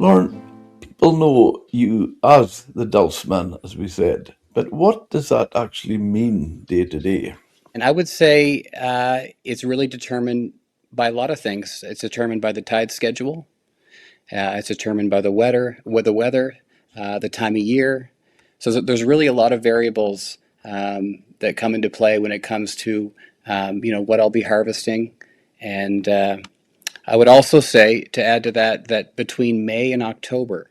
Lorne, people know you as the dulse man, as we said, but what does that actually mean day to day? And I would say it's really determined by a lot of things. It's determined by the tide schedule. It's determined by the time of year. So there's really a lot of variables that come into play when it comes to what I'll be harvesting. And I would also say, to add to that, that between May and October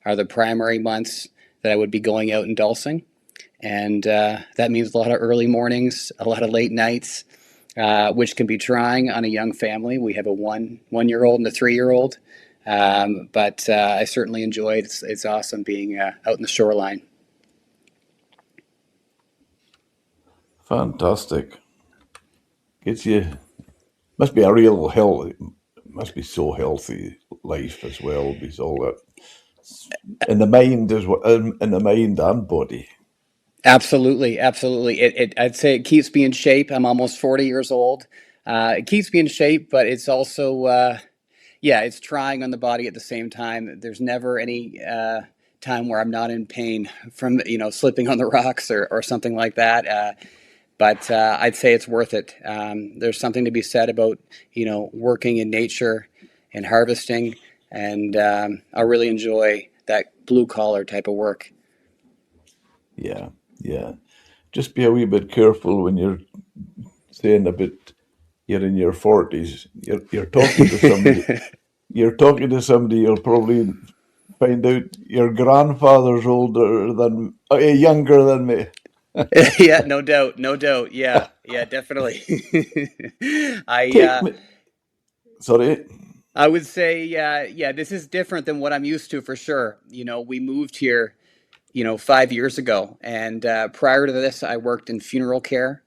are the primary months that I would be going out and dulsing. And that means a lot of early mornings, a lot of late nights, which can be trying on a young family. We have a one year old and a 3 year old, but I certainly enjoy it. It's awesome being out in the shoreline. Fantastic. It's you must be a real healthy, must be so healthy life as well, because all that in the mind as well, in the mind and body. Absolutely, absolutely. I'd say it keeps me in shape. I'm almost 40 years old. It keeps me in shape, but it's also yeah, it's trying on the body at the same time. There's never any time where I'm not in pain from slipping on the rocks or something like that. But I'd say it's worth it. There's something to be said about working in nature and harvesting, and I really enjoy that blue collar type of work. Yeah, yeah. Just be a wee bit careful when you're saying a bit. You're in your forties. You're talking to somebody. You're talking to somebody. You'll probably find out your grandfather's younger than me. Yeah, no doubt, no doubt. Yeah, yeah, definitely. I Take me. Sorry. I would say, yeah, this is different than what I'm used to for sure. We moved here, 5 years ago, and prior to this, I worked in funeral care.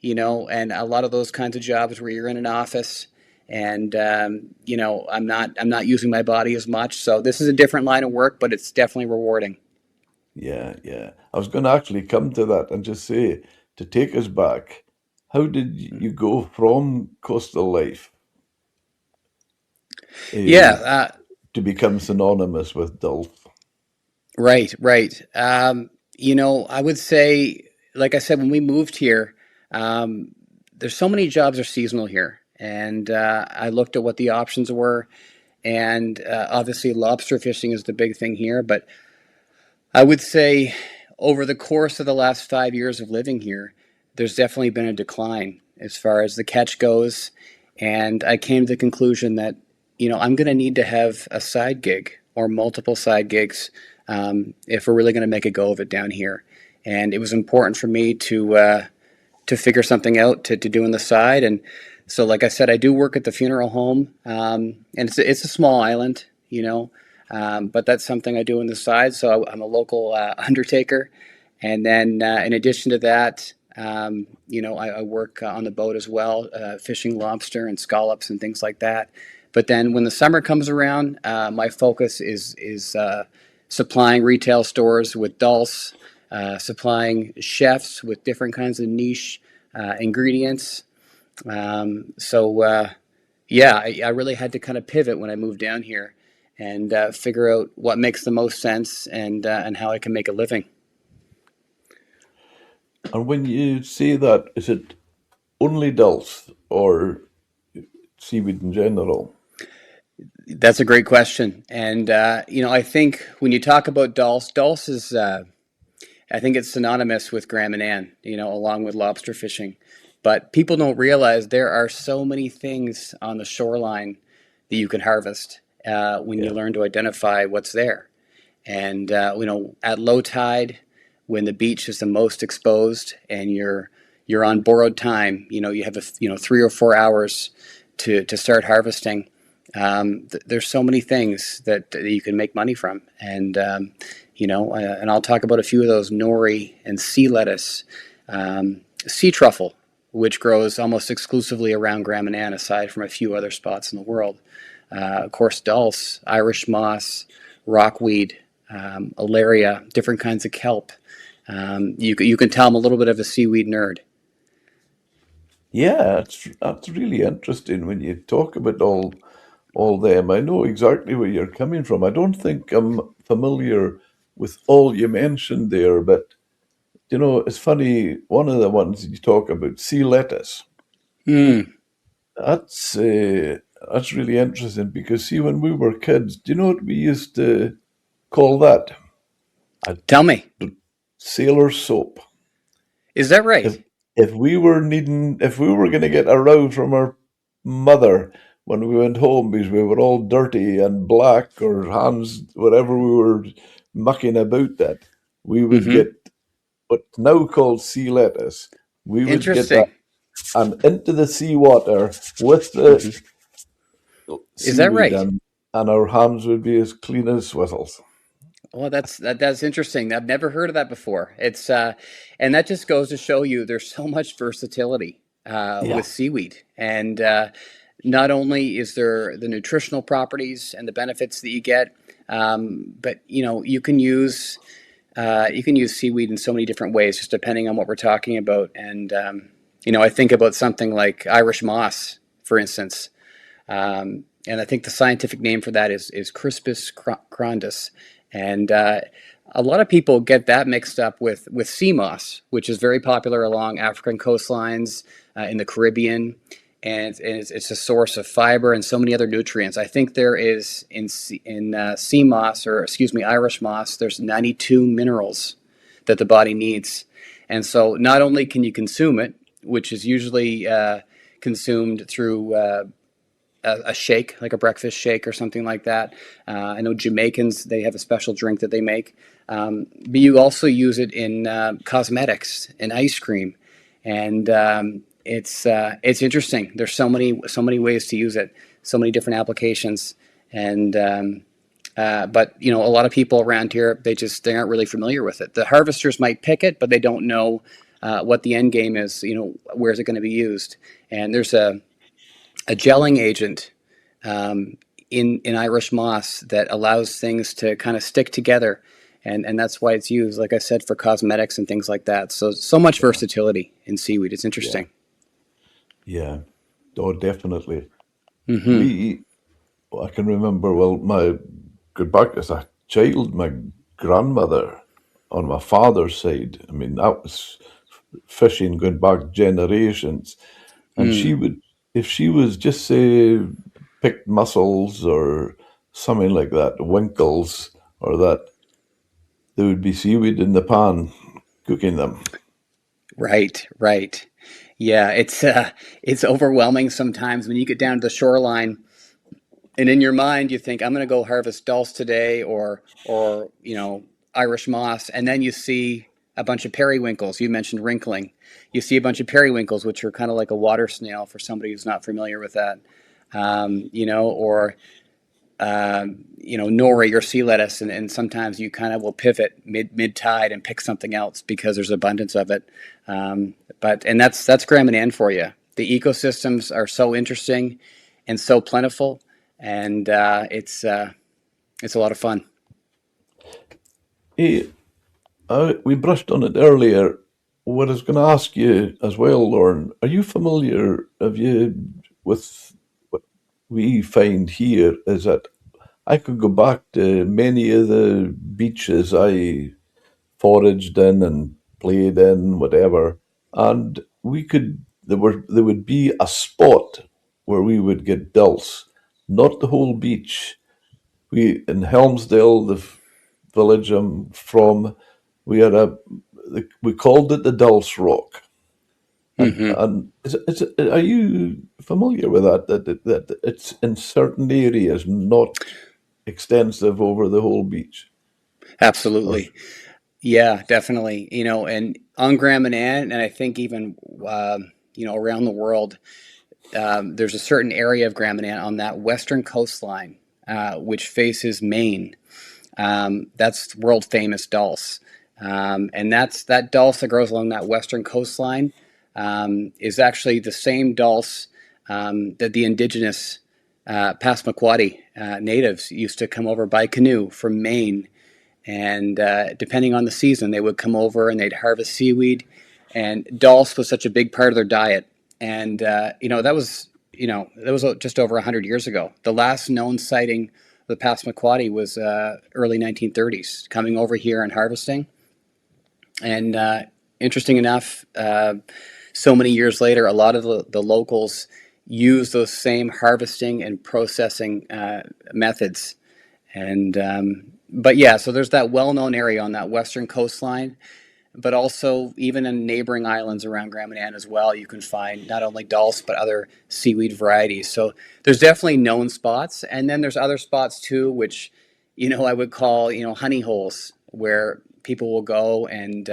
And a lot of those kinds of jobs where you're in an office, and I'm not using my body as much. So this is a different line of work, but it's definitely rewarding. Yeah, yeah. I was going to actually come to that and just say, to take us back, how did you go from coastal life Yeah, uh, to become synonymous with Dulf? right, right. I would say, like I said, when we moved here, um, there's so many jobs are seasonal here, and I looked at what the options were, and obviously lobster fishing is the big thing here. But I would say, over the course of the last 5 years of living here, there's definitely been a decline as far as the catch goes, and I came to the conclusion that I'm going to need to have a side gig or multiple side gigs if we're really going to make a go of it down here. And it was important for me to figure something out to do on the side. And so, like I said, I do work at the funeral home, and it's a small island, but that's something I do on the side. So I'm a local undertaker, and then in addition to that, I work on the boat as well, fishing lobster and scallops and things like that. But then when the summer comes around, my focus is supplying retail stores with dulse, supplying chefs with different kinds of niche ingredients. So yeah, I really had to kind of pivot when I moved down here and figure out what makes the most sense and how I can make a living. And when you say that, is it only Dulf or seaweed in general? That's a great question, and I think when you talk about dulse, dulse is I think it's synonymous with Graham and Ann, along with lobster fishing. But people don't realize there are so many things on the shoreline that you can harvest when you Yeah, learn to identify what's there. And at low tide, when the beach is the most exposed and you're on borrowed time, you have 3 or 4 hours to start harvesting. There's so many things that you can make money from, and I'll talk about a few of those: nori and sea lettuce, sea truffle, which grows almost exclusively around Graham and Ann, aside from a few other spots in the world. Of course, dulse, Irish moss, rockweed, alaria, different kinds of kelp. You can tell I'm a little bit of a seaweed nerd. yeah. That's really interesting when you talk about all all them. I know exactly where you're coming from. I don't think I'm familiar with all you mentioned there, but it's funny. One of the ones you talk about, sea lettuce. Mm, That's uh, that's really interesting because see, when we were kids, do you know what we used to call that? A tell me, sailor soap. is that If right? if we were going to get a row from our mother when we went home because we were all dirty and black or hands, whatever we were mucking about that, we would Hmm. get what's now called sea lettuce. We would get that Interesting. and into the seawater with the Hmm. Is that seaweed, right? and our hands would be as clean as whistles. Well, that's interesting. I've never heard of that before. And that just goes to show you there's so much versatility Yeah, with seaweed, and not only is there the nutritional properties and the benefits that you get, but you can use seaweed in so many different ways, just depending on what we're talking about. And I think about something like Irish moss, for instance. And I think the scientific name for that is Crispus crondus. And a lot of people get that mixed up with sea moss, which is very popular along African coastlines, in the Caribbean. And it's a source of fiber and so many other nutrients. I think there is in sea moss, or excuse me, Irish moss, there's 92 minerals that the body needs. And so not only can you consume it, which is usually consumed through a shake, like a breakfast shake or something like that. I know Jamaicans, they have a special drink that they make. But you also use it in cosmetics and ice cream. And it's interesting. There's so many ways to use it, so many different applications. And but a lot of people around here, they aren't really familiar with it. The harvesters might pick it, but they don't know what the end game is. Where is it going to be used? And there's a gelling agent um, in Irish moss that allows things to kind of stick together, and that's why it's used, like I said, for cosmetics and things like that. So much yeah, versatility in seaweed. It's yeah, interesting. yeah. Oh, definitely. Hmm. We, I can remember, well, my, good back as a child, my grandmother on my father's side, I mean, that was fishing going back generations. And she Mm. would, if she was just say, picked mussels or something like that, winkles or that, there would be seaweed in the pan cooking them. Right, right. Yeah, it's overwhelming sometimes when you get down to the shoreline, and in your mind you think I'm going to go harvest dulse today, or Irish moss, and then you see a bunch of periwinkles. You mentioned wrinkling. You see a bunch of periwinkles, which are kind of like a water snail for somebody who's not familiar with that. Or nori or sea lettuce, and sometimes you kind of will pivot mid tide and pick something else because there's abundance of it. But that's Graham and Ann for you. The ecosystems are so interesting and so plentiful, and it's a lot of fun. Hey, we brushed on it earlier. What I was going to ask you as well, Lorne, are you familiar, have you, with what we find here is that I could go back to many of the beaches I foraged in and played in, whatever, and there would be a spot where we would get dulse, not the whole beach. We in Helmsdale, the village I'm from, we had we called it the Dulse Rock. Hmm. And are you familiar with that? That it's in certain areas, not extensive over the whole beach. Or Absolutely. Yeah, definitely. And on Graham and Ann, and I think even around the world, there's a certain area of Graham and Ann on that western coastline, which faces Maine. That's world famous dulse, and that dulse that grows along that western coastline is actually the same dulse that the indigenous Passamaquoddy natives used to come over by canoe from Maine, and depending on the season, they would come over and they'd harvest seaweed, and dulse was such a big part of their diet. And that was that was just over 100 years ago. The last known sighting of the Passamaquoddy was early 1930s, coming over here and harvesting. And interesting enough, so many years later, a lot of the locals use those same harvesting and processing methods. And but yeah, so there's that well-known area on that western coastline, but also even in neighboring islands around Grand Manan as well, you can find not only dulse but other seaweed varieties. So there's definitely known spots, and then there's other spots too, which I would call honey holes, where people will go and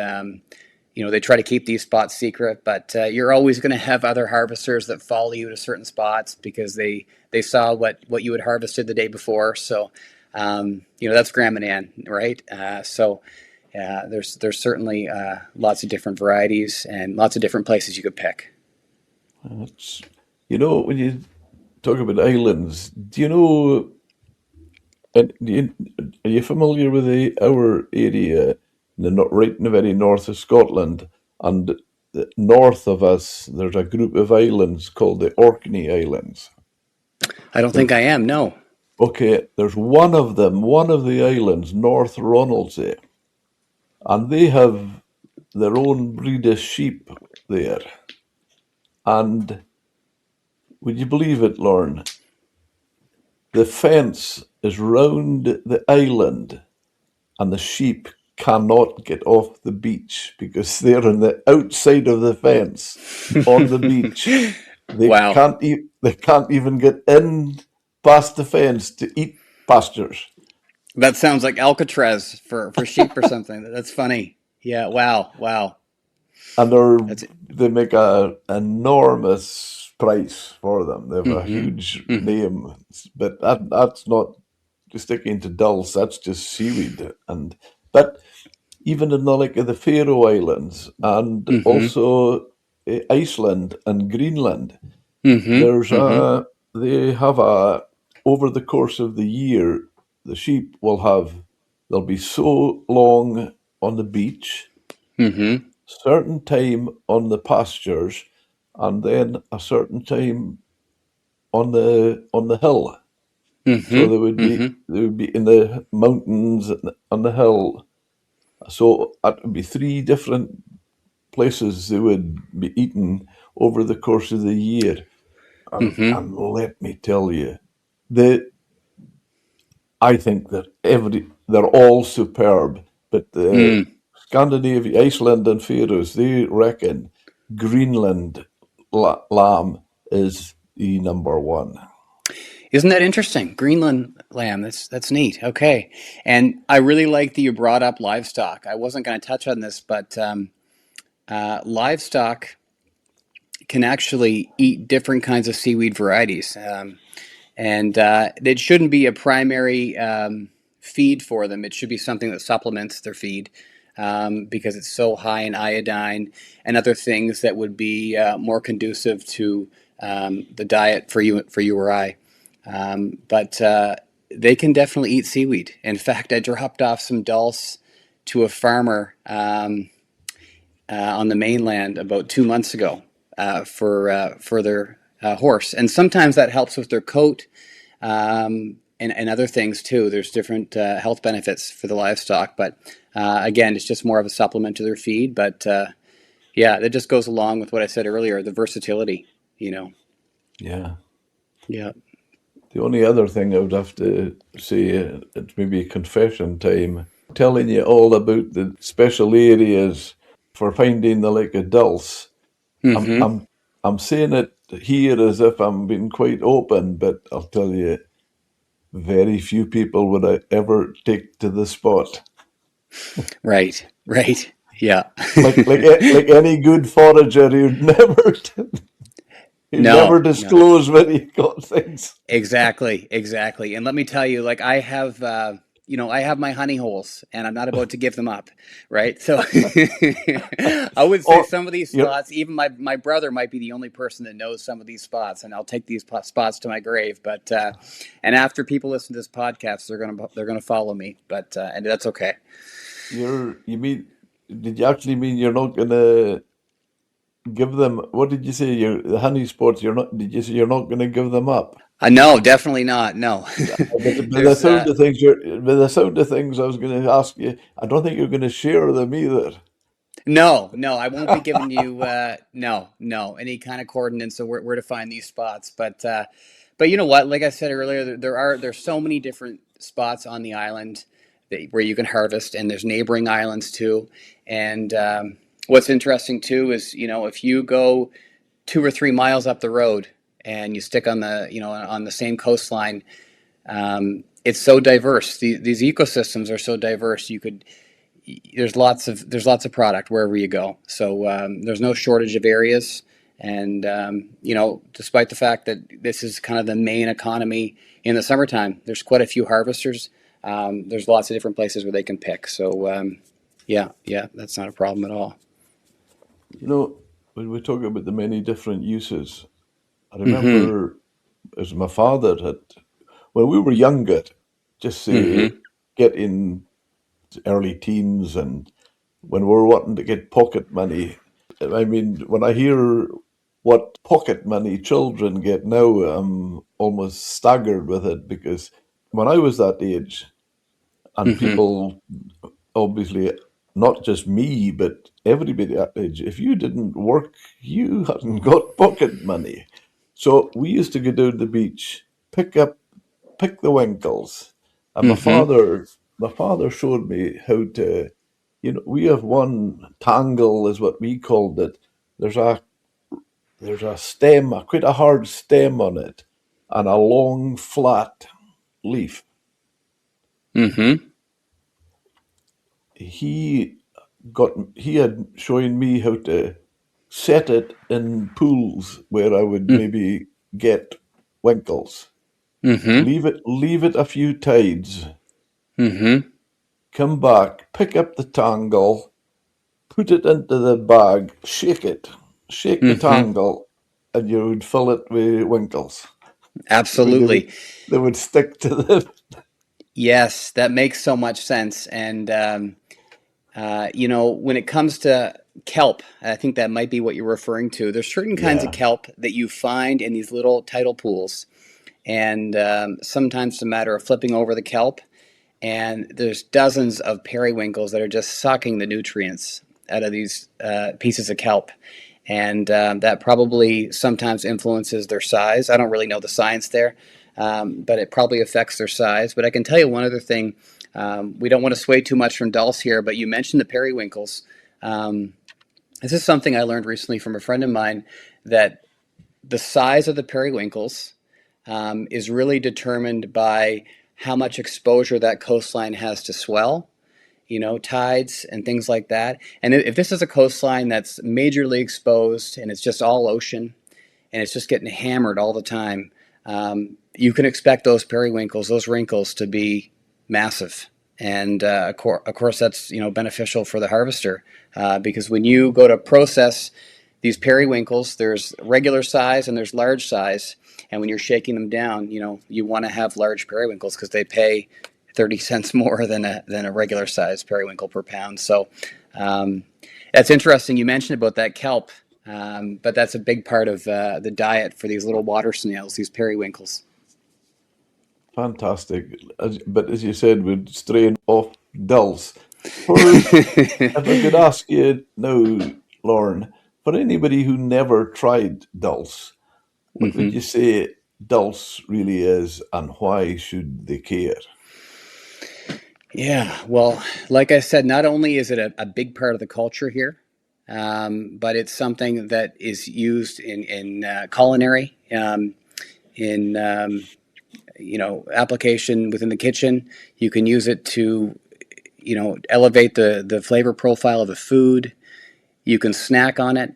they try to keep these spots secret, but you're always going to have other harvesters that follow you to certain spots because they saw what you had harvested the day before. So that's Grand Manan, right? So there's certainly lots of different varieties and lots of different places you could pick. It's, when you talk about islands, do you know, are you familiar with our area, right in the very north of Scotland? And north of us, there's a group of islands called the Orkney Islands. I don't think I am, no. Okay, there's one of them, one of the islands, North Ronaldsay, and they have their own breed of sheep there. And would you believe it, Lorne? The fence is round the island, and the sheep cannot get off the beach because they're on the outside of the fence on the beach. They Wow. can't even get in past the fence to eat pastures. That sounds like Alcatraz for sheep or something. That's funny. Yeah, wow. And they make a enormous price for them. They have a huge name, but that's not sticking to dulse. That's just seaweed. But even in the Faroe Islands and also Iceland and Greenland, they have over the course of the year, the sheep they'll be so long on the beach, certain time on the pastures, and then a certain time on the hill. So they would be in the mountains on the hill. So that would be 3 different places they would be eaten over the course of the year. And let me tell you, I think that they're all superb, but the Scandinavia, Iceland and Faroes, they reckon Greenland lamb is the number one. Isn't that interesting? Greenland lamb. That's neat. Okay, and I really like that you brought up livestock. I wasn't going to touch on this, but livestock can actually eat different kinds of seaweed varieties, and it shouldn't be a primary feed for them. It should be something that supplements their feed. Because it's so high in iodine and other things that would be more conducive to the diet for you or I. But they can definitely eat seaweed. In fact, I dropped off some dulse to a farmer on the mainland about 2 months ago for their horse, and sometimes that helps with their coat. And other things too. There's different health benefits for the livestock, but again, it's just more of a supplement to their feed. But yeah, that just goes along with what I said earlier, the versatility, Yeah. Yeah. The only other thing I would have to say, it's maybe a confession time, telling you all about the special areas for finding the lake of dulse. I'm saying it here as if I'm being quite open, but I'll tell you, very few people would I ever take to the spot. Right. Yeah. like any good forager, you'd never disclose when you got things. Exactly. And let me tell you, like I have my honey holes, and I'm not about to give them up, right? So I would say some of these spots, even my brother might be the only person that knows some of these spots, and I'll take these spots to my grave. But and after people listen to this podcast, they're gonna follow me, but and that's okay. Did you actually mean you're not gonna give them. What did you say? The honey spots. You're not. Did you say you're not going to give them up? No, definitely not. No, But by the there's sound of things, by the sound of things, I was going to ask you. I don't think you're going to share them either. no, no. I won't be giving you no any kind of coordinates of where to find these spots. But you know what? Like I said earlier, there's so many different spots on the island where you can harvest, and there's neighboring islands too. And what's interesting too is if you go 2 or 3 miles up the road and you stick on the same coastline, it's so diverse. These ecosystems are so diverse. There's lots of product wherever you go. So there's no shortage of areas. And despite the fact that this is kind of the main economy in the summertime, there's quite a few harvesters. There's lots of different places where they can pick. So yeah, that's not a problem at all. When we talk about the many different uses, I Mm-hmm. remember as my father had, when we were younger, just say Mm-hmm. getting early teens, and when we're wanting to get pocket money. I mean, when I hear what pocket money children get now, I'm almost staggered with it because when I was that age, and Mm-hmm. people obviously, not just me, but everybody that age, if you didn't work, you hadn't got pocket money. So we used to go down to the beach, pick the winkles, and Mm-hmm. my father showed me how to. We have one tangle, is what we called it. There's a there's a stem, quite a hard stem on it, and a long flat leaf. Mm-hmm. He he had shown me how to set it in pools where I would maybe get winkles. Mm-hmm. Leave it a few tides, Mm-hmm. come back, pick up the tangle, put it into the bag, shake the Mm-hmm. tangle, and you would fill it with winkles. They would Absolutely. they would stick to the. Yes, that makes so much sense. And when it comes to kelp, I think that might be what you're referring to. There's certain kinds of Yeah. kelp that you find in these little tidal pools, and sometimes it's a matter of flipping over the kelp, and there's dozens of periwinkles that are just sucking the nutrients out of these pieces of kelp. And that probably sometimes influences their size. I don't really know the science there, but it probably affects their size. But I can tell you one other thing. We don't want to sway too much from dulse here, but you mentioned the periwinkles. Um, this is something I learned recently from a friend of mine, that the size of the periwinkles is really determined by how much exposure that coastline has to swell, tides and things like that. And if this is a coastline that's majorly exposed and it's just all ocean and it's just getting hammered all the time, you can expect those periwinkles, those wrinkles, to be massive. And of course, that's beneficial for the harvester, because when you go to process these periwinkles, there's regular size and there's large size. And when you're shaking them down, you want to have large periwinkles because they pay 30 cents more than a regular size periwinkle per pound. So um, that's interesting. You mentioned about that kelp, but that's a big part of the diet for these little water snails, these periwinkles. Fantastic. But as you said, we're straying off dulse. For If I could ask you now, Lorne, for anybody who never tried dulse, what would Hmm. you say dulse really is, and why should they care? Yeah, well, like I said, not only is it a big part of the culture here, but it's something that is used in culinary, in application within the kitchen. You can use it to elevate the flavor profile of the food. You can snack on it.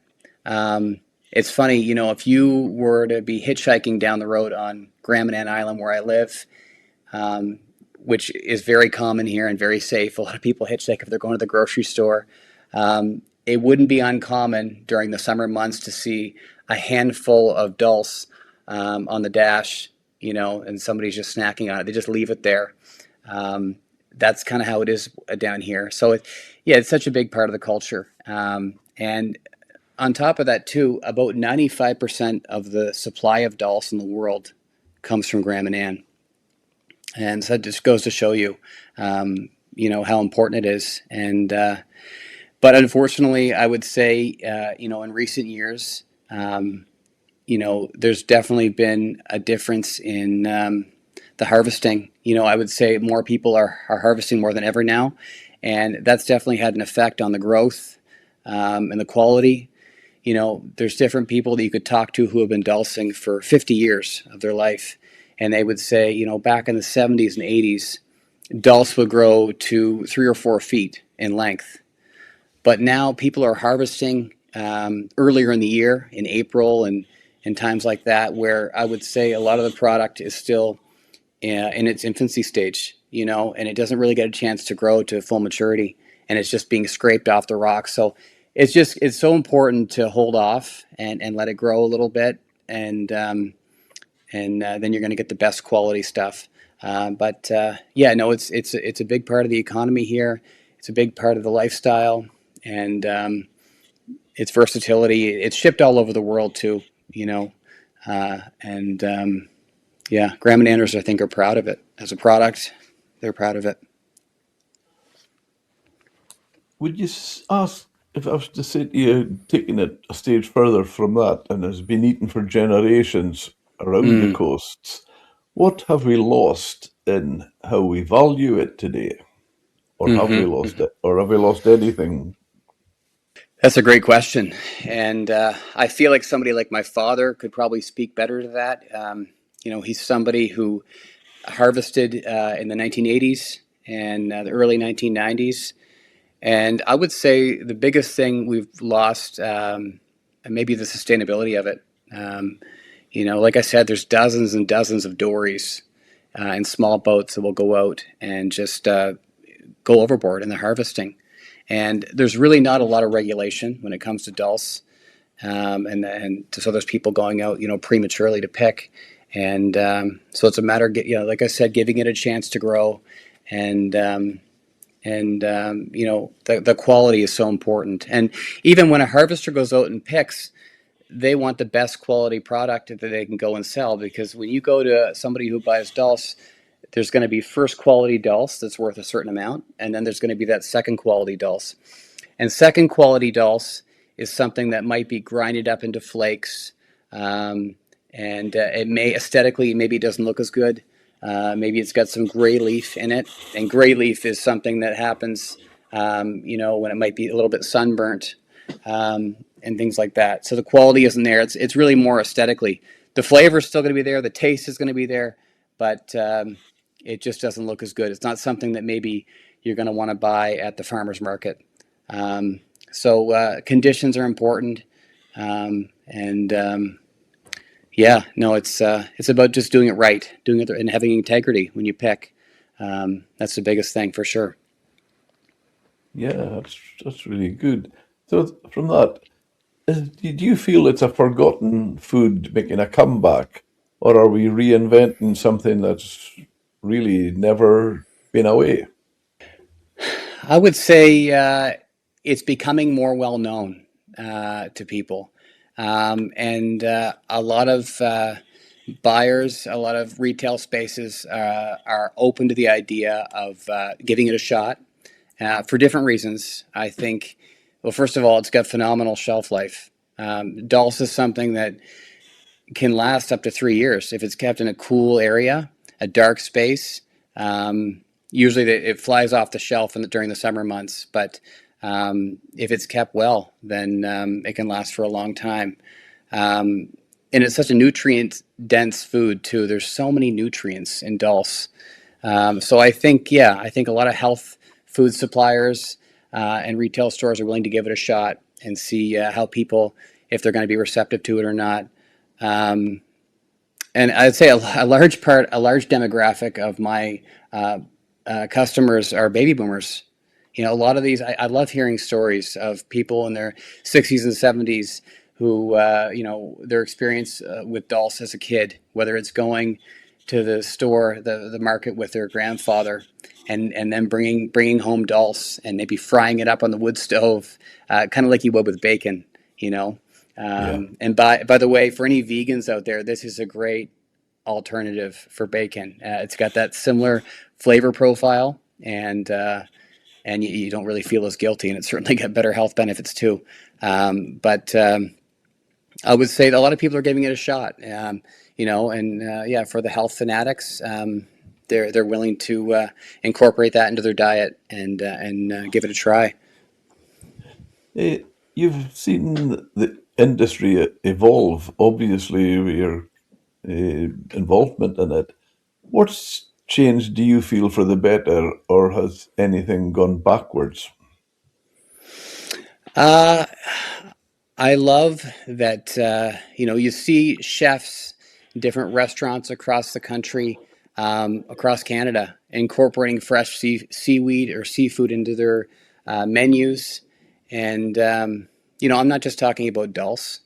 It's funny, if you were to be hitchhiking down the road on Grand Island where I live, um, which is very common here and very safe. A lot of people hitchhike if they're going to the grocery store. It wouldn't be uncommon during the summer months to see a handful of dulse on the dash, and somebody's just snacking on it. They just leave it there. Um, that's kind of how it is down here. So, yeah, it's such a big part of the culture. And on top of that, too, about 95% of the supply of dulse in the world comes from Graminan. And so it just goes to show you, how important it is. And but unfortunately, I would say, in recent years, there's definitely been a difference in the harvesting. I would say more people are harvesting more than ever now, and that's definitely had an effect on the growth and the quality. There's different people that you could talk to who have been dulsing for 50 years of their life, and they would say, back in the 70s and 80s, dulse would grow to 3 or 4 feet in length. But now people are harvesting earlier in the year, in April and times like that, where I would say a lot of the product is still in its infancy stage, and it doesn't really get a chance to grow to full maturity, and it's just being scraped off the rocks. So it's so important to hold off and let it grow a little bit, and then you're going to get the best quality stuff. It's a big part of the economy here. It's a big part of the lifestyle, and its versatility. It's shipped all over the world too, Graminanders, I think, are proud of it as a product. They're proud of it. Would you ask, if I was to say to you, taking it a stage further from that, and has been eaten for generations around the Mm. coasts, what have we lost in how we value it today? Or have we Mm-hmm. lost it? Or have we lost anything? That's a great question, and I feel like somebody like my father could probably speak better to that. He's somebody who harvested in the 1980s and the early 1990s. And I would say the biggest thing we've lost, maybe the sustainability of it. Like I said, there's dozens and dozens of dories and small boats that will go out and just go overboard in the harvesting. And there's really not a lot of regulation when it comes to dulse. So there's people going out, prematurely to pick. And so it's a matter of, like I said, giving it a chance to grow. And the quality is so important. And even when a harvester goes out and picks, they want the best quality product that they can go and sell, because when you go to somebody who buys dulse, there's going to be first quality dulse that's worth a certain amount, and then there's going to be that second quality dulse. And second quality dulse is something that might be grinded up into flakes, and it may aesthetically, maybe it doesn't look as good. Maybe it's got some gray leaf in it, and gray leaf is something that happens, when it might be a little bit sunburnt, and things like that. So the quality isn't there. It's really more aesthetically. The flavor is still going to be there. The taste is going to be there, but it just doesn't look as good. It's not something that maybe you're going to want to buy at the farmer's market. Conditions are important, it's about just doing it right, doing it and having integrity when you pick. That's the biggest thing for sure. Yeah, that's really good. So from that, do you feel it's a forgotten food making a comeback, or are we reinventing something that's really never been away? I would say it's becoming more well known to people, and a lot of buyers, a lot of retail spaces are open to the idea of giving it a shot for different reasons. I think, well, first of all, it's got phenomenal shelf life. Dulse is something that can last up to 3 years if it's kept in a cool area, a dark space. Usually it flies off the shelf during the summer months, but if it's kept well, then it can last for a long time. And it's such a nutrient dense food too. There's so many nutrients in dulse. So I think a lot of health food suppliers and retail stores are willing to give it a shot and see how people, if they're going to be receptive to it or not. And I'd say a large demographic of my customers are baby boomers. A lot of these, I love hearing stories of people in their 60s and 70s who, their experience with dulse as a kid, whether it's going to the store, the market with their grandfather, and then bringing home dulse and maybe frying it up on the wood stove, kind of like you would with bacon. you know. Yeah. And by the way, for any vegans out there, this is a great alternative for bacon. It's got that similar flavor profile, and you don't really feel as guilty, and it's certainly got better health benefits too. But I would say that a lot of people are giving it a shot, and yeah, for the health fanatics, they're willing to incorporate that into their diet and give it a try. Eh, you've seen the industry evolve, obviously, with your involvement in it. What's changed, do you feel, for the better, or has anything gone backwards? Uh, I love that you see chefs, in different restaurants across the country, across Canada, incorporating fresh seaweed or seafood into their menus, and I'm not just talking about dulse,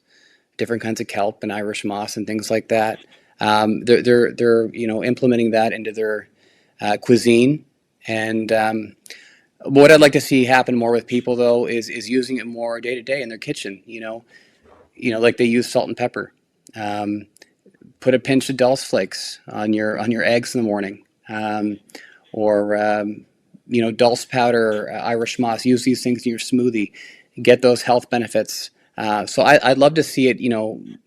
different kinds of kelp and Irish moss and things like that. They're implementing that into their cuisine, and what I'd like to see happen more with people though is using it more day to day in their kitchen. Like they use salt and pepper. Um, Put a pinch of dulse flakes on your eggs in the morning, or dulse powder, Irish moss. Use these things in your smoothie. Get those health benefits. So I'd love to see it,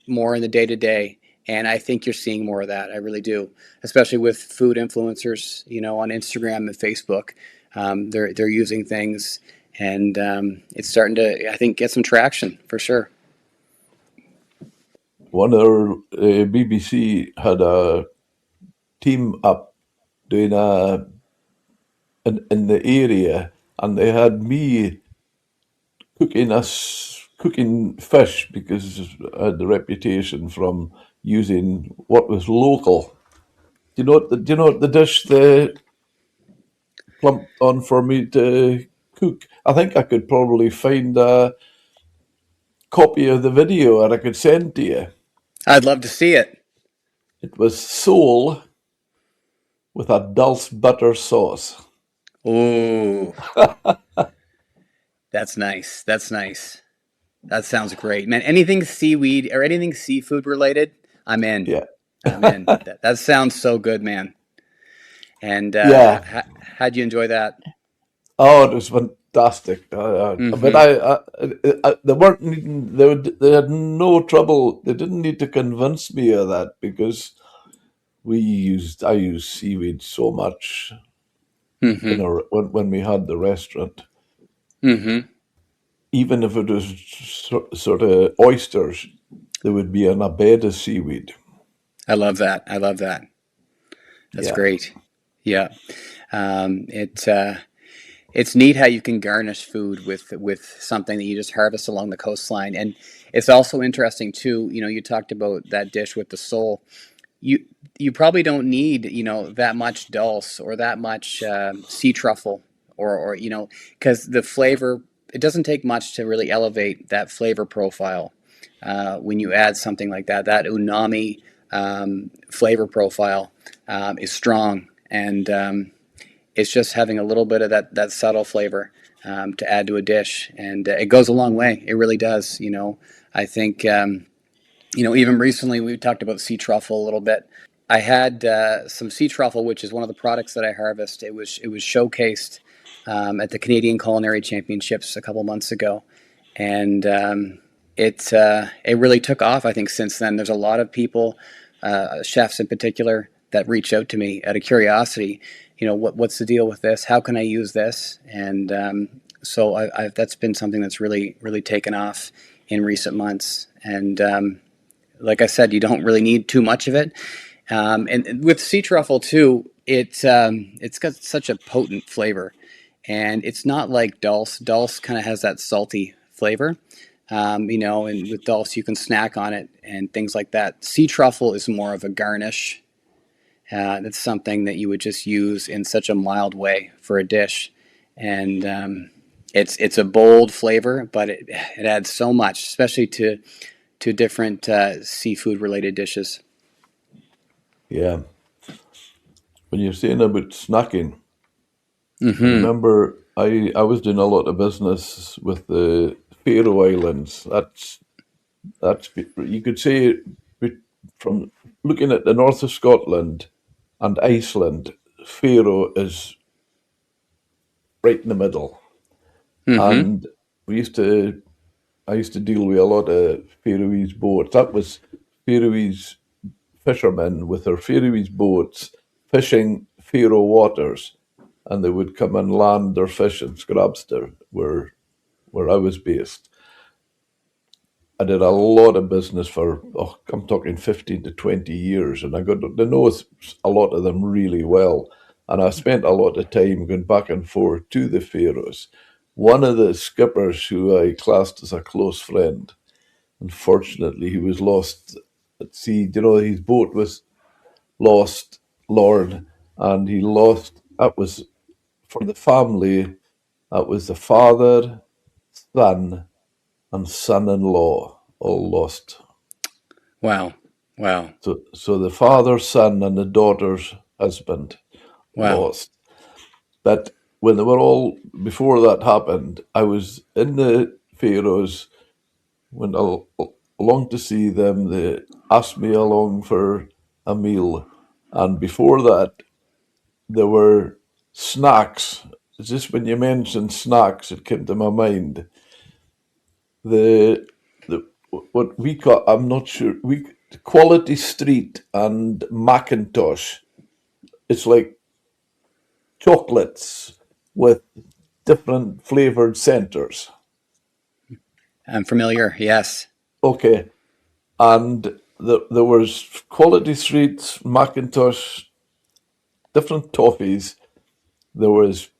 more in the day to day. And I think you're seeing more of that. I really do, especially with food influencers, on Instagram and Facebook. They're using things, and it's starting to, I think, get some traction for sure. One of our BBC had a team up doing in the area, and they had me cooking fish because I had the reputation from using what was local. Do you know what the dish they plumped on for me to cook? I think I could probably find a copy of the video and I could send to you. I'd love to see it. It was sole with a dulse butter sauce. Ooh, that's nice. That's nice. That sounds great, man. Anything seaweed or anything seafood related, I'm in. Yeah, I'm in. That sounds so good, man. And yeah. how'd you enjoy that? Oh, it was fantastic. But Hmm. they weren't needing. They had no trouble. They didn't need to convince me of that because I used seaweed so much in Hmm. our when we had the restaurant. Hmm. Even if it was sort of oysters, there would be an a bed of seaweed. I love that. I love that. That's Yeah, great. Yeah. It's neat how you can garnish food with something that you just harvest along the coastline, and it's also interesting too. You talked about that dish with the sole. You you probably don't need that much dulse or that much sea truffle or because the flavor, it doesn't take much to really elevate that flavor profile when you add something like that umami flavor profile is strong, and it's just having a little bit of that subtle flavor to add to a dish, and it goes a long way. It really does. I think even recently we talked about sea truffle a little bit. I had some sea truffle, which is one of the products that I harvest. It was showcased at the Canadian Culinary Championships a couple months ago, and it really took off. I think since then, there's a lot of people, chefs in particular, that reach out to me out of curiosity. What's the deal with this? How can I use this? And so that's been something that's really really taken off in recent months. And like I said, you don't really need too much of it. And with sea truffle too, it's got such a potent flavor, and it's not like dulse. Dulse kind of has that salty flavor, and with dulse you can snack on it and things like that. Sea truffle is more of a garnish. It's something that you would just use in such a mild way for a dish, and it's a bold flavor, but it adds so much, especially to different seafood related dishes. yeah. When you're saying about snacking, I Hmm. remember I was doing a lot of business with the Faroe Islands. That's you could say from looking at the north of Scotland and Iceland, Faroe is right in the middle. Mm-hmm. And we used to, I used to deal with a lot of Faroese boats. That was Faroese fishermen with their Faroese boats fishing Faroe waters, and they would come and land their fish in Scrabster, where I was based. I did a lot of business for, oh, I'm talking 15 to 20 years, and I got to know a lot of them really well. And I spent a lot of time going back and forth to the Faroes. One of the skippers who I classed as a close friend, unfortunately, he was lost at sea. You know, his boat was lost, Lorne, and he lost, that was for the family, that was the father, son, and son-in-law all lost. Wow. Wow. So the father, son, and the daughter's husband Wow. lost. But when they were all before that happened, I was in the Faroes, went along to see them. They asked me along for a meal, and before that, there were snacks. It's just when you mentioned snacks, it came to my mind. The what we call, I'm not sure, we Quality Street and Macintosh. It's like chocolates with different flavored centers. I'm familiar. Yes. Okay, and there was Quality Streets, Macintosh, different toffees. There was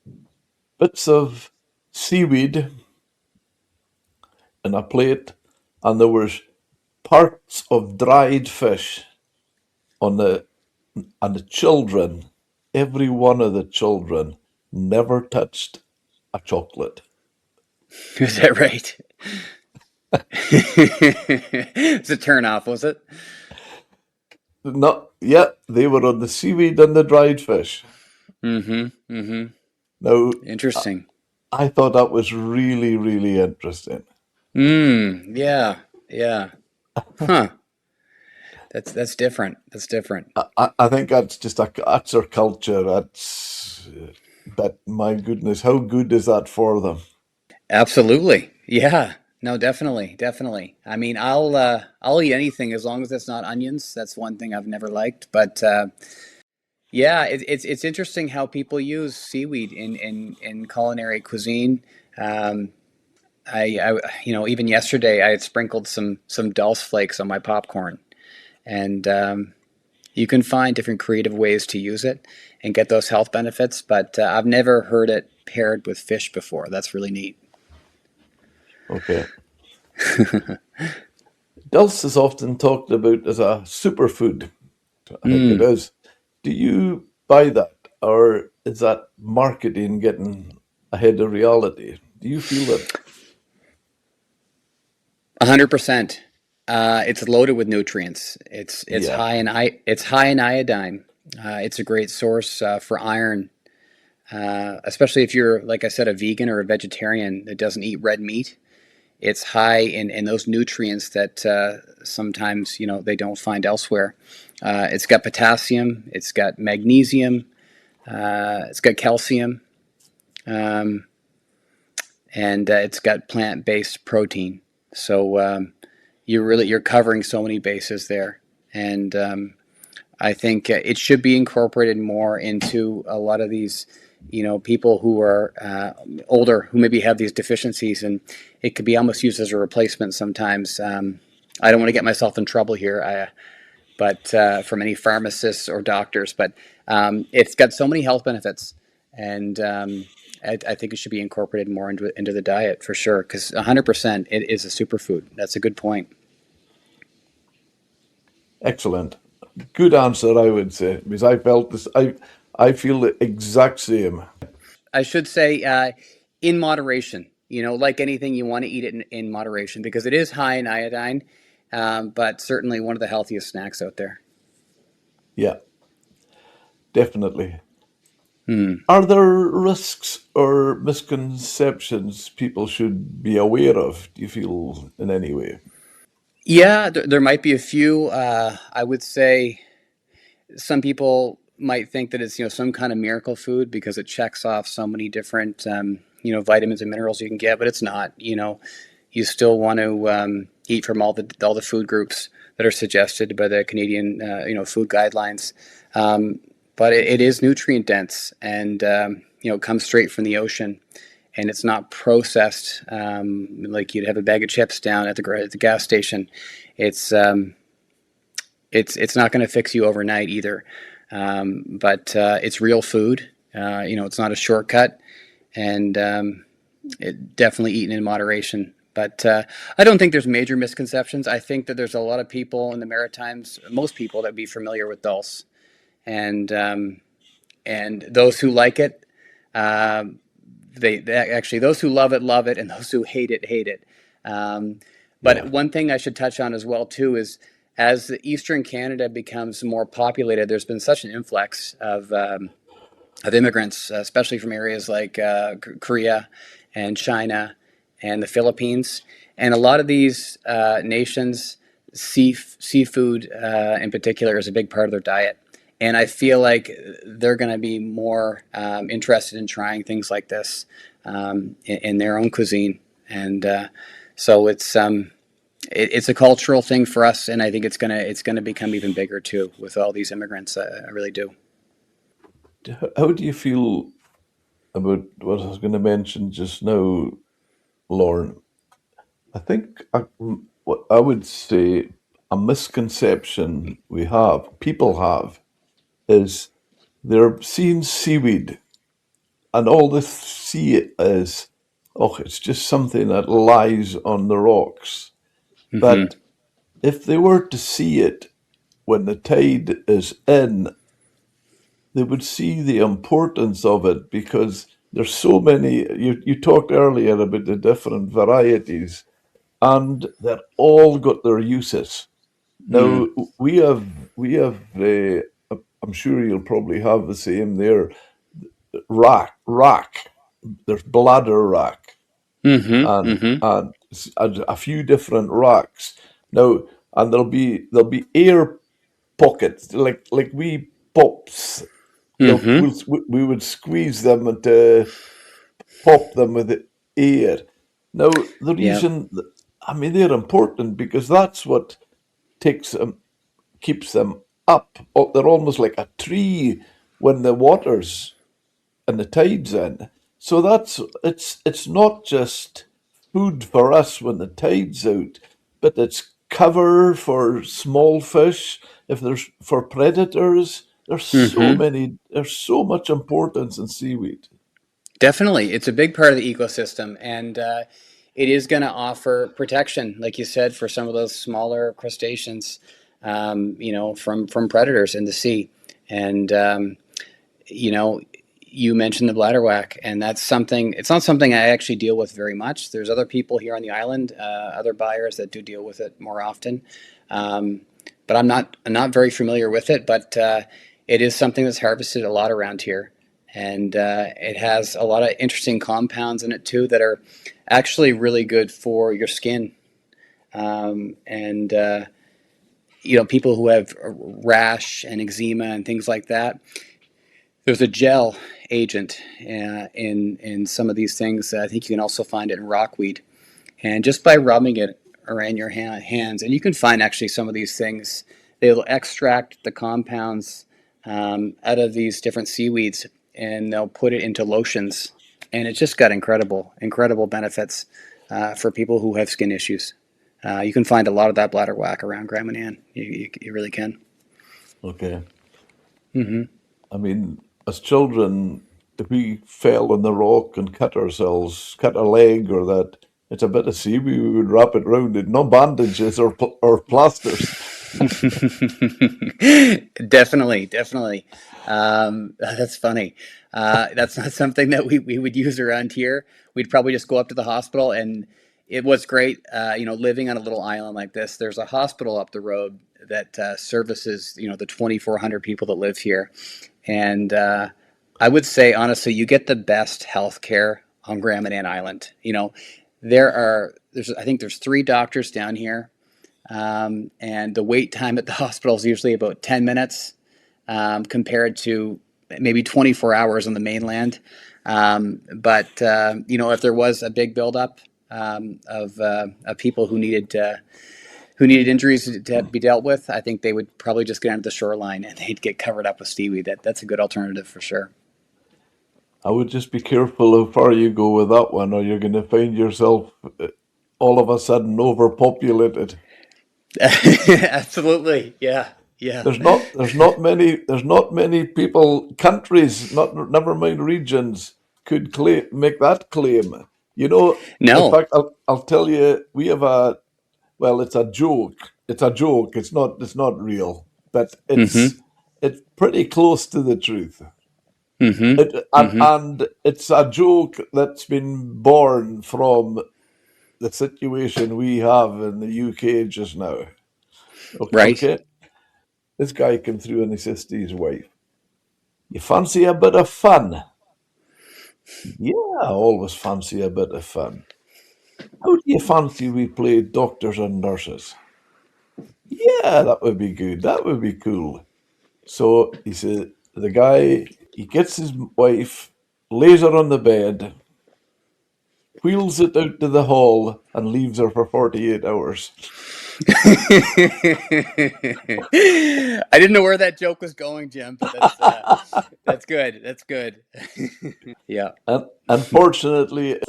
bits of seaweed in a plate, and there was parts of dried fish on the and the children. Every one of the children never touched a chocolate. Is that right? It's a turn off, was it? Not yet. They were on the seaweed and the dried fish. Mm-hmm. Mm-hmm. Now, Interesting. I thought that was really, really interesting. Yeah. Yeah. Huh. That's different. That's different. I think that's just that's our culture. But my goodness, how good is that for them? Absolutely. Yeah. No, definitely, definitely. I mean, I'll eat anything as long as it's not onions. That's one thing I've never liked. But yeah, it's interesting how people use seaweed in culinary cuisine. Um, even yesterday I had sprinkled some dulse flakes on my popcorn, and you can find different creative ways to use it and get those health benefits. But I've never heard it paired with fish before. That's really neat. Okay. Dulse is often talked about as a superfood. I think it Mm, is. Do you buy that, or is that marketing getting ahead of reality? Do you feel that? 100%. It's loaded with nutrients. It's Yeah, it's high in iodine. It's a great source for iron, especially if you're, like I said, a vegan or a vegetarian that doesn't eat red meat. It's high in those nutrients that sometimes they don't find elsewhere. It's got potassium. It's got magnesium. It's got calcium, um, and it's got plant-based protein. So you're covering so many bases there, and I think it should be incorporated more into a lot of these, people who are older who maybe have these deficiencies, and it could be almost used as a replacement sometimes. I don't want to get myself in trouble here, but from any pharmacists or doctors, but it's got so many health benefits, and I think it should be incorporated more into the diet for sure. Because 100%, it is a superfood. That's a good point. excellent. Good answer, I would say, because I felt this. I feel the exact same. I should say in moderation. Like anything, you want to eat it in moderation because it is high in iodine, but certainly one of the healthiest snacks out there. Yeah, definitely. Hmm. Are there risks or misconceptions people should be aware of, do you feel, in any way? Yeah, there might be a few. I would say some people might think that it's some kind of miracle food because it checks off so many different vitamins and minerals you can get, but it's not. You still want to eat from all the food groups that are suggested by the Canadian food guidelines. Um, but it is nutrient dense, and it comes straight from the ocean, and it's not processed like you'd have a bag of chips down at the gas station. It's it's not going to fix you overnight either, but it's real food. It's not a shortcut, and it definitely eaten in moderation. But I don't think there's major misconceptions. I think that there's a lot of people in the Maritimes, most people that would be familiar with dulse, and those who like it, um, they actually those who love it, and those who hate it. Um, but Yeah. one thing I should touch on as well too is as the Eastern Canada becomes more populated, there's been such an influx of immigrants, especially from areas like Korea and China and the Philippines. And a lot of these nations, seafood in particular is a big part of their diet. And I feel like they're going to be more interested in trying things like this in their own cuisine. And so it's a cultural thing for us, and I think it's gonna become even bigger too with all these immigrants. I really do. How do you feel about what I was going to mention just now, Lorne? I think what I would say a misconception people have, is they're seeing seaweed and all they see it as, oh, it's just something that lies on the rocks. Hmm. But if they were to see it when the tide is in, they would see the importance of it because there's so many. You talked earlier about the different varieties, and they're all got their uses. Mm. Now we have. I'm sure you'll probably have the same there. Rack. There's bladder rack Hmm. and Hmm. a few different racks. Now, and there'll be air pockets like wee pops. Hmm. We would squeeze them and pop them with the air. Now, the Yeah. reason, I mean, they're important because that's what takes them, keeps them up. Oh, they're almost like a tree when the water's and the tide's in. So it's not just food for us when the tide's out, but it's cover for small fish. If there's for predators, Hmm. there's so much importance in seaweed. Definitely, it's a big part of the ecosystem, and it is going to offer protection, like you said, for some of those smaller crustaceans, from predators in the sea. And you know, you mentioned the bladderwhack, and that's something. It's not something I actually deal with very much. There's other people here on the island, other buyers that do deal with it more often, um, but I'm not very familiar with it. But it is something that's harvested a lot around here, and it has a lot of interesting compounds in it too that are actually really good for your skin. And people who have rash and eczema and things like that, there's a gel agent in some of these things. I think you can also find it in rockweed, and just by rubbing it around your hands, and you can find actually some of these things. They'll extract the compounds out of these different seaweeds, and they'll put it into lotions, and it's just got incredible benefits for people who have skin issues. You can find a lot of that bladderwhack around Grand Manan. You really can. Okay. Hmm. I mean, as children, if we fell on the rock and cut a leg or that, it's a bit of seaweed, we would wrap it round it. No bandages or plasters. Definitely. That's funny. That's not something that we would use around here. We'd probably just go up to the hospital, and it was great. Living on a little island like this, there's a hospital up the road that services the 2,400 people that live here, and I would say honestly, you get the best health care on Grand Manan Island. There's I think there's 3 doctors down here, and the wait time at the hospital is usually about 10 minutes, compared to maybe 24 hours on the mainland. But if there was a big buildup of people who needed injuries to be dealt with, I think they would probably just get onto the shoreline and they'd get covered up with seaweed. That's a good alternative for sure. I would just be careful how far you go with that one, or you're going to find yourself all of a sudden overpopulated. Absolutely, yeah, yeah. There's not many people, countries, not never mind regions, could make that claim. You know, in No. fact, I'll tell you, we have well, it's a joke. It's a joke. It's not real, but Mm-hmm. it's pretty close to the truth. Mm-hmm. Mm-hmm. And it's a joke that's been born from the situation we have in the UK just now. Right. Okay, this guy came through and he says to his wife, "You fancy a bit of fun?" "Yeah, I always fancy a bit of fun." "How do you fancy we play doctors and nurses?" "Yeah, that would be good. That would be cool." So he said, the guy, he gets his wife, lays her on the bed, wheels it out to the hall, and leaves her for 48 hours. I didn't know where that joke was going, Jim, but that's good. That's good. Yeah. And unfortunately,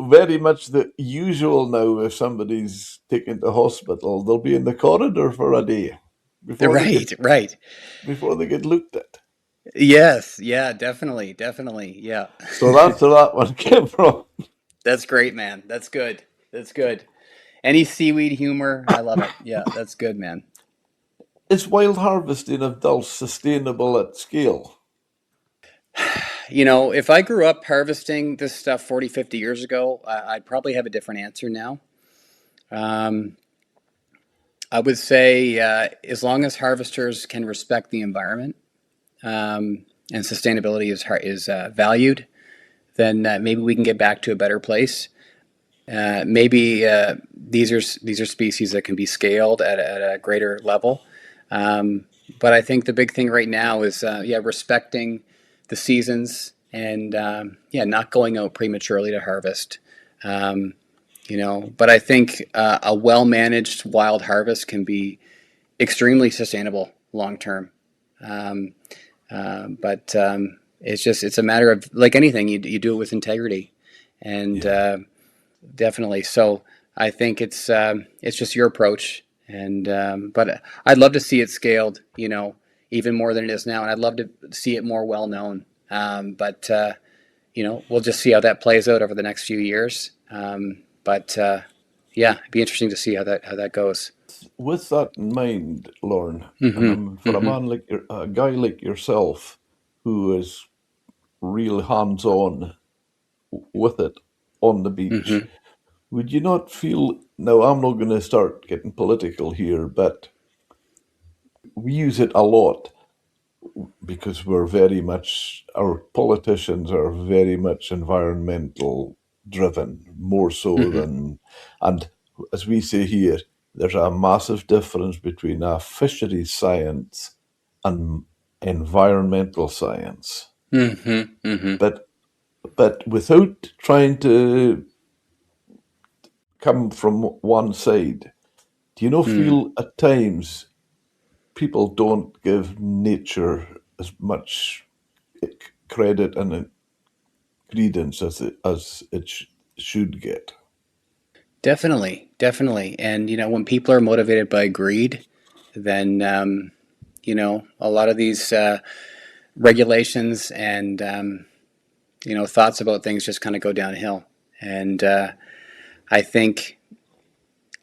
very much the usual now, if somebody's taken to hospital, they'll be in the corridor for a day before they get Right. Right. before they get looked at. Yes. Yeah. Definitely. Definitely. Yeah. So that's where that one came from. That's great, man. That's good. That's good. Any seaweed humor, I love it. Yeah, that's good, man. Is wild harvesting of dulse sustainable at scale? If I grew up harvesting this stuff 40, 50 years ago, I'd probably have a different answer now. Um, I would say as long as harvesters can respect the environment, and sustainability is valued, then maybe we can get back to a better place. Maybe these are species that can be scaled at a greater level. Um, but I think the big thing right now is respecting the seasons and not going out prematurely to harvest. Um, but I think a well managed wild harvest can be extremely sustainable long term. Um, but it's a matter of, like anything, you do it with integrity, and Yeah, definitely. So I think it's just your approach, and but I'd love to see it scaled, even more than it is now, and I'd love to see it more well known. But we'll just see how that plays out over the next few years. But yeah, it'd be interesting to see how that goes. with that in mind, Lorne, Hmm. for Hmm. a guy like yourself, who is real hands-on with it on the beach, Hmm. would you not feel? Now, I'm not going to start getting political here, but we use it a lot because our politicians are very much environmental driven, more so Hmm. than, and as we say here, there's a massive difference between a fisheries science and environmental science. Hmm. Hmm. But without trying to come from one side, do you not Mm. feel at times people don't give nature as much credit and credence as it should get? Definitely, definitely. And when people are motivated by greed, then a lot of these regulations and thoughts about things just kind of go downhill. And I think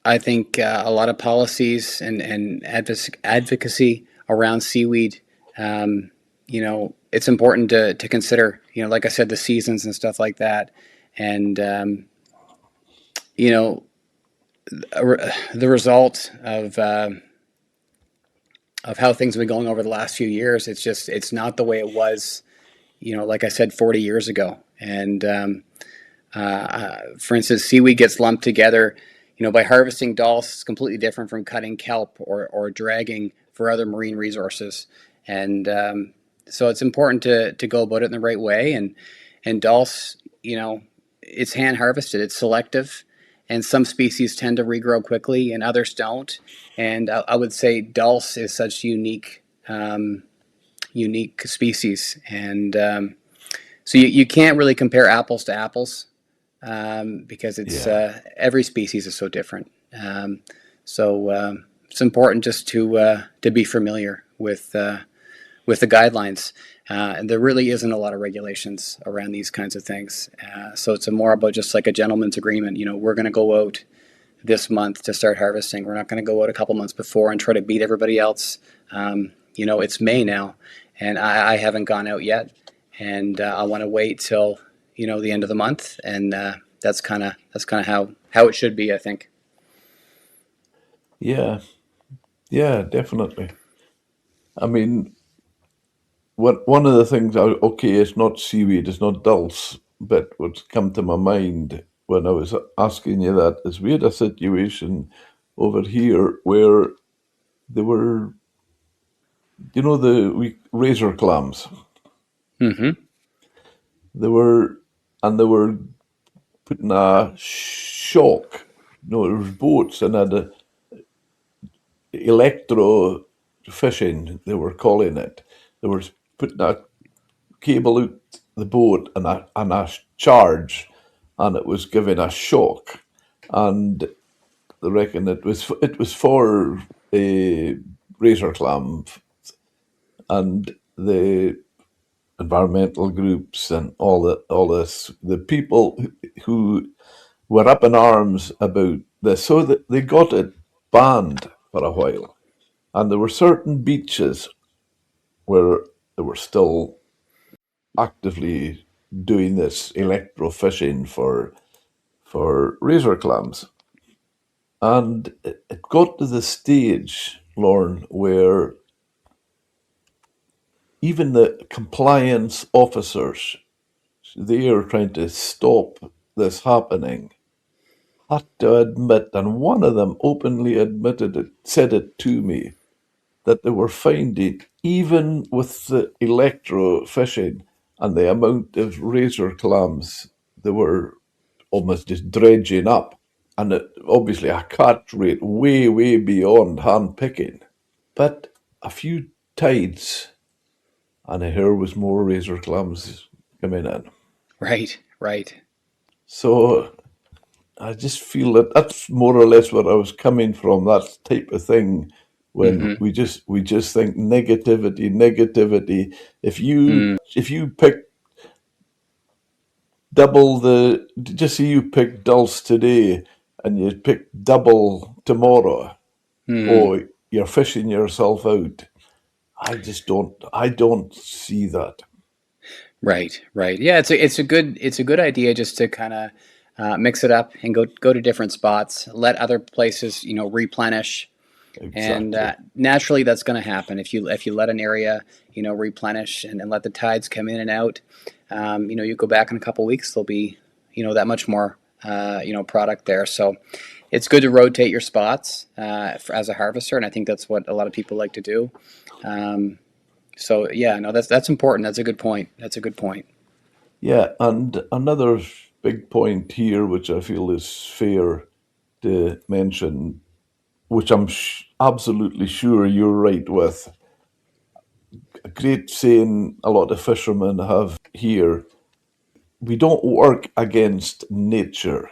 a lot of policies and advocacy around seaweed, it's important to consider. Like I said, the seasons and stuff like that, and you know the result of how things have been going over the last few years. It's not the way it was, like I said, 40 years ago. And for instance, seaweed gets lumped together, by harvesting dulse. It's completely different from cutting kelp or dragging for other marine resources. And so it's important to go about it in the right way. And dulse, it's hand harvested. It's selective, and some species tend to regrow quickly, and others don't. And I would say dulse is such unique species, and so you can't really compare apples to apples, because it's Yeah. every species is so different. So it's important just to be familiar with the guidelines. And there really isn't a lot of regulations around these kinds of things. So it's more about just like a gentleman's agreement. We're going to go out this month to start harvesting. We're not going to go out a couple months before and try to beat everybody else. It's May now, and I haven't gone out yet, and I want to wait till the end of the month, and that's kind of how it should be, I think. Yeah. Yeah, definitely. I mean, one of the things, okay, it's not seaweed, it's not dulse, but what's come to my mind when I was asking you that is we had a situation over here where there were, the razor clams. Mm-hmm. They were putting a shock. There was boats and had a electro fishing, they were calling it. They were putting a cable out the boat and a charge, and it was giving a shock. And they reckon it was for a razor clam, and the environmental groups and all this, the people who were up in arms about this, so that they got it banned for a while. And there were certain beaches where they were still actively doing this electrofishing for razor clams. And it got to the stage, Lorne, where even the compliance officers, they are trying to stop this happening, had to admit, and one of them openly admitted it, said it to me, that they were finding, even with the electro fishing and the amount of razor clams, they were almost just dredging up. And obviously a catch rate way, way beyond hand picking. But a few tides, and here was more razor clams coming in. Right, right. So I just feel that that's more or less where I was coming from. That type of thing, when Mm-hmm. we just think negativity, negativity. If you Mm, if you pick double the, just say you pick dulse today and you pick double tomorrow, mm. or you're fishing yourself out. I don't see that. Right, right. Yeah, it's a good idea just to kind of mix it up and go to different spots, let other places replenish, and Exactly. naturally that's going to happen if you let an area replenish and let the tides come in and out. You go back in a couple weeks, there'll be that much more product there. So it's good to rotate your spots as a harvester, and I think that's what a lot of people like to do. Um, so yeah, no, that's important. That's a good point. That's a good point. Yeah, and another big point here, which I feel is fair to mention, which I'm absolutely sure you're right with. A great saying a lot of fishermen have here: we don't work against nature.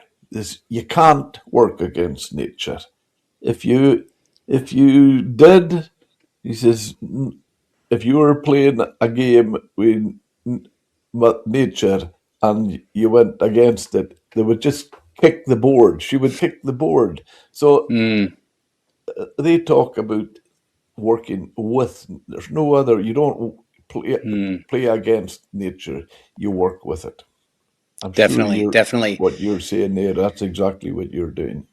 You can't work against nature. If you if you did, he says, if you were playing a game with nature and you went against it, they would just kick the board. She would kick the board. So Mm, they talk about working with. There's no other. You don't play mm. play against nature. You work with it. I'm sure Definitely, you're definitely. what you're saying there. That's exactly what you're doing.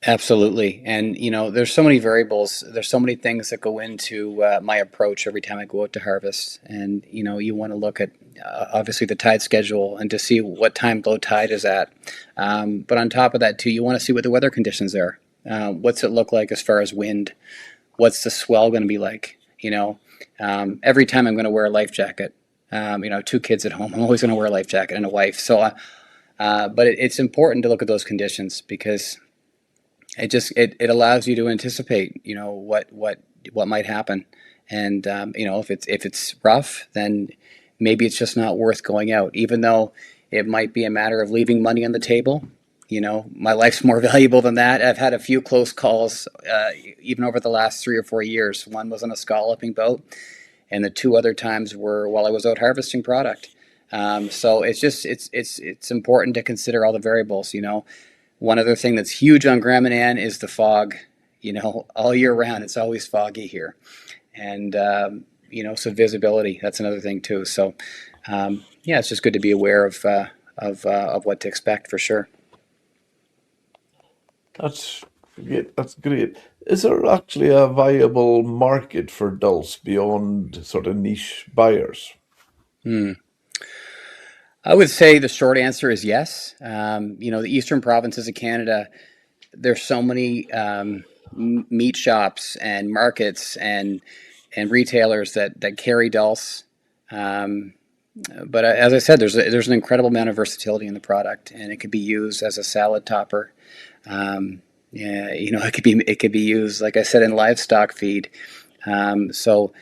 Absolutely. And, there's so many variables. There's so many things that go into my approach every time I go out to harvest. And, you want to look at obviously the tide schedule and to see what time low tide is at. But on top of that, too, you want to see what the weather conditions are. What's it look like as far as wind? What's the swell going to be like? Every time I'm going to wear a life jacket. Two kids at home. I'm always going to wear a life jacket and a wife. But it's important to look at those conditions because it allows you to anticipate what might happen, and if it's rough, then maybe it's just not worth going out, even though it might be a matter of leaving money on the table. My life's more valuable than that. I've had a few close calls, even over the last 3 or 4 years. One was on a scalloping boat, and the two other times were while I was out harvesting product. So it's important to consider all the variables. One other thing that's huge on Grand Manan is the fog. All year round, it's always foggy here. And, so visibility, that's another thing too. So, yeah, it's just good to be aware of what to expect for sure. That's great. That's great. Is there actually a viable market for dulse beyond sort of niche buyers? Hmm. I would say the short answer is yes. The eastern provinces of Canada, there's so many meat shops and markets and retailers that carry dulse. Um, but as I said, there's an incredible amount of versatility in the product, and it could be used as a salad topper. Yeah, it could be used, like I said, in livestock feed. So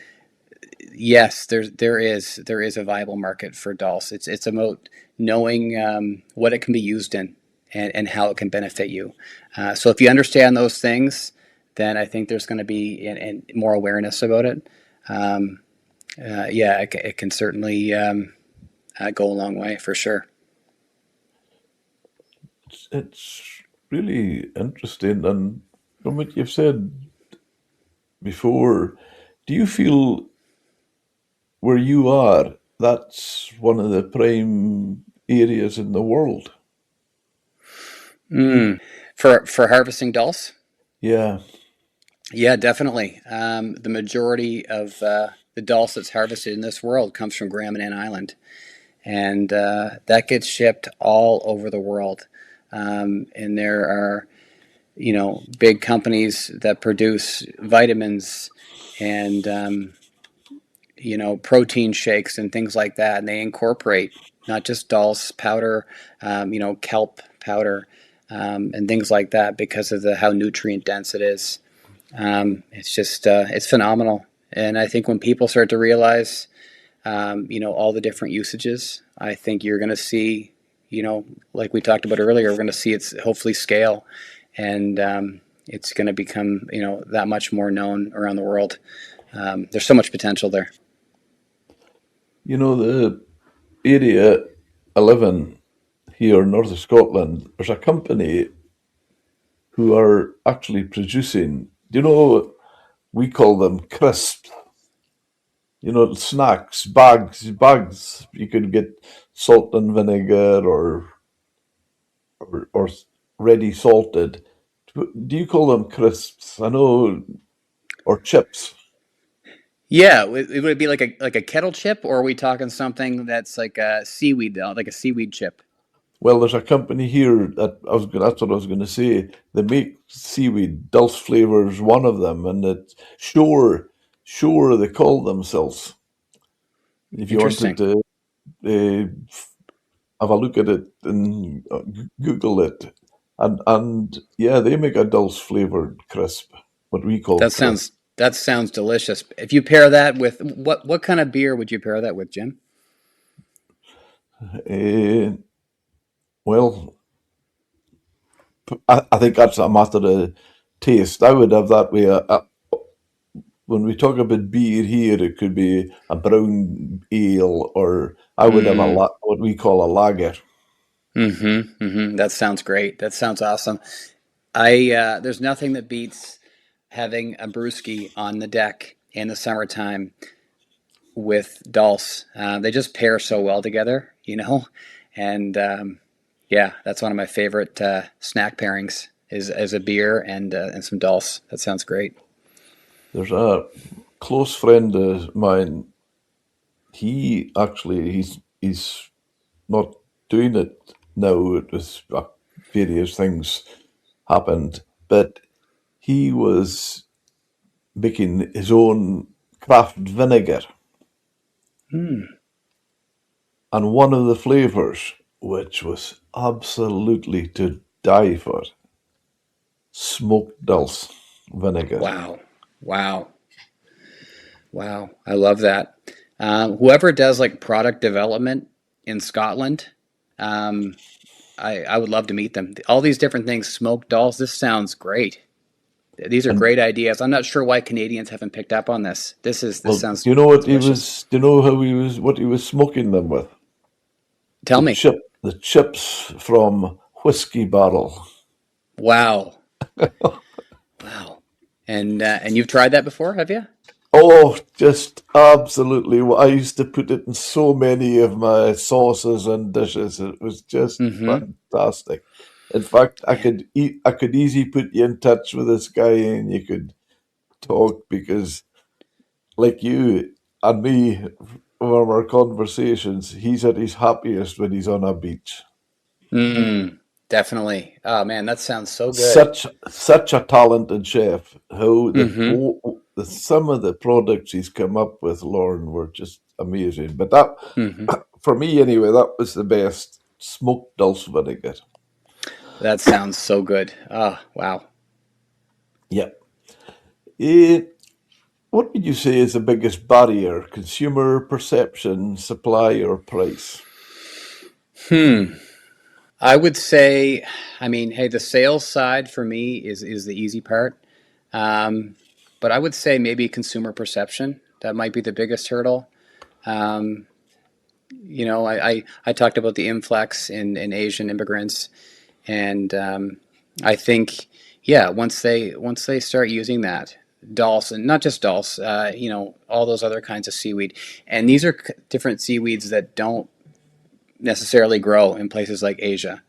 yes, there is a viable market for dulse. It's about knowing what it can be used in and how it can benefit you. So if you understand those things, then I think there's going to be more awareness about it. Um, yeah, it can certainly go a long way for sure. It's really interesting. And from what you've said before, do you feel where you are, that's one of the prime areas in the world? For harvesting dulse. Yeah. Yeah, definitely. The majority of the dulse that's harvested in this world comes from Grand Manan Island, and that gets shipped all over the world. And there are, big companies that produce vitamins and protein shakes and things like that, and they incorporate not just dulse powder, kelp powder, and things like that because of the how nutrient dense it is. It's phenomenal. And I think when people start to realize, all the different usages, I think you're going to see, like we talked about earlier, we're going to see it's hopefully scale, and it's going to become, that much more known around the world. There's so much potential there. The area I live in here, north of Scotland, there's a company who are actually producing, we call them crisps, snacks, bags. You could get salt and vinegar or ready salted. Do you call them crisps? I know, or chips. Yeah, would it be like a kettle chip, or are we talking something that's like a seaweed, like a seaweed chip? Well, there's a company here that's what I was going to say. They make seaweed. Dulse flavors one of them, and it's sure they call themselves. If you wanted Interesting. to uh, have a look at it and Google it, and yeah, they make a dulse flavored crisp, what we call That crisp. sounds delicious. If you pair that with what kind of beer would you pair that with, Jim? Uh, well, I think that's a matter of taste. I would have that way. When we talk about beer here, it could be a brown ale, or I would have Mm, what we call a lager. That sounds great. That sounds awesome. There's nothing that beats having a brewski on the deck in the summertime with dulse. They just pair so well together, and yeah, that's one of my favorite snack pairings. is a beer and some dulse. That sounds great. There's a close friend of mine. He's not doing it now. It was various things happened, but he was making his own craft vinegar, Hmm. and one of the flavors, which was absolutely to die for, smoked dulse vinegar. Wow. Wow. Wow. I love that. Whoever does like product development in Scotland, um, I would love to meet them. All these different things, smoked dulse. This sounds great. These are And great ideas. I'm not sure why Canadians haven't picked up on this. This well, do sounds you know what he delicious. was? Do you know how he was? What he was smoking them with? Tell me. The chips from whiskey barrel. Wow. Wow. And you've tried that before, have you? Oh, just absolutely! I used to put it in so many of my sauces and dishes. It was just Mm-hmm. fantastic. In fact, Man. I could easily put you in touch with this guy, and you could talk because, like you and me, from our conversations, he's at his happiest when he's on a beach. Mm, definitely. Oh man, that sounds so good. Such a talented chef. How Mm-hmm. some of the products he's come up with, Lorne, were just amazing. But that, Mm-hmm. for me anyway, that was the best smoked dulse vinegar. That sounds so good. Oh, wow. Yeah. Eh, what would you say is the biggest barrier? Consumer perception, supply, or price? Hmm. I would say, I mean, hey, the sales side for me is the easy part. Um, but I would say maybe consumer perception. That might be the biggest hurdle. Um, I talked about the influx in Asian immigrants, and I think, yeah, once they start using that dulse and not just dulse, all those other kinds of seaweed, and these are different seaweeds that don't necessarily grow in places like Asia,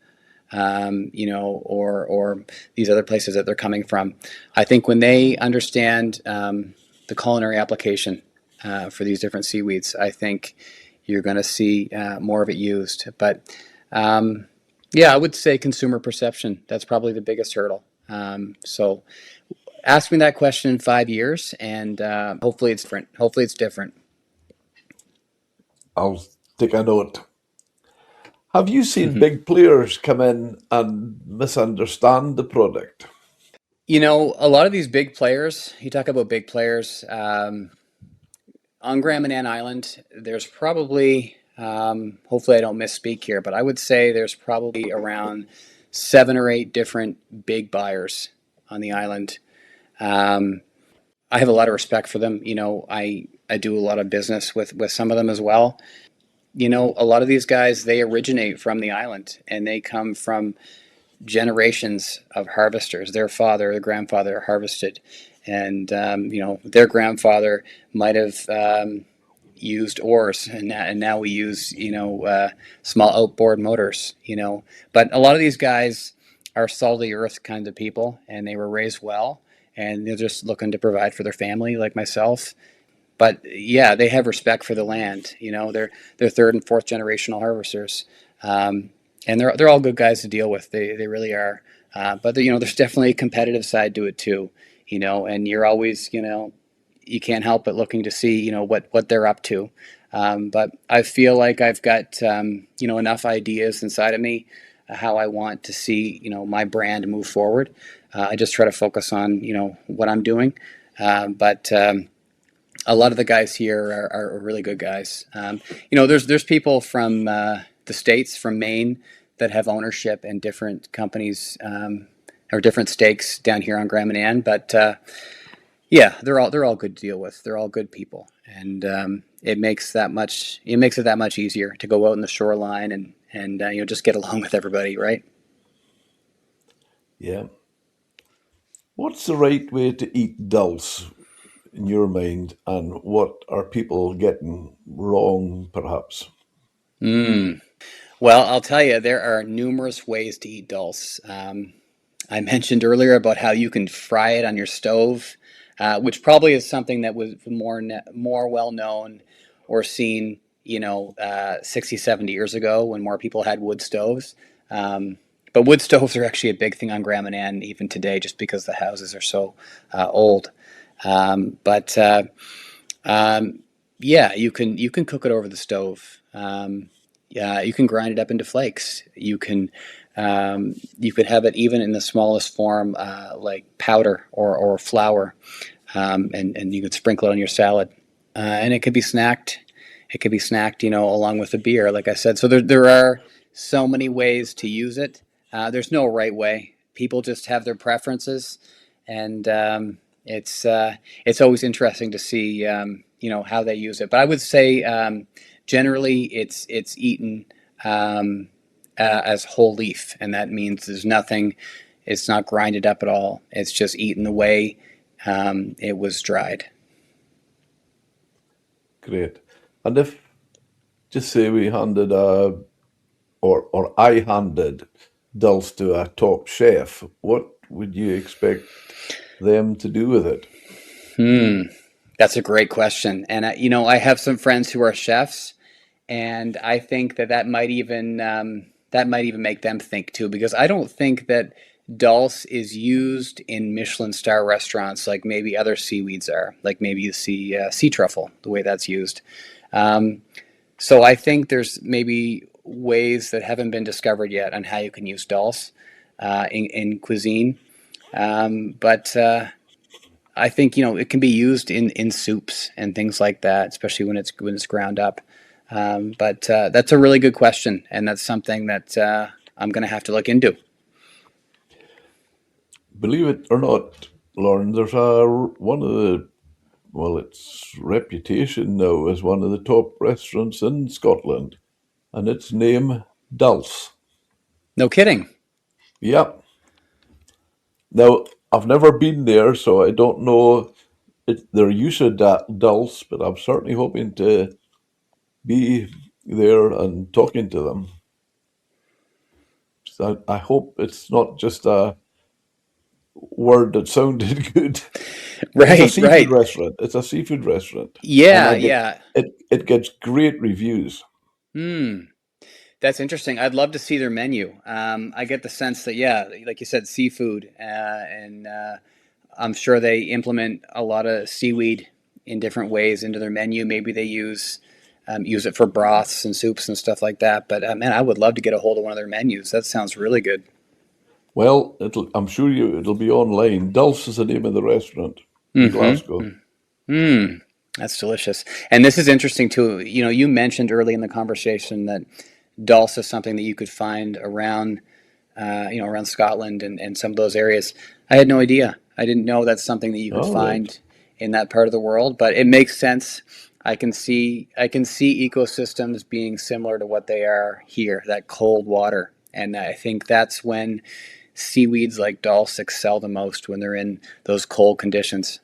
or these other places that they're coming from. I think when they understand the culinary application for these different seaweeds, I think you're going to see more of it used. But um, yeah, I would say consumer perception. That's probably the biggest hurdle. So ask me that question in 5 years, and hopefully it's different. Hopefully it's different. I'll take a note. Have you seen big players come in and misunderstand the product? A lot of these big players, you talk about big players, on Graham Island, there's probably, hopefully I don't misspeak here, but I would say there's probably around 7 or 8 different big buyers on the island. Um, I have a lot of respect for them. I do a lot of business with some of them as well. A lot of these guys, they originate from the island and they come from generations of harvesters. Their father, their grandfather harvested, and their grandfather might have used oars, and now we use small outboard motors. But a lot of these guys are salt of the earth kind of people, and they were raised well, and they're just looking to provide for their family, like myself. But yeah, they have respect for the land. They're third and fourth generational harvesters, um, and they're all good guys to deal with. They really are. But there's definitely a competitive side to it too. And you're always you can't help but looking to see what they're up to. But I feel like I've got enough ideas inside of me how I want to see my brand move forward. I just try to focus on what I'm doing, but. A lot of the guys here are really good guys. There's people from the states, from Maine, that have ownership in different companies, or different stakes down here on Graham and Ann. But yeah, they're all good to deal with. They're all good people, and it makes it that much easier to go out in the shoreline and just get along with everybody, right? Yeah. What's the right way to eat dulse in your mind, and what are people getting wrong, perhaps? Mm. Well, I'll tell you, there are numerous ways to eat dulse. I mentioned earlier about how you can fry it on your stove, which probably is something that was more well known or seen, 60, 70 years ago when more people had wood stoves. Um, but wood stoves are actually a big thing on Grand Manan even today, just because the houses are so old. But um, yeah, you can cook it over the stove. Yeah, you can grind it up into flakes. You could have it even in the smallest form, like powder or flour, and you could sprinkle it on your salad, and it could be snacked. It could be snacked, along with the beer, like I said. So there are so many ways to use it. There's no right way. People just have their preferences, and it's always interesting to see, how they use it. But I would say, generally, it's eaten as whole leaf, and that means there's nothing. It's not grinded up at all. It's just eaten the way it was dried. Great. And if, just say we handed or I handed dulse to a top chef, what would you expect them to do with it? Hmm, that's a great question. And I have some friends who are chefs, and I think that might even make them think too, because I don't think that dulse is used in Michelin star restaurants like maybe other seaweeds are, like maybe you see sea truffle, the way that's used. Um, so I think there's maybe ways that haven't been discovered yet on how you can use dulse in cuisine. But I think it can be used in soups and things like that, especially when it's ground up. But that's a really good question, and that's something that I'm going to have to look into. Believe it or not, Lauren, there's a one of the well, its reputation now as one of the top restaurants in Scotland, and its name Dulce. No kidding. Yep. Now I've never been there, so I don't know their use of that Dulce, but I'm certainly hoping to be there and talking to them. So I hope it's not just a word that sounded good. It's a Right, seafood right. restaurant. It's a seafood restaurant, and Yeah, I get yeah. it gets great reviews. Hmm. That's interesting. I'd love to see their menu. I get the sense that, yeah, like you said, seafood, and I'm sure they implement a lot of seaweed in different ways into their menu. Maybe they use it for broths and soups and stuff like that. But man, I would love to get a hold of one of their menus. That sounds really good. Well, I'm sure it'll be online. Dulce is the name of the restaurant in Mm-hmm. Glasgow. Mm. That's delicious. And this is interesting too. You mentioned early in the conversation that dulse is something that you could find around Scotland and some of those areas. I had no idea. I didn't know that's something that you could All right. find in that part of the world, but it makes sense. I can see ecosystems being similar to what they are here, that cold water. And I think that's when seaweeds like dulse excel the most, when they're in those cold conditions.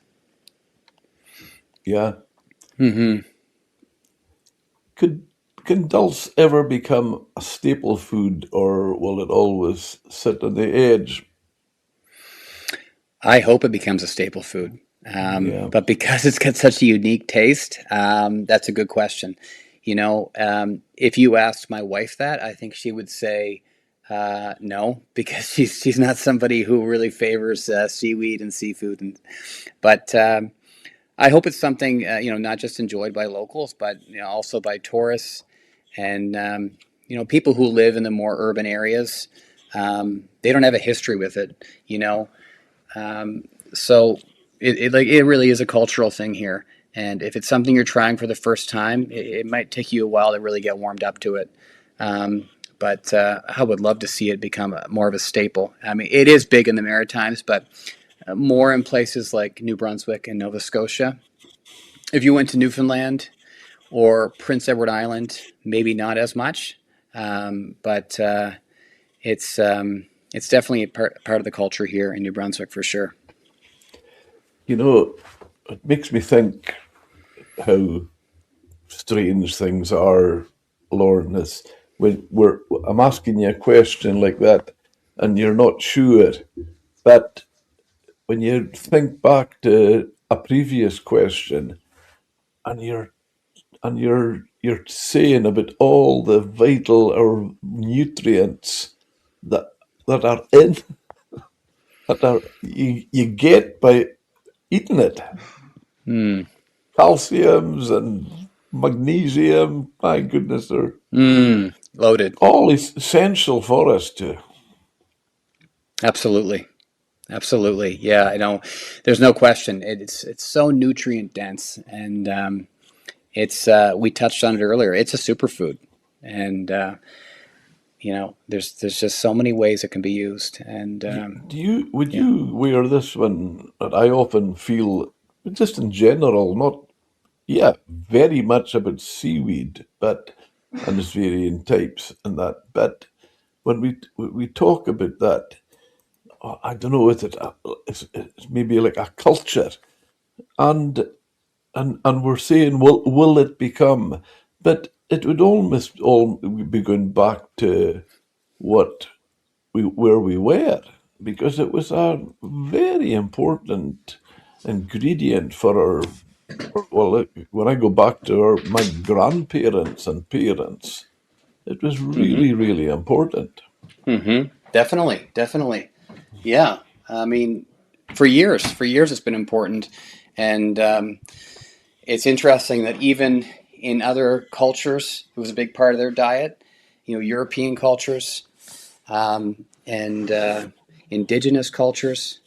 Yeah. Hmm. Could can dulse ever become a staple food, or will it always sit on the edge? I hope it becomes a staple food. Yeah. But because it's got such a unique taste, that's a good question. If you asked my wife that, I think she would say no, because she's not somebody who really favors seaweed and seafood. But I hope it's something not just enjoyed by locals, but also by tourists and people who live in the more urban areas. They don't have a history with it, you know. So it really is a cultural thing here. And if it's something you're trying for the first time, it might take you a while to really get warmed up to it. Um, but I would love to see it become more of a staple. I mean, it is big in the Maritimes, but more in places like New Brunswick and Nova Scotia. If you went to Newfoundland or Prince Edward Island, maybe not as much. But it's definitely a part of the culture here in New Brunswick for sure. You know, it makes me think how strange things are, Lord. When I'm asking you a question like that, and you're not sure. But when you think back to a previous question, and you're saying about all the vital or nutrients that that are in that are you get by eating it, Mm. calciums and magnesium. My goodness, they're Loaded. all essential for us to. Absolutely. Absolutely. Yeah, I know. There's no question. It's so nutrient dense, and it's we touched on it earlier. It's a superfood, and there's just so many ways it can be used, and Do you would yeah. you wear this one? That I often feel, just in general, not yeah, very much about seaweed, but and its varying types and that. But when we talk about that, I don't know, is it it's maybe like a culture, and and we're saying, will it become? But it would almost all be going back to what where we were, because it was a very important ingredient for our. Well, when I go back to my grandparents and parents, it was Hmm. really, really important. Hmm. Definitely, definitely. Yeah. I mean, for years, it's been important, and it's interesting that even in other cultures, it was a big part of their diet. European cultures, and indigenous cultures,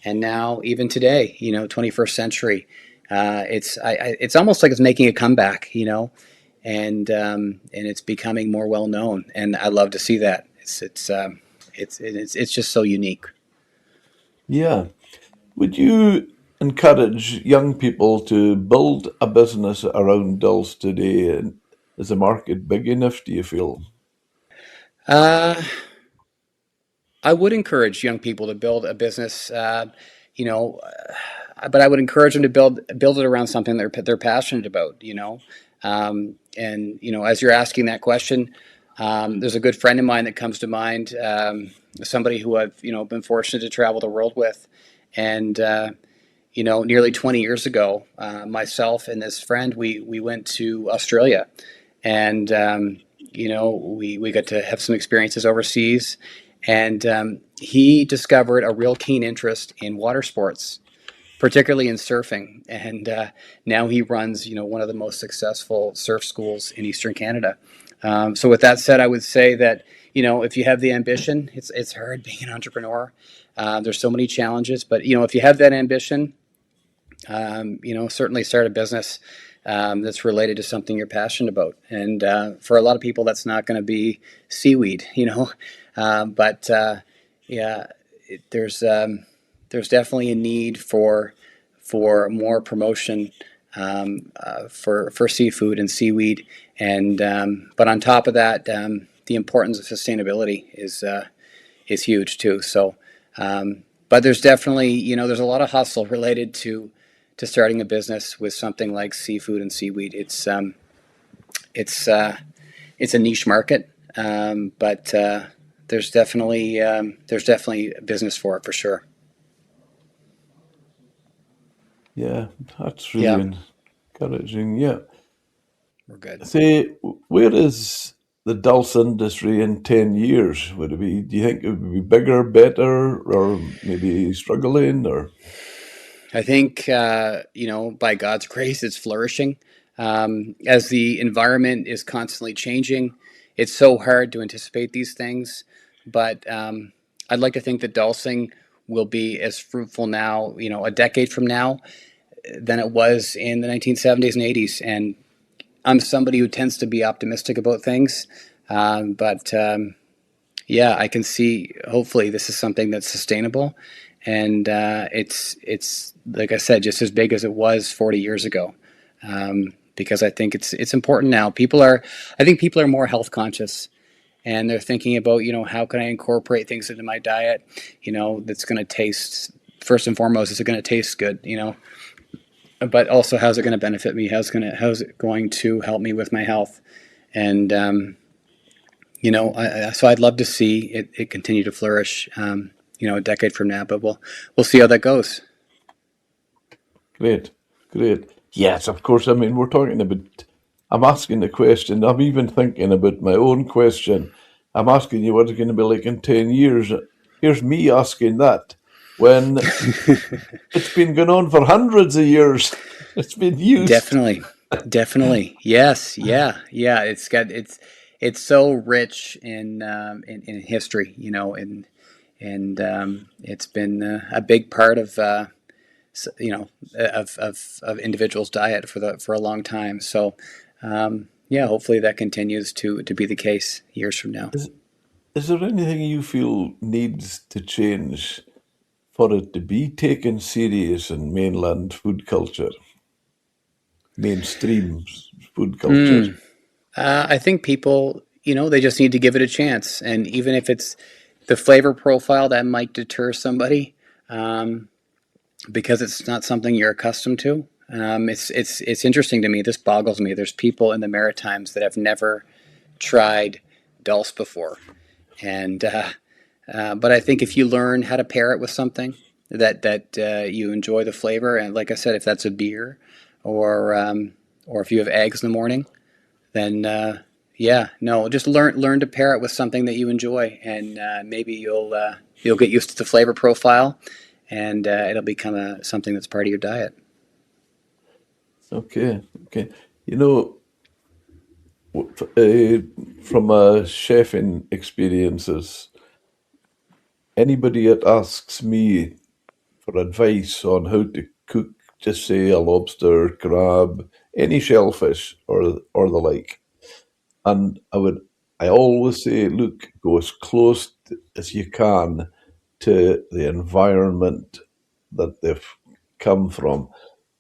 and now even today, 21st century, it's almost like it's making a comeback, and it's becoming more well known, and I love to see that. It's just so unique. Yeah. Would you encourage young people to build a business around dulse today? And is the market big enough, do you feel? Uh, I would encourage young people to build a business, you know, but I would encourage them to build it around something they're passionate about, and as you're asking that question, there's a good friend of mine that comes to mind, somebody who I've been fortunate to travel the world with, and nearly 20 years ago, myself and this friend we went to Australia, and we got to have some experiences overseas, and he discovered a real keen interest in water sports, particularly in surfing, and now he runs one of the most successful surf schools in Eastern Canada. So with that said, I would say that if you have the ambition, it's hard being an entrepreneur. There's so many challenges, but if you have that ambition, certainly start a business that's related to something you're passionate about. And for a lot of people, that's not going to be seaweed, but yeah, there's definitely a need for more promotion for seafood and seaweed. And but on top of that, the importance of sustainability is huge too. So, but there's definitely there's a lot of hustle related to starting a business with something like seafood and seaweed. It's it's a niche market, but there's definitely business for it for sure. Yeah, that's Yeah, really encouraging. Yeah. we're good. Say, where is the dulse industry in 10 years? Would it be, do you think it would be bigger, better, or maybe struggling, or? I think by God's grace, it's flourishing. As the environment is constantly changing, it's so hard to anticipate these things. But I'd like to think that dulsing will be as fruitful now, a decade from now, than it was in the 1970s and 80s. And I'm somebody who tends to be optimistic about things. But yeah, I can see. Hopefully, this is something that's sustainable, and it's like I said, just as big as it was 40 years ago. Because I think it's important now. I think people are more health conscious, and they're thinking about how can I incorporate things into my diet, that's going to taste first and foremost. Is it going to taste good, but also how's it going to benefit me? How's it going to help me with my health? And So I'd love to see it continue to flourish, a decade from now, but we'll see how that goes. Great, great. Yes, of course. I mean, we're talking about. I'm asking the question. I'm even thinking about my own question. I'm asking you what it's going to be like in 10 years. Here's me asking that when it's been going on for hundreds of years. It's been used. Definitely, definitely, yes, yeah. It's so rich in history, and it's been a big part of of individuals' diet for a long time. So, yeah, hopefully that continues to be the case years from now. Is, is there anything you feel needs to change for it to be taken serious in mainland food culture, mainstream food culture? I think people, they just need to give it a chance, and even if it's the flavor profile that might deter somebody, um, because it's not something you're accustomed to. It's interesting to me. This boggles me. There's people in the Maritimes that have never tried dulse before, and but I think if you learn how to pair it with something that you enjoy the flavor, and like I said, if that's a beer, or if you have eggs in the morning, then yeah, no, just learn to pair it with something that you enjoy, and maybe you'll get used to the flavor profile, and it'll become something that's part of your diet. Okay, okay. You know, from a chefing experiences, anybody that asks me for advice on how to cook, just say a lobster, crab, any shellfish or the like, and I always say, look, go as close as you can to the environment that they've come from.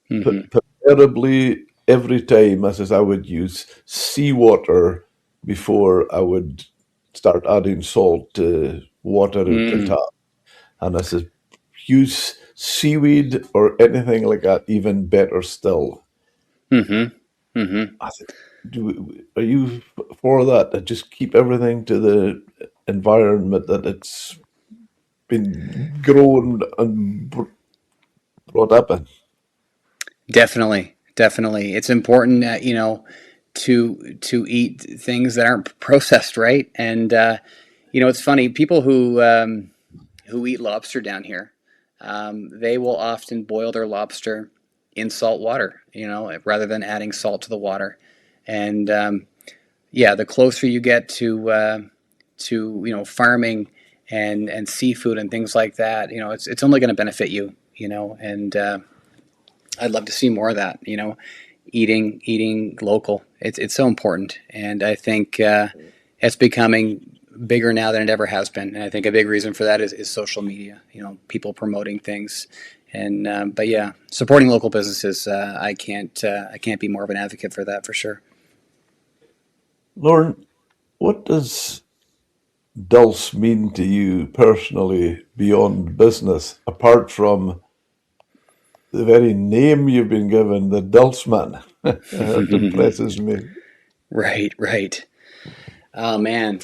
Hmm. Preferably every time, I says I would use seawater before I would start adding salt to water out the Mm. tap. And I says use seaweed or anything like that, even better still. Hmm. Hmm. I said, are you for that? I just keep everything to the environment that it's been grown and brought up in. Definitely, definitely. It's important, to eat things that aren't processed, right? And it's funny. People who eat lobster down here, they will often boil their lobster in salt water, rather than adding salt to the water. And yeah, the closer you get to farming and seafood and things like that, it's only going to benefit you, and I'd love to see more of that. Eating local. It's so important, and I think it's becoming bigger now than it ever has been. And I think a big reason for that is social media. People promoting things, and but yeah, supporting local businesses. I can't be more of an advocate for that for sure. Lauren, what does dulse mean to you personally beyond business, apart from the very name you've been given, the dulse man? That impresses me. Right, right. Oh man,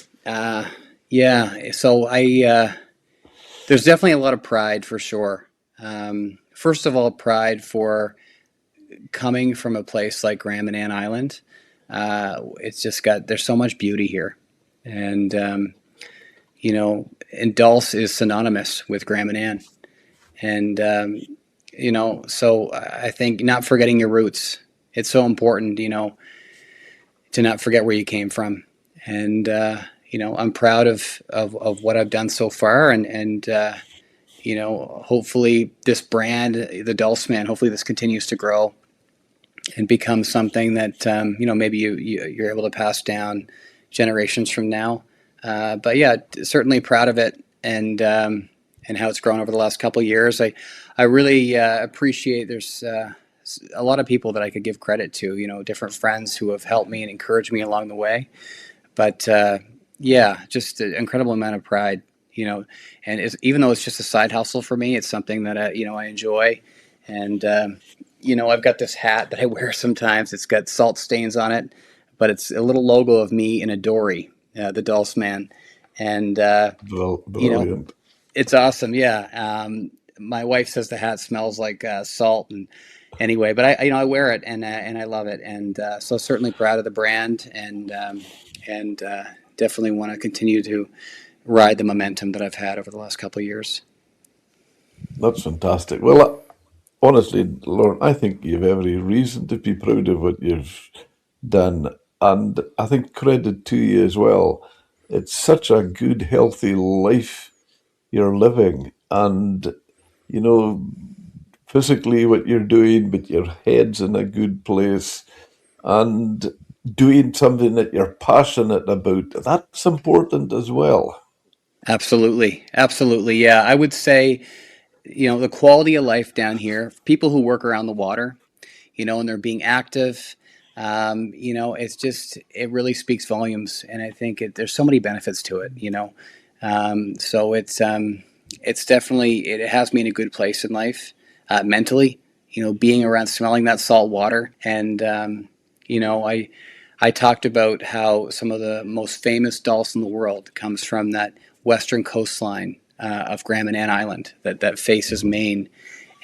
yeah. So there's definitely a lot of pride for sure. First of all, pride for coming from a place like Grand Manan Island. It's just there's so much beauty here, and and Dulce is synonymous with Grand Manan, and so I think not forgetting your roots. It's so important, to not forget where you came from, and I'm proud of what I've done so far, and hopefully this brand, the Dulce Man, hopefully this continues to grow and become something that maybe you're able to pass down generations from now. But yeah, certainly proud of it, and how it's grown over the last couple of years. I really appreciate. There's a lot of people that I could give credit to. Different friends who have helped me and encouraged me along the way. But yeah, just an incredible amount of pride. And even though it's just a side hustle for me, it's something that I enjoy, and I've got this hat that I wear sometimes. It's got salt stains on it, but it's a little logo of me in a dory, the dulse man, and you know, Brilliant. it's awesome. Yeah. My wife says the hat smells like salt, and anyway, but I wear it and I love it, and so certainly proud of the brand, and definitely want to continue to ride the momentum that I've had over the last couple of years. That's fantastic. Well, honestly, Lorne, I think you've every reason to be proud of what you've done. And I think credit to you as well. It's such a good, healthy life you're living. And, you know, physically what you're doing, but your head's in a good place and doing something that you're passionate about. That's important as well. Absolutely, absolutely. Yeah, I would say the quality of life down here, people who work around the water, and they're being active. It really speaks volumes, and I think there's so many benefits to it. So it's definitely it has me in a good place in life, mentally. Being around, smelling that salt water, and I talked about how some of the most famous dulse in the world comes from that western coastline of Grand Manan Island that faces Maine.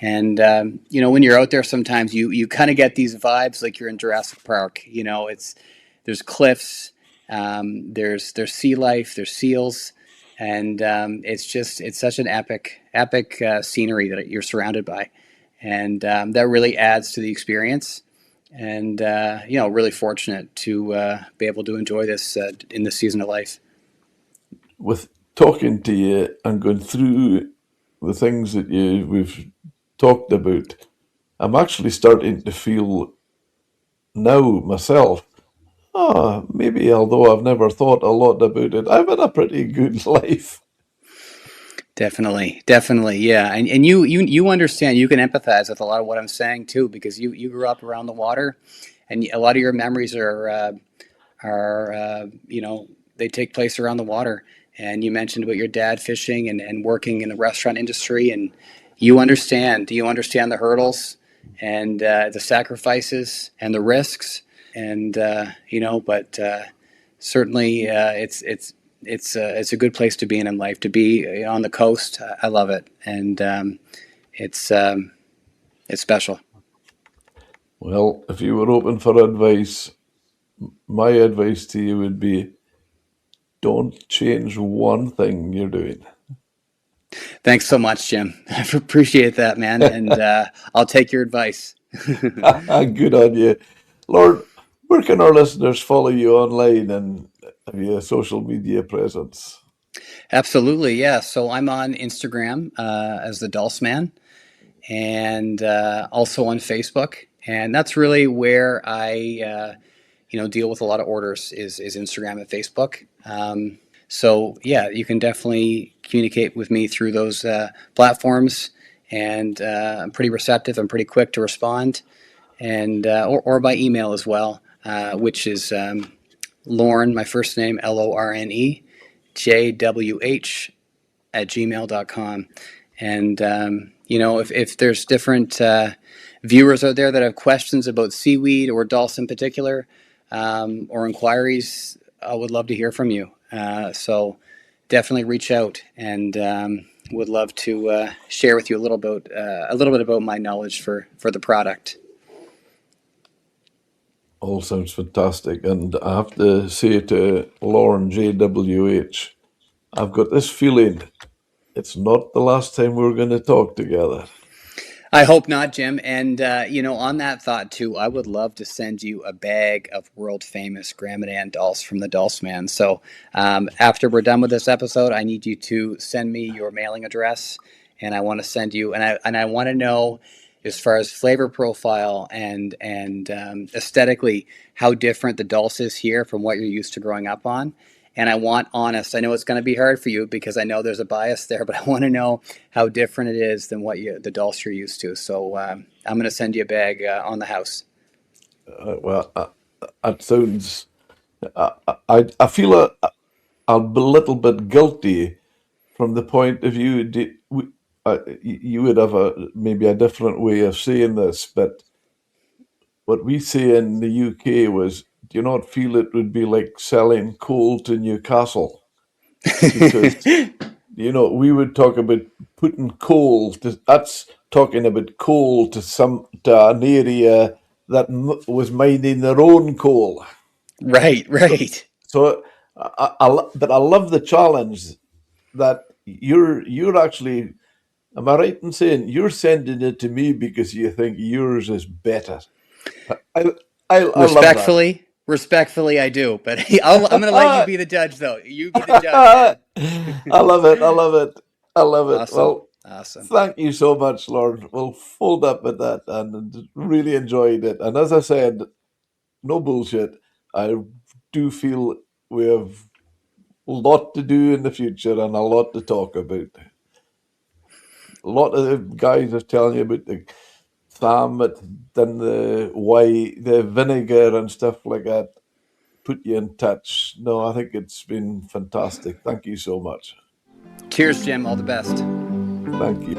And when you're out there, sometimes you kind of get these vibes like you're in Jurassic Park. There's cliffs, there's sea life, there's seals, and it's such an epic scenery that you're surrounded by, and that really adds to the experience. And really fortunate to be able to enjoy this in this season of life. With talking to you and going through the things that we've talked about, I'm actually starting to feel now myself, maybe although I've never thought a lot about it, I've had a pretty good life. Definitely, definitely, yeah. And you understand, you can empathize with a lot of what I'm saying too, because you grew up around the water, and a lot of your memories are they take place around the water. And you mentioned about your dad fishing and working in the restaurant industry, and you understand the hurdles and the sacrifices and the risks, and but certainly it's a good place to be in life, to be on the coast. I love it, and it's it's special. Well, if you were open for advice, my advice to you would be don't change one thing you're doing. Thanks so much, Jim. I appreciate that, man, and I'll take your advice. Good on you. Lord, where can our listeners follow you online and have you a social media presence? Absolutely, yeah. So I'm on Instagram as the Dulse Man, and also on Facebook, and that's really where I deal with a lot of orders is Instagram and Facebook. So yeah, you can definitely communicate with me through those platforms, and I'm pretty receptive. I'm pretty quick to respond, and or by email as well, which is Lorne, my first name, Lorne, JWH at gmail.com. And, if there's different viewers out there that have questions about seaweed or dulse in particular, or inquiries, I would love to hear from you. So definitely reach out, and would love to share with you a little bit about my knowledge for the product. All sounds fantastic. And I have to say to Lauren JWH, I've got this feeling it's not the last time we're going to talk together. I hope not, Jim. And on that thought too, I would love to send you a bag of world famous Gramadan dulse from the Dulse Man. So after we're done with this episode, I need you to send me your mailing address, and I want to send you, and I want to know, as far as flavor profile and aesthetically, how different the dulse is here from what you're used to growing up on. And I want honest. I know it's going to be hard for you because I know there's a bias there, but I want to know how different it is than the dulse you're used to. So I'm going to send you a bag on the house. It sounds, I feel a little bit guilty from the point of view. You would have maybe a different way of saying this, but what we say in the UK was, do you not feel it would be like selling coal to Newcastle? Because, we would talk about putting that's talking about coal to an area that was mining their own coal. Right, right. So, but I love the challenge that you're actually. Am I right in saying you're sending it to me because you think yours is better? I I love that. Respectfully, I do. But I'm going to let you I be the judge, though. You be the judge, man. love it. I love it. I love it. Awesome, Well, awesome. thank you so much, Lord. We'll fold up with that and really enjoyed it. And as I said, no bullshit. I do feel we have a lot to do in the future and a lot to talk about. A lot of the guys are telling you about the Thamet, then the vinegar and stuff like that. Put you in touch. No, I think it's been fantastic. Thank you so much. Cheers, Jim. All the best. Thank you.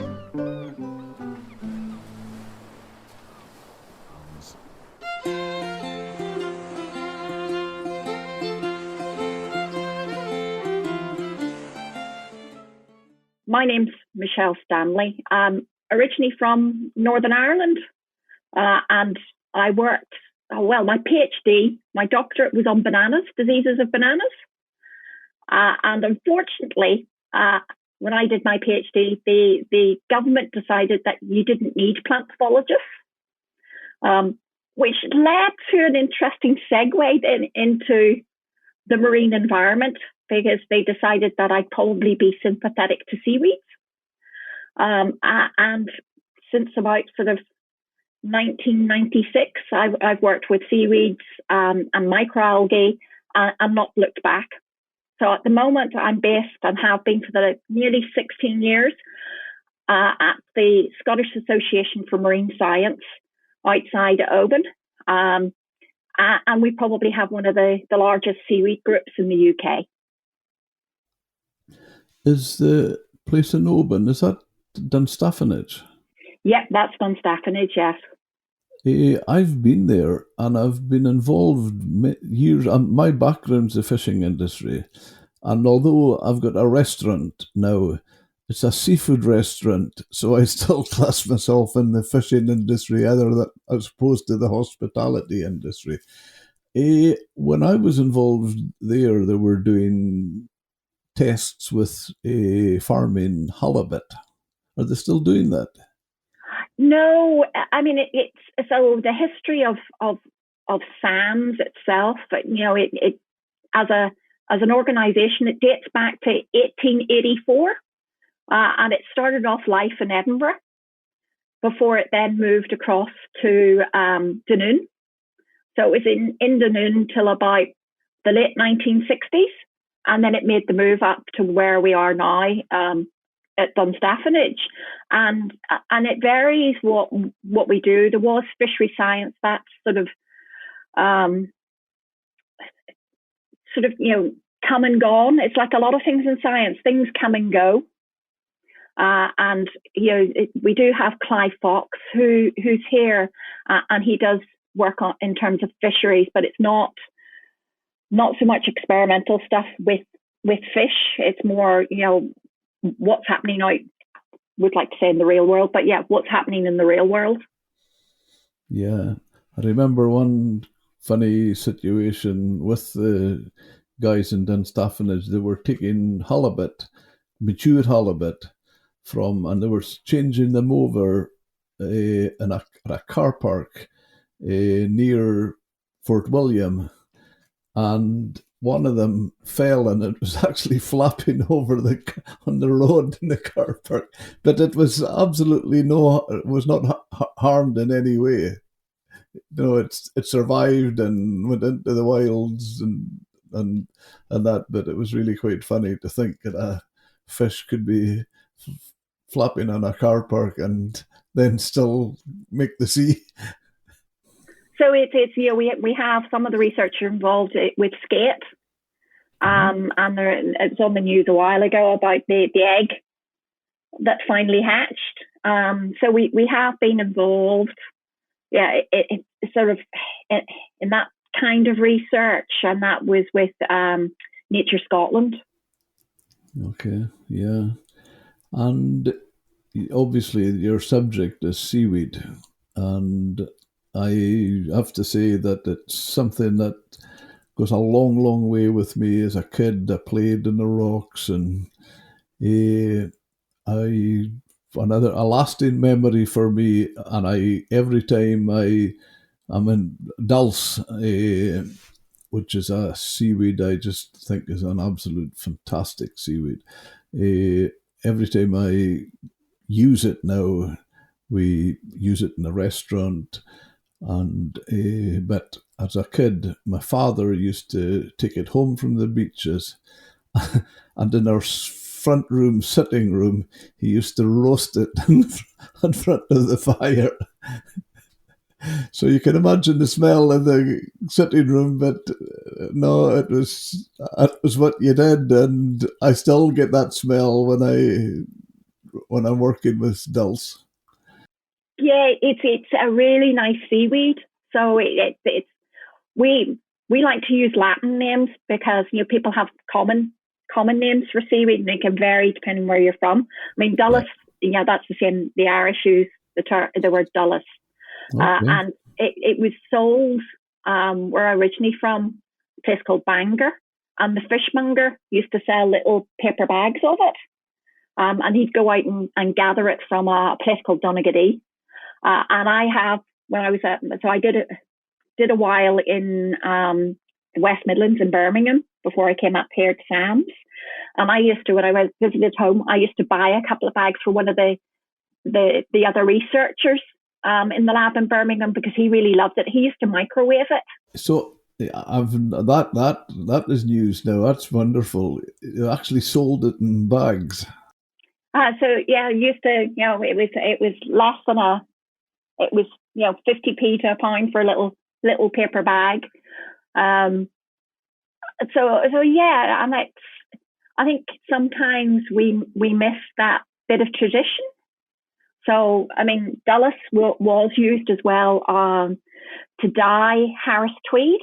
My name's Michele Stanley. I'm originally from Northern Ireland, and I worked, my PhD, my doctorate was on bananas, diseases of bananas. And unfortunately, when I did my PhD, the government decided that you didn't need plant pathologists, which led to an interesting segue then into the marine environment, because they decided that I'd probably be sympathetic to seaweeds. And since about sort of 1996, I've worked with seaweeds and microalgae and not looked back. So at the moment, I'm based and have been for the nearly 16 years at the Scottish Association for Marine Science outside Oban. And we probably have one of the largest seaweed groups in the UK. Is the place in Oban, is that Dunstaffanage? Yep, that's Dunstaffanage, yes. I've been there and I've been involved years. My background's the fishing industry. And although I've got a restaurant now, it's a seafood restaurant, so I still class myself in the fishing industry, as opposed to the hospitality industry. When I was involved there, they were doing tests with farming halibut. Are they still doing that? No, I mean it's so the history of SAMS itself. It as an organisation, it dates back to 1884, and it started off life in Edinburgh before it then moved across to Dunoon. So it was in Dunoon till about the late 1960s, and then it made the move up to where we are now at Dunstaffanage, and it varies what we do. There was fishery science that's sort of come and gone. It's like a lot of things in science; things come and go. And we do have Clive Fox who's here, and he does work on in terms of fisheries, but it's not so much experimental stuff with fish. It's more what's happening out, would like to say in the real world, but yeah, what's happening in the real world. Yeah, I remember one funny situation with the guys in Dunstaffanage. They were taking halibut, matured halibut, and they were changing them over in a car park near Fort William, and one of them fell and it was actually flapping over on the road in the car park, but it was absolutely it was not harmed in any way. It survived and went into the wilds and that, but it was really quite funny to think that a fish could be flapping on a car park and then still make the sea. So it's we have some of the researchers involved with skate, and it was on the news a while ago about the egg that finally hatched. So we have been involved, yeah, it sort of in that kind of research, and that was with Nature Scotland. Okay, yeah. And obviously your subject is seaweed, and I have to say that it's something that goes a long, long way with me. As a kid, I played in the rocks, and I a lasting memory for me. And I every time I'm in dulse, which is a seaweed I just think is an absolute fantastic seaweed. Every time I use it now, we use it in a restaurant. And but as a kid, my father used to take it home from the beaches, and in our front room, sitting room, he used to roast it in front of the fire. So you can imagine the smell in the sitting room, but no, it was what you did, and I still get that smell when I'm working with dulse. Yeah, it's a really nice seaweed. So it's we like to use Latin names because people have common names for seaweed, and they can vary depending where you're from. I mean, dulse, yeah, that's the same. The Irish use the word dulse. Okay. And it was sold where I originally from, a place called Bangor, and the fishmonger used to sell little paper bags of it, and he'd go out and gather it from a place called Donegal. And I have, when I was so I did a while in the West Midlands in Birmingham before I came up here to Sam's, and I used to, when I visited home, I used to buy a couple of bags for one of the other researchers in the lab in Birmingham, because he really loved it. He used to microwave it. So that is news now. That's wonderful. You actually sold it in bags. So yeah, I used to, it was less than it was 50p to a pound for a little paper bag. So yeah, and I think sometimes we miss that bit of tradition. So, I mean, dulse was used as well to dye Harris tweed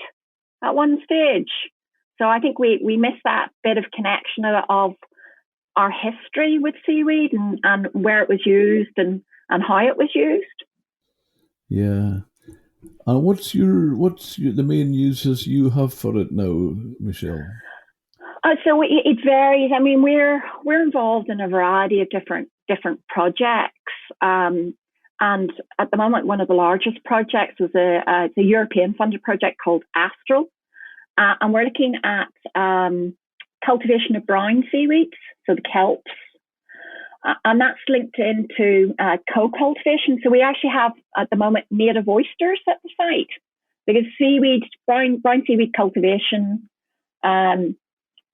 at one stage. So I think we miss that bit of connection of our history with seaweed and where it was used and how it was used. Yeah. And what's the main uses you have for it now, Michele? So it varies. I mean, we're involved in a variety of different projects, and at the moment, one of the largest projects is a European funded project called Astral, and we're looking at cultivation of brown seaweeds, so the kelps, and that's linked into co-cultivation. So we actually have at the moment native oysters at the site, because brown seaweed cultivation.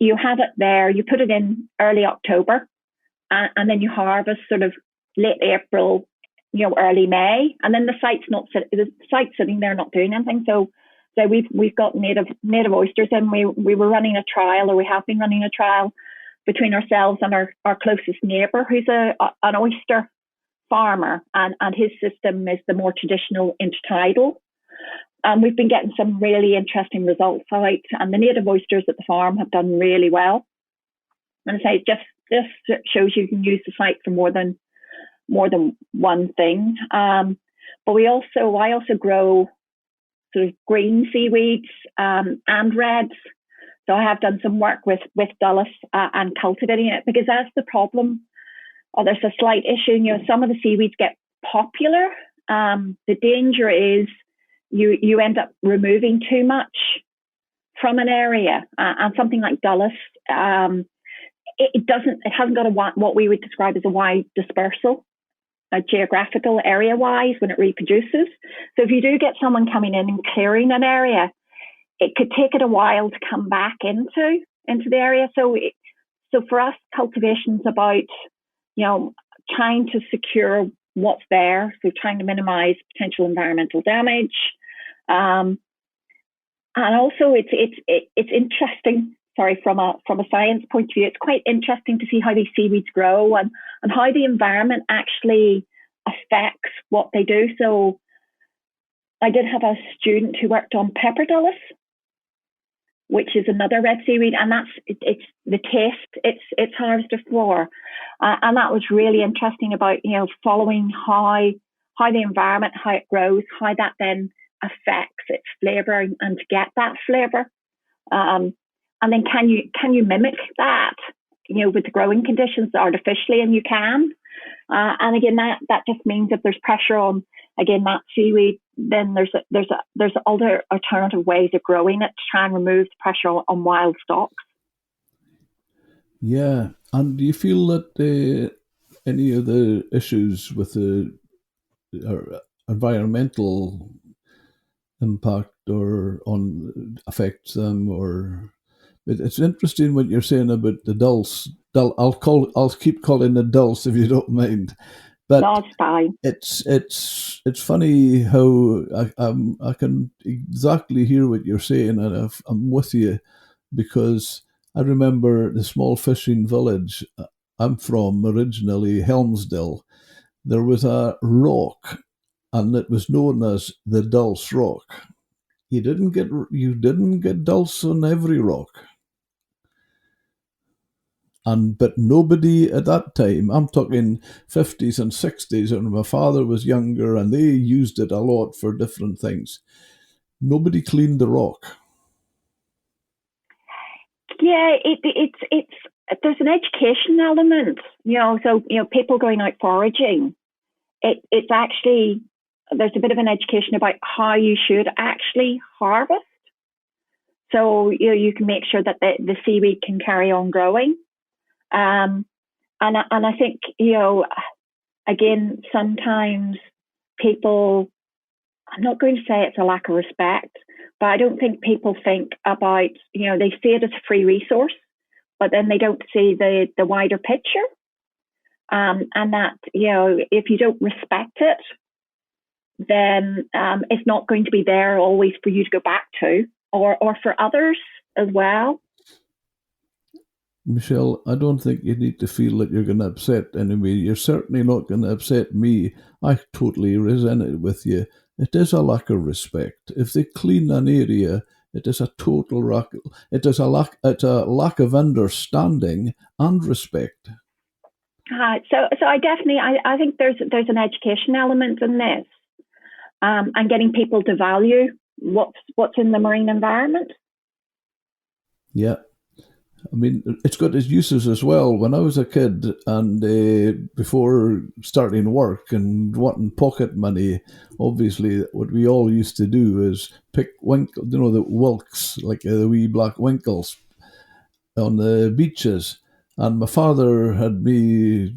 You have it there, you put it in early October, and then you harvest sort of late April, early May, and then the site's sitting there not doing anything. So we've got native oysters, and we were running a trial, or we have been running a trial between ourselves and our closest neighbour, who's an oyster farmer, and his system is the more traditional intertidal. We've been getting some really interesting results out, and the native oysters at the farm have done really well. And I say, just shows you can use the site for more than one thing. But I also grow sort of green seaweeds and reds. So I have done some work with dulse and cultivating it, because that's the problem. Or there's a slight issue. Some of the seaweeds get popular. The danger is you end up removing too much from an area, and something like dulse, it hasn't got what we would describe as a wide dispersal, geographical area wise, when it reproduces. So if you do get someone coming in and clearing an area, it could take it a while to come back into the area. So for us, cultivation's about trying to secure what's there, so trying to minimize potential environmental damage. And also it's interesting, from a science point of view, it's quite interesting to see how these seaweeds grow and how the environment actually affects what they do. So I did have a student who worked on pepper dulse, which is another red seaweed, and it's the taste it's harvested for, and that was really interesting about following how the environment, how it grows, how that then affects its flavour, and to get that flavour, and then can you mimic that with the growing conditions artificially, and you can, and again that just means if there's pressure on again that seaweed, then there's other alternative ways of growing it to try and remove the pressure on wild stocks. Yeah, and do you feel that any of the issues with the environmental impact or on affects them, or it's interesting what you're saying about the dulse. I'll keep calling it dulse if you don't mind. But no, it's fine. It's funny how I can exactly hear what you're saying, and I'm with you, because I remember the small fishing village I'm from originally, Helmsdale. There was a rock, and it was known as the Dulse Rock. You didn't get dulse on every rock. But nobody at that time, I'm talking 50s and 60s, and my father was younger, and they used it a lot for different things. Nobody cleaned the rock. Yeah, it's there's an education element, so people going out foraging, it's actually, there's a bit of an education about how you should actually harvest, so you can make sure that the seaweed can carry on growing. And I think again, sometimes people, I'm not going to say it's a lack of respect, but I don't think people think about, they see it as a free resource, but then they don't see the wider picture. And that, if you don't respect it, then it's not going to be there always for you to go back to, or for others as well. Michele, I don't think you need to feel that you're going to upset anybody. You're certainly not going to upset me. I totally resonate with you. It is a lack of respect. If they clean an area, it is a total lack. It's a lack of understanding and respect. So I definitely, I think there's an education element in this, and getting people to value what's in the marine environment. Yeah. I mean, it's got its uses as well. When I was a kid, and before starting work and wanting pocket money, obviously what we all used to do is pick the whelks, like the wee black winkles on the beaches. And my father had me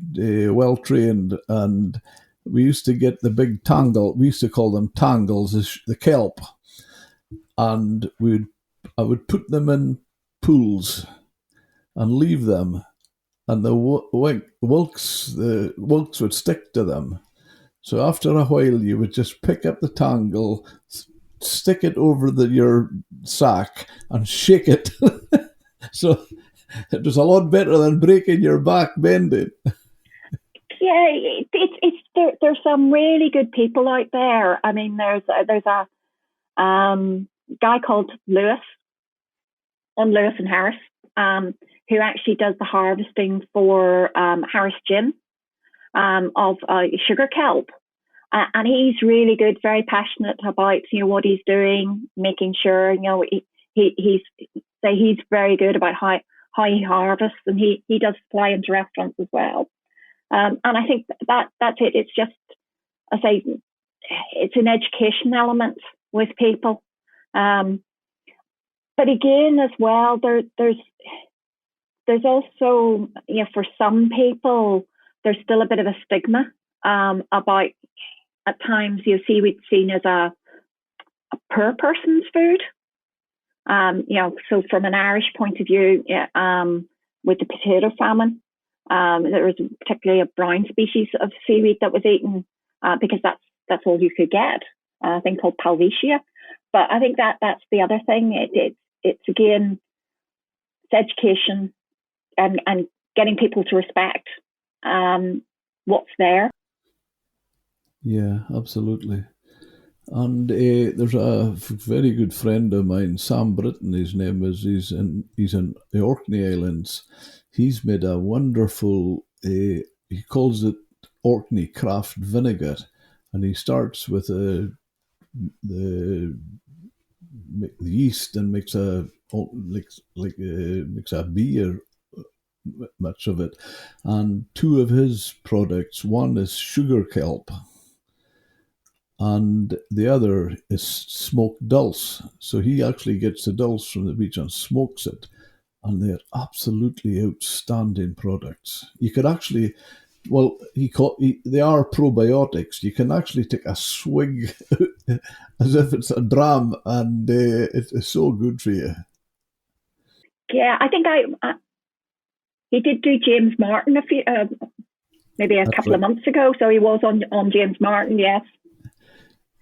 well trained, and we used to get the big tangle. We used to call them tangles, the kelp, and I would put them in pools and leave them, and the whelks would stick to them. So after a while, you would just pick up the tangle, stick it over your sack, and shake it. So it was a lot better than breaking your back bending. Yeah, there's some really good people out there. I mean, there's a guy called Lewis and Harris, who actually does the harvesting for Harris Gin of sugar kelp. And he's really good, very passionate about what he's doing, making sure he's very good about how he harvests, and he does supply into restaurants as well. And I think that's it. It's just, I say, it's an education element with people. But again, as well, there's also, for some people, there's still a bit of a stigma about, at times, seaweed seen as a poor person's food. So from an Irish point of view, with the potato famine, there was particularly a brown species of seaweed that was eaten because that's all you could get, a thing called Palvicia. But I think that's the other thing. It's again, it's education and getting people to respect what's there. Yeah, absolutely. And there's a very good friend of mine, Sam Britton, his name is. He's in the Orkney Islands. He's made a wonderful. He calls it Orkney craft vinegar, and he starts with the yeast and makes makes a beer, much of it. And two of his products, one is sugar kelp, and the other is smoked dulse. So he actually gets the dulse from the beach and smokes it, and they're absolutely outstanding products. You could actually, well, they are probiotics. You can actually take a swig as if it's a dram, and it is so good for you. Yeah, I think he did do James Martin maybe a couple of months ago. So he was on James Martin, yes.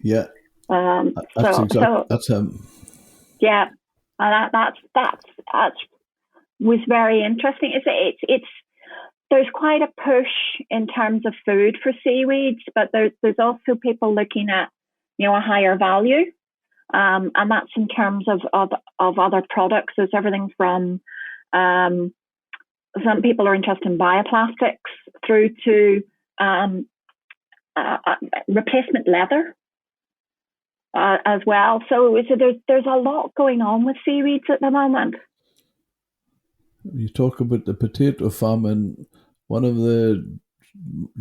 Yeah, that's him. Yeah, that was very interesting. It's there's quite a push in terms of food for seaweeds, but there's also people looking at a higher value, and that's in terms of other products. There's everything from some people are interested in bioplastics through to replacement leather. As well, so there's a lot going on with seaweeds at the moment. You talk about the potato famine. One of the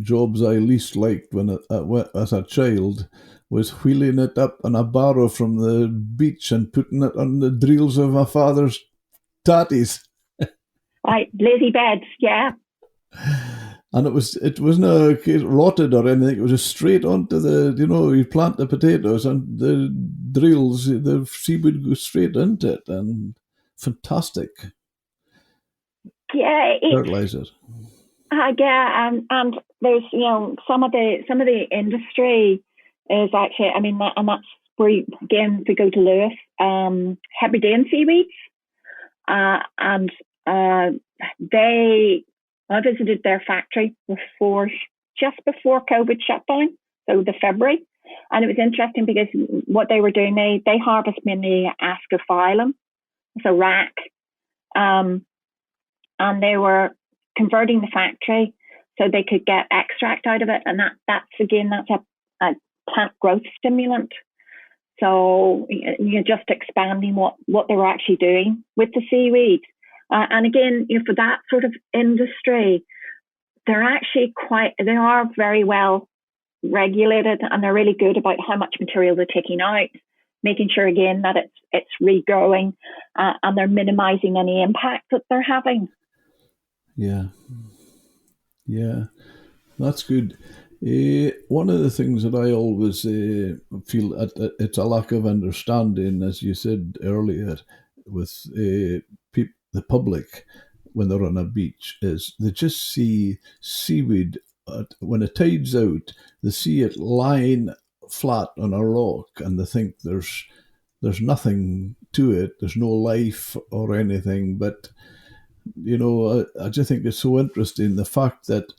jobs I least liked as a child was wheeling it up on a barrow from the beach and putting it on the drills of my father's tatties. Right, lazy beds, yeah. And it wasn't rotted or anything. It was just straight onto you plant the potatoes and the drills, the seaweed goes straight into it, and fantastic. Yeah, fertilizer. Yeah, and there's some of the industry is actually, I mean, and that's where again we go to Lewis, Hebridean seaweeds, and I visited their factory just before COVID shut down, so the February, and it was interesting because what they were doing, they harvest mainly ascophyllum, so rack, and they were converting the factory so they could get extract out of it, and that's a plant growth stimulant. So you're just expanding what they were actually doing with the seaweed. And again, for that sort of industry, they are very well regulated, and they're really good about how much material they're taking out, making sure again that it's regrowing, and they're minimizing any impact that they're having. Yeah, that's good. One of the things that I always feel it's a lack of understanding, as you said earlier, with the public when they're on a beach, is they just see seaweed when it tides out. They see it lying flat on a rock, and they think there's nothing to it. There's no life or anything, but I just think it's so interesting the fact that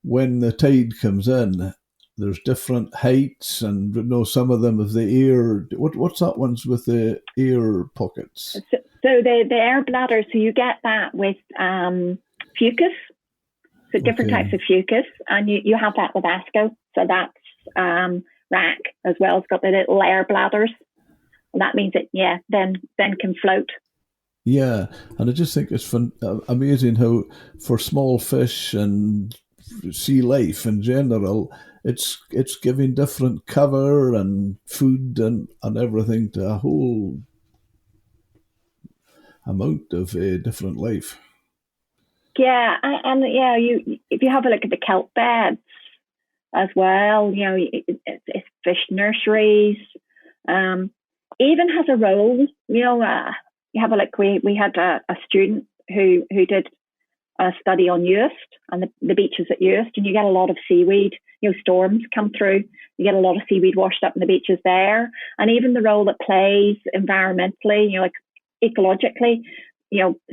when the tide comes in, there's different heights, and some of them have the air. What's that ones with the air pockets? So the air bladder. So you get that with fucus. So different types of fucus, and you have that with asco. So that's rack as well. It's got the little air bladders, and that means it then can float. Yeah, and I just think it's amazing how for small fish and sea life in general, it's giving different cover and food and everything to a whole amount of different life. Yeah, and if you have a look at the kelp beds as well, it's fish nurseries, even has a role. You have a look. We had a student who did a study on Uist and the beaches at Uist, and you get a lot of seaweed. Storms come through. You get a lot of seaweed washed up in the beaches there, and even the role it plays environmentally, like ecologically,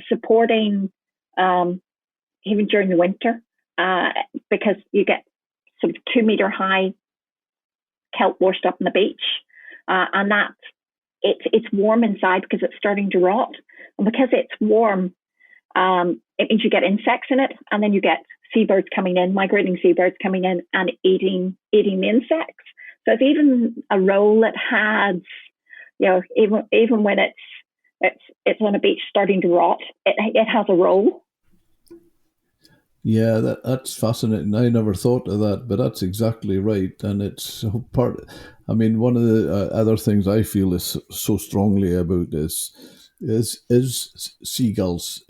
supporting even during the winter, because you get sort of 2 meter high kelp washed up on the beach, and that it's warm inside because it's starting to rot, and because it's warm, it means you get insects in it, and then you get seabirds coming in, migrating seabirds coming in and eating the insects. So it's even a roll that has, even when it's on a beach starting to rot, it has a roll. Yeah, that's fascinating. I never thought of that, but that's exactly right. And it's part. I mean, one of the other things I feel is so strongly about this is seagulls,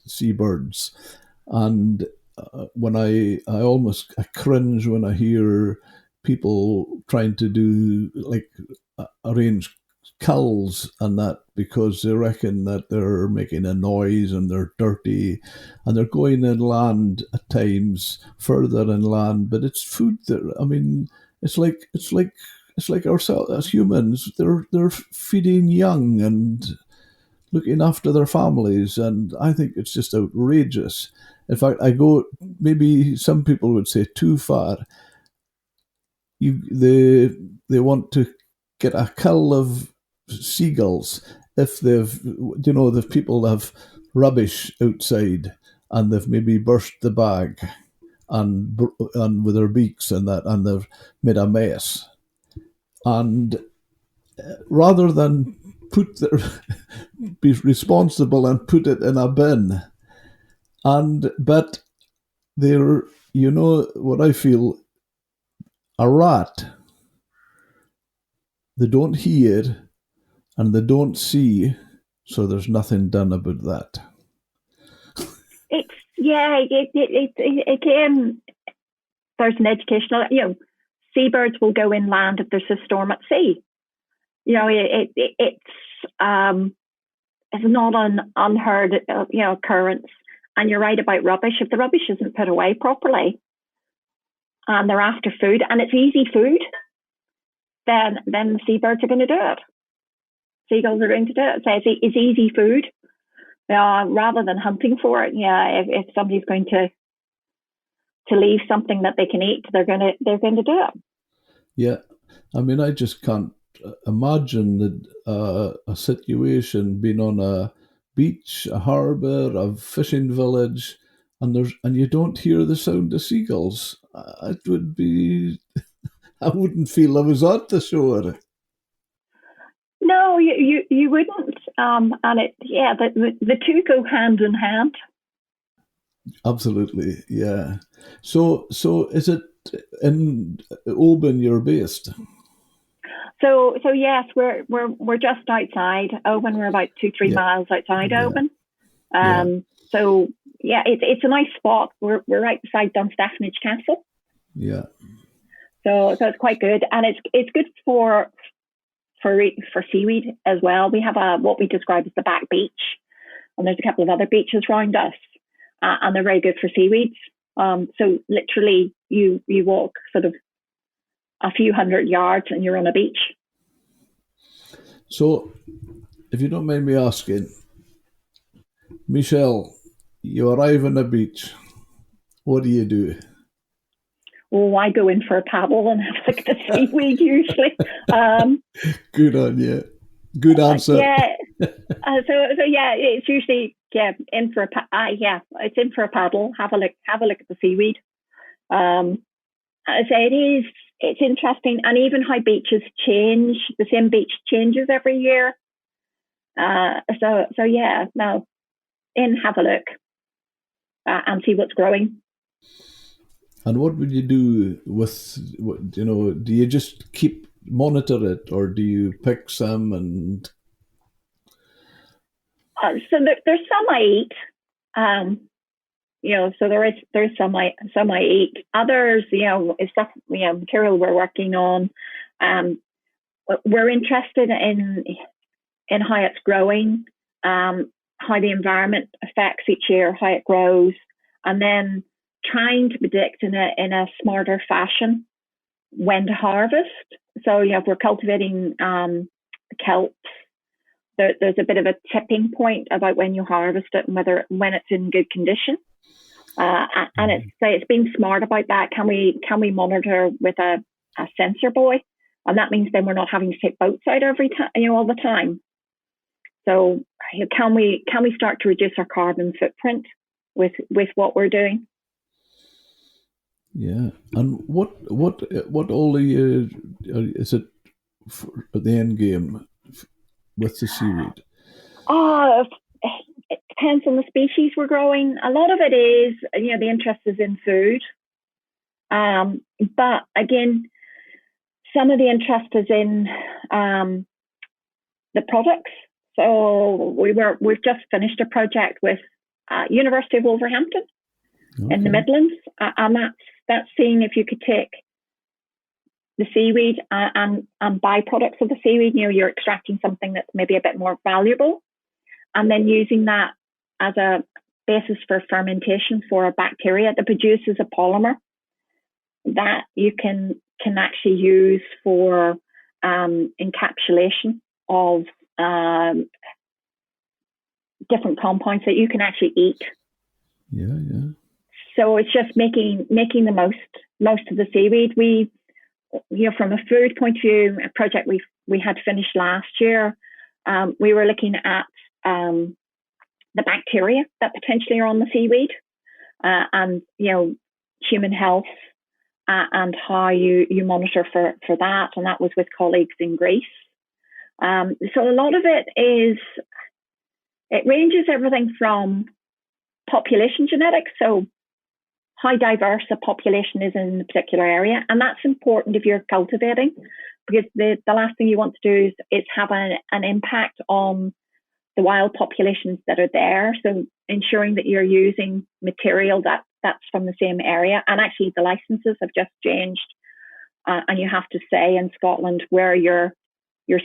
seabirds, and when I almost cringe when I hear people trying to do like arrange culls and that, because they reckon that they're making a noise and they're dirty and they're going inland at times, further inland, but it's food that, I mean, it's like ourselves as humans, they're feeding young and looking after their families, and I think it's just outrageous. In fact, I go, maybe some people would say too far. They want to get a cull of seagulls if the people have rubbish outside and they've maybe burst the bag and with their beaks and that, and they've made a mess, and rather than be responsible and put it in a bin, but they're, what I feel, a rat, they don't hear and they don't see, so there's nothing done about that. Again, there's an educational, seabirds will go inland if there's a storm at sea. It's not an unheard occurrence. And you're right about rubbish. If the rubbish isn't put away properly and they're after food and it's easy food, then the seabirds are going to do it. Seagulls are going to do it. So it's easy food, rather than hunting for it. Yeah, if somebody's going to leave something that they can eat, they're going to do it. Yeah, I mean, I just can't imagine that a situation being on a beach, a harbour, a fishing village, and you don't hear the sound of seagulls. It would be. I wouldn't feel I was at the shore. No, you wouldn't. And the two go hand in hand. Absolutely, yeah. So is it in Oban you're based? So yes, we're just outside Oban. We're about 2-3 miles outside Oban. So yeah, it's a nice spot. We're right beside Dunstafnage Castle. Yeah. So it's quite good, and it's good for seaweed as well. We have what we describe as the back beach, and there's a couple of other beaches around us, and they're very good for seaweeds. So literally, you walk sort of a few hundred yards and you're on a beach. So, if you don't mind me asking, Michele, you arrive on a beach. What do you do? Oh, I go in for a paddle and have a look at the seaweed usually. Good on you. Good answer. It's usually in for it's in for a paddle. Have a look at the seaweed. I say it's interesting, and even how beaches change. The same beach changes every year. Have a look and see what's growing. And what would you do with, do you just monitor it, or do you pick some and? So there's some I eat. So there's some I eat. Others, is stuff, material we're working on. We're interested in how it's growing, how the environment affects each year, how it grows, and then trying to predict in a smarter fashion when to harvest. So if we're cultivating kelps, there's a bit of a tipping point about when you harvest it and when it's in good condition. And it's being smart about that. Can we monitor with a sensor buoy and that means then we're not having to take boats out every time, all the time. So can we start to reduce our carbon footprint with what we're doing? Yeah, and what all the is it for the end game with the seaweed? Oh, it depends on the species we're growing. A lot of it is, the interest is in food, but again, some of the interest is in the products. So we've just finished a project with University of Wolverhampton in the Midlands, and that's seeing if you could take the seaweed and byproducts of the seaweed. You're extracting something that's maybe a bit more valuable, and then using that as a basis for fermentation for a bacteria that produces a polymer that you can actually use for encapsulation of different compounds that you can actually eat. Yeah, yeah. So it's just making the most of the seaweed. We, from a food point of view, a project we had finished last year, we were looking at the bacteria that potentially are on the seaweed, and human health, and how you monitor for that. And that was with colleagues in Greece. So a lot of it ranges everything from population genetics, so how diverse a population is in a particular area. And that's important if you're cultivating, because the last thing you want to do is have an impact on the wild populations that are there. So ensuring that you're using material that's from the same area. And actually the licenses have just changed, and you have to say in Scotland where your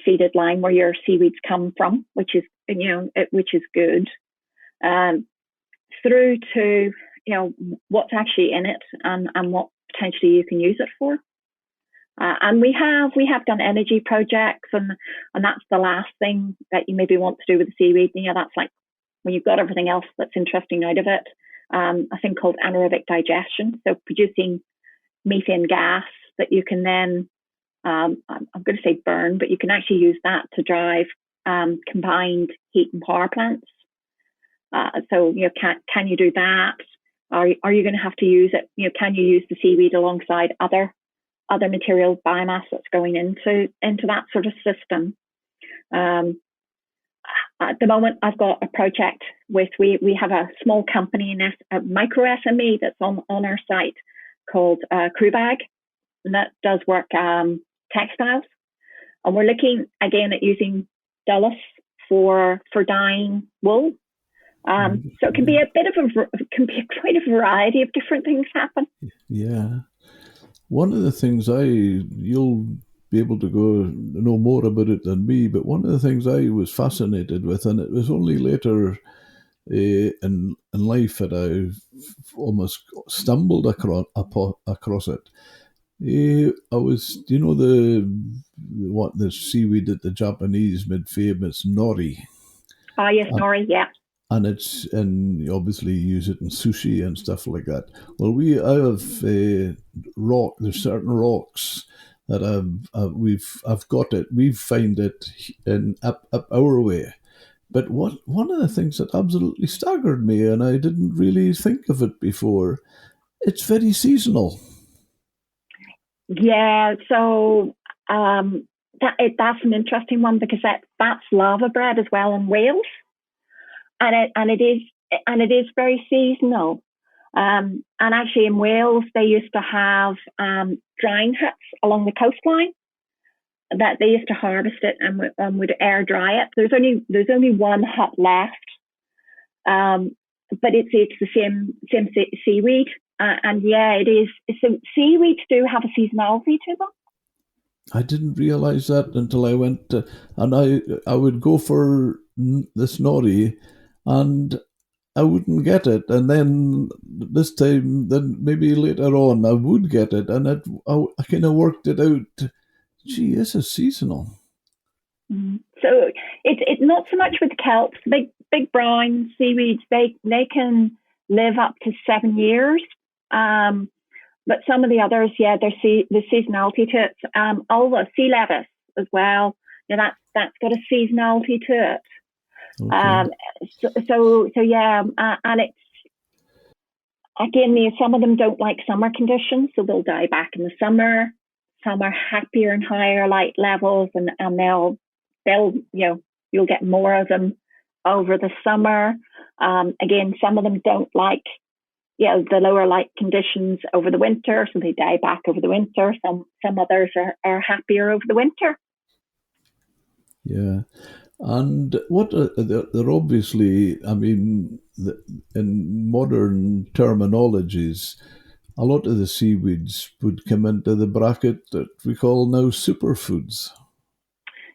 seeded line, where your seaweeds come from, which is good, through to what's actually in it and what potentially you can use it for. And we have done energy projects, and that's the last thing that you maybe want to do with the seaweed. That's like when you've got everything else that's interesting out of it. A thing called anaerobic digestion, so producing methane gas that you can then, I'm going to say burn, but you can actually use that to drive combined heat and power plants. So can you do that? Are you going to have to use it? Can you use the seaweed alongside other materials, biomass that's going into that sort of system? At the moment, I've got a project we have a small company, a micro SME that's on our site called Crew Bag, and that does work textiles. And we're looking again at using dulse for dyeing wool. So it can be quite a variety of different things happen. Yeah. One of the things you'll be able to know more about it than me, but one of the things I was fascinated with, and it was only later in life that I almost stumbled across it. I was, the seaweed that the Japanese made famous, nori. Ah, yes, nori, yeah. And obviously use it in sushi and stuff like that. Well, I have there's certain rocks that I've got it. We find it up our way. But one of the things that absolutely staggered me, and I didn't really think of it before, it's very seasonal. Yeah, so that's an interesting one, because that's lava bread as well in Wales. And it is very seasonal. And actually in Wales they used to have drying huts along the coastline that they used to harvest it and would air dry it. There's only one hut left, but it's the same seaweed. And yeah, it is. So seaweeds do have a seasonality to them. I didn't realise that until I went and I would go for this nori, and I wouldn't get it. And then this time, then maybe later on, I would get it. And I kind of worked it out. Gee, this is seasonal. So it's not so much with kelps. Big brown seaweeds, they can live up to 7 years. but some of the others, yeah, there's the seasonality to it. Alva, sea lettuce as well. That's got a seasonality to it. Okay. So yeah, and it's again, some of them don't like summer conditions, so they'll die back in the summer. Some are happier and higher light levels, and they'll you'll get more of them over the summer. Again, some of them don't like the lower light conditions over the winter, so they die back over the winter. Some others are happier over the winter. Yeah. And what they're obviously, I mean, in modern terminologies, a lot of the seaweeds would come into the bracket that we call now superfoods.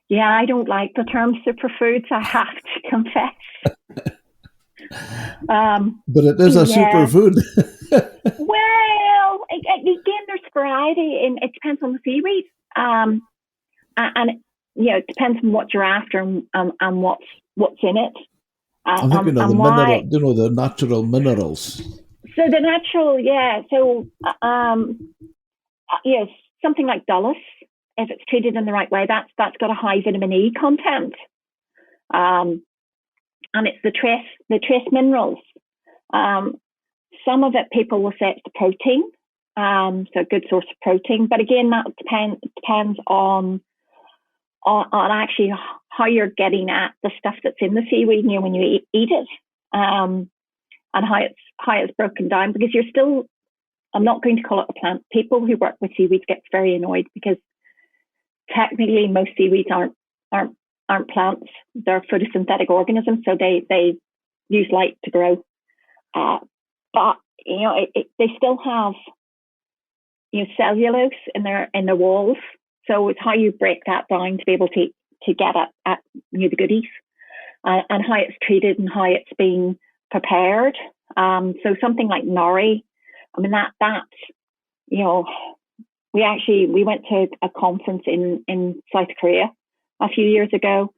Yeah, I don't like the term superfoods, I have to confess. But it is a superfood. Well, again, there's variety, and it depends on the seaweed. And it depends on what you're after and what's in it. I'm thinking of the mineral, the natural minerals. So the natural, yeah. So something like dulse, if it's treated in the right way, that's got a high vitamin E content, and it's the trace minerals. Some of it people will say it's the protein, so a good source of protein. But again, that depends on actually how you're getting at the stuff that's in the seaweed, when you eat it, and how it's broken down. Because you're still, I'm not going to call it a plant. People who work with seaweeds get very annoyed because technically most seaweeds aren't plants. They're photosynthetic organisms, so they use light to grow. But they still have cellulose in their walls. So it's how you break that down to be able to get at the goodies, and how it's treated and how it's being prepared. So something like nori, I mean that we went to a conference in South Korea a few years ago,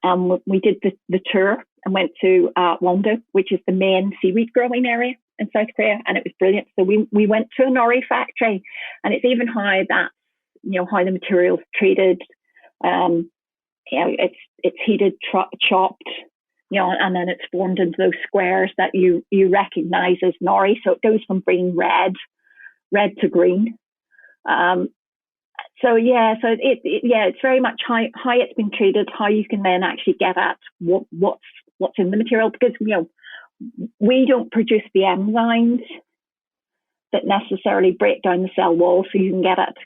and we did the tour and went to Wondo, which is the main seaweed growing area in South Korea, and it was brilliant. So we went to a nori factory, and it's even how that how the material's treated. It's heated, chopped, and then it's formed into those squares that you recognize as nori. So it goes from being red to green. It's very much how it's been treated, how you can then actually get at what's in the material, because we don't produce the enzymes that necessarily break down the cell wall, so you can get at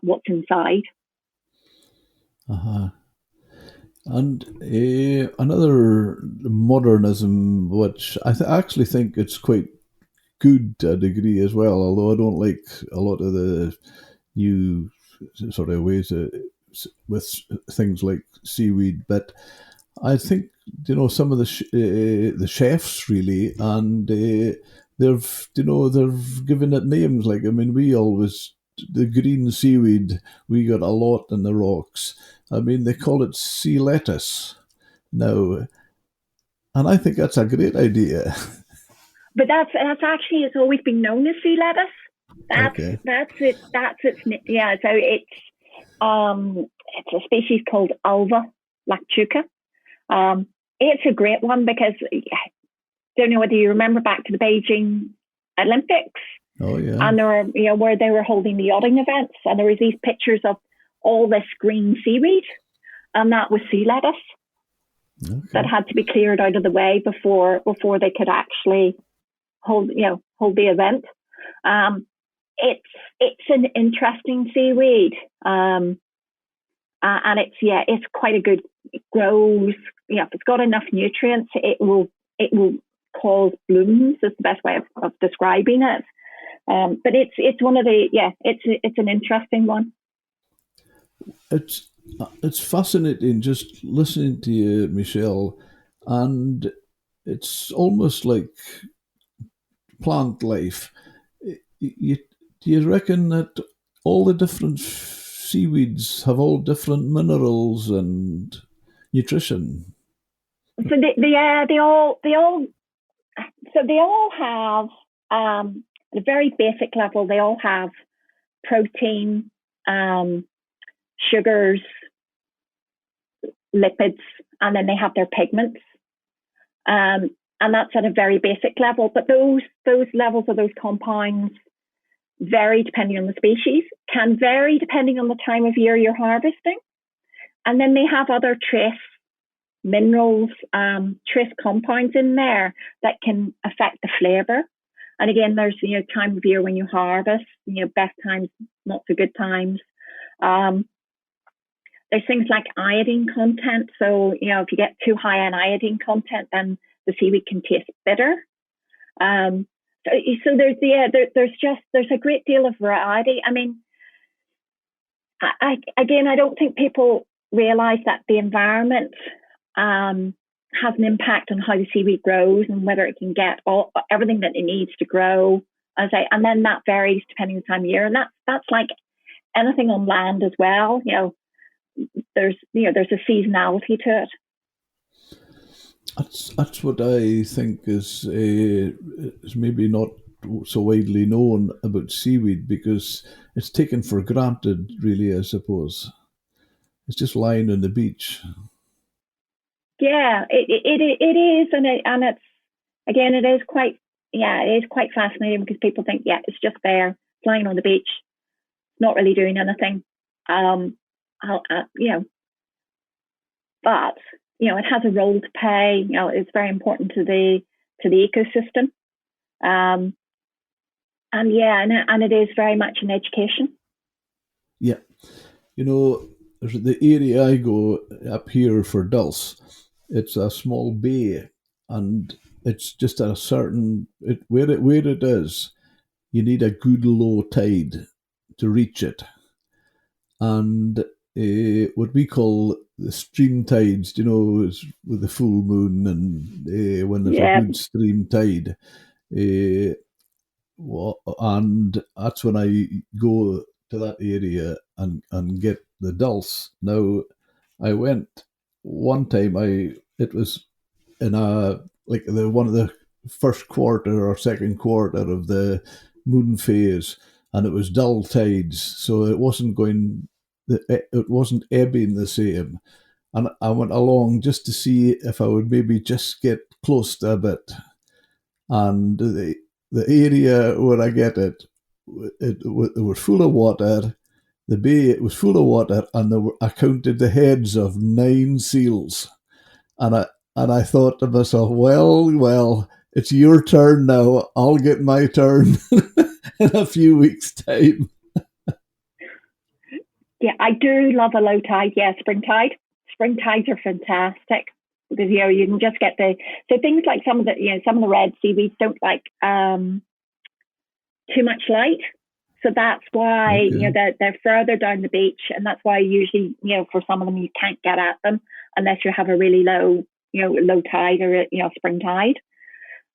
what's inside. And another modernism, which I actually think it's quite good to a degree as well, although I don't like a lot of the new sort of ways with things like seaweed. But I think some of the chefs really, and they've given it names. Like, I mean, the green seaweed, we got a lot in the rocks. I mean, they call it sea lettuce now, and I think that's a great idea. But that's actually, it's always been known as sea lettuce. That's it. Yeah. So it's a species called Alva lactuca. It's a great one because I don't know whether you remember back to the Beijing Olympics. Oh yeah. And there were where they were holding the yachting events, and there was these pictures of all this green seaweed, and that was sea lettuce. Okay. That had to be cleared out of the way before they could actually hold the event. It's an interesting seaweed, and it's quite a good. It grows. If it's got enough nutrients, it will cause blooms. Is the best way of describing it. But it's one of the it's an interesting one. It's fascinating just listening to you, Michele, and it's almost like plant life. Do you reckon that all the different seaweeds have all different minerals and nutrition? So they all have at a very basic level, they all have protein, sugars, lipids, and then they have their pigments. And that's at a very basic level. But those levels of those compounds vary depending on the species, can vary depending on the time of year you're harvesting. And then they have other trace minerals, trace compounds in there that can affect the flavour. And again, there's time of year when you harvest, best times, not so good times. There's things like iodine content. So if you get too high on iodine content, then the seaweed can taste bitter. So there's a great deal of variety. I mean, I don't think people realise that the environment has an impact on how the seaweed grows and whether it can get everything that it needs to grow. And then that varies depending on the time of year, and that's like anything on land as well. There's a seasonality to it. That's what I think is maybe not so widely known about seaweed, because it's taken for granted, really, I suppose. It's just lying on the beach. Yeah, it is, and it's again, it is quite fascinating, because people think, it's just there, lying on the beach, not really doing anything. But it has a role to play. It's very important to the ecosystem, and it is very much an education. Yeah, there's the area I go up here for dulse. It's a small bay, and it's just at a certain where it is. You need a good low tide to reach it, and what we call the stream tides, is with the full moon and when there's a good stream tide, and that's when I go to that area and get the dulse. Now, I went one time. It was in one of the first quarter or second quarter of the moon phase, and it was dull tides, so it wasn't ebbing the same. And I went along just to see if I would maybe just get close to a bit. And the area where I get it was full of water. The bay, it was full of water, and I counted the heads of 9 seals. And I thought to myself, well, it's your turn now. I'll get my turn in a few weeks' time. Yeah, I do love a low tide. Yeah, spring tide. Spring tides are fantastic, because you can just get so things like some of the red seaweeds don't like too much light. So that's why they're further down the beach, and that's why usually for some of them you can't get at them unless you have a really low low tide or spring tide,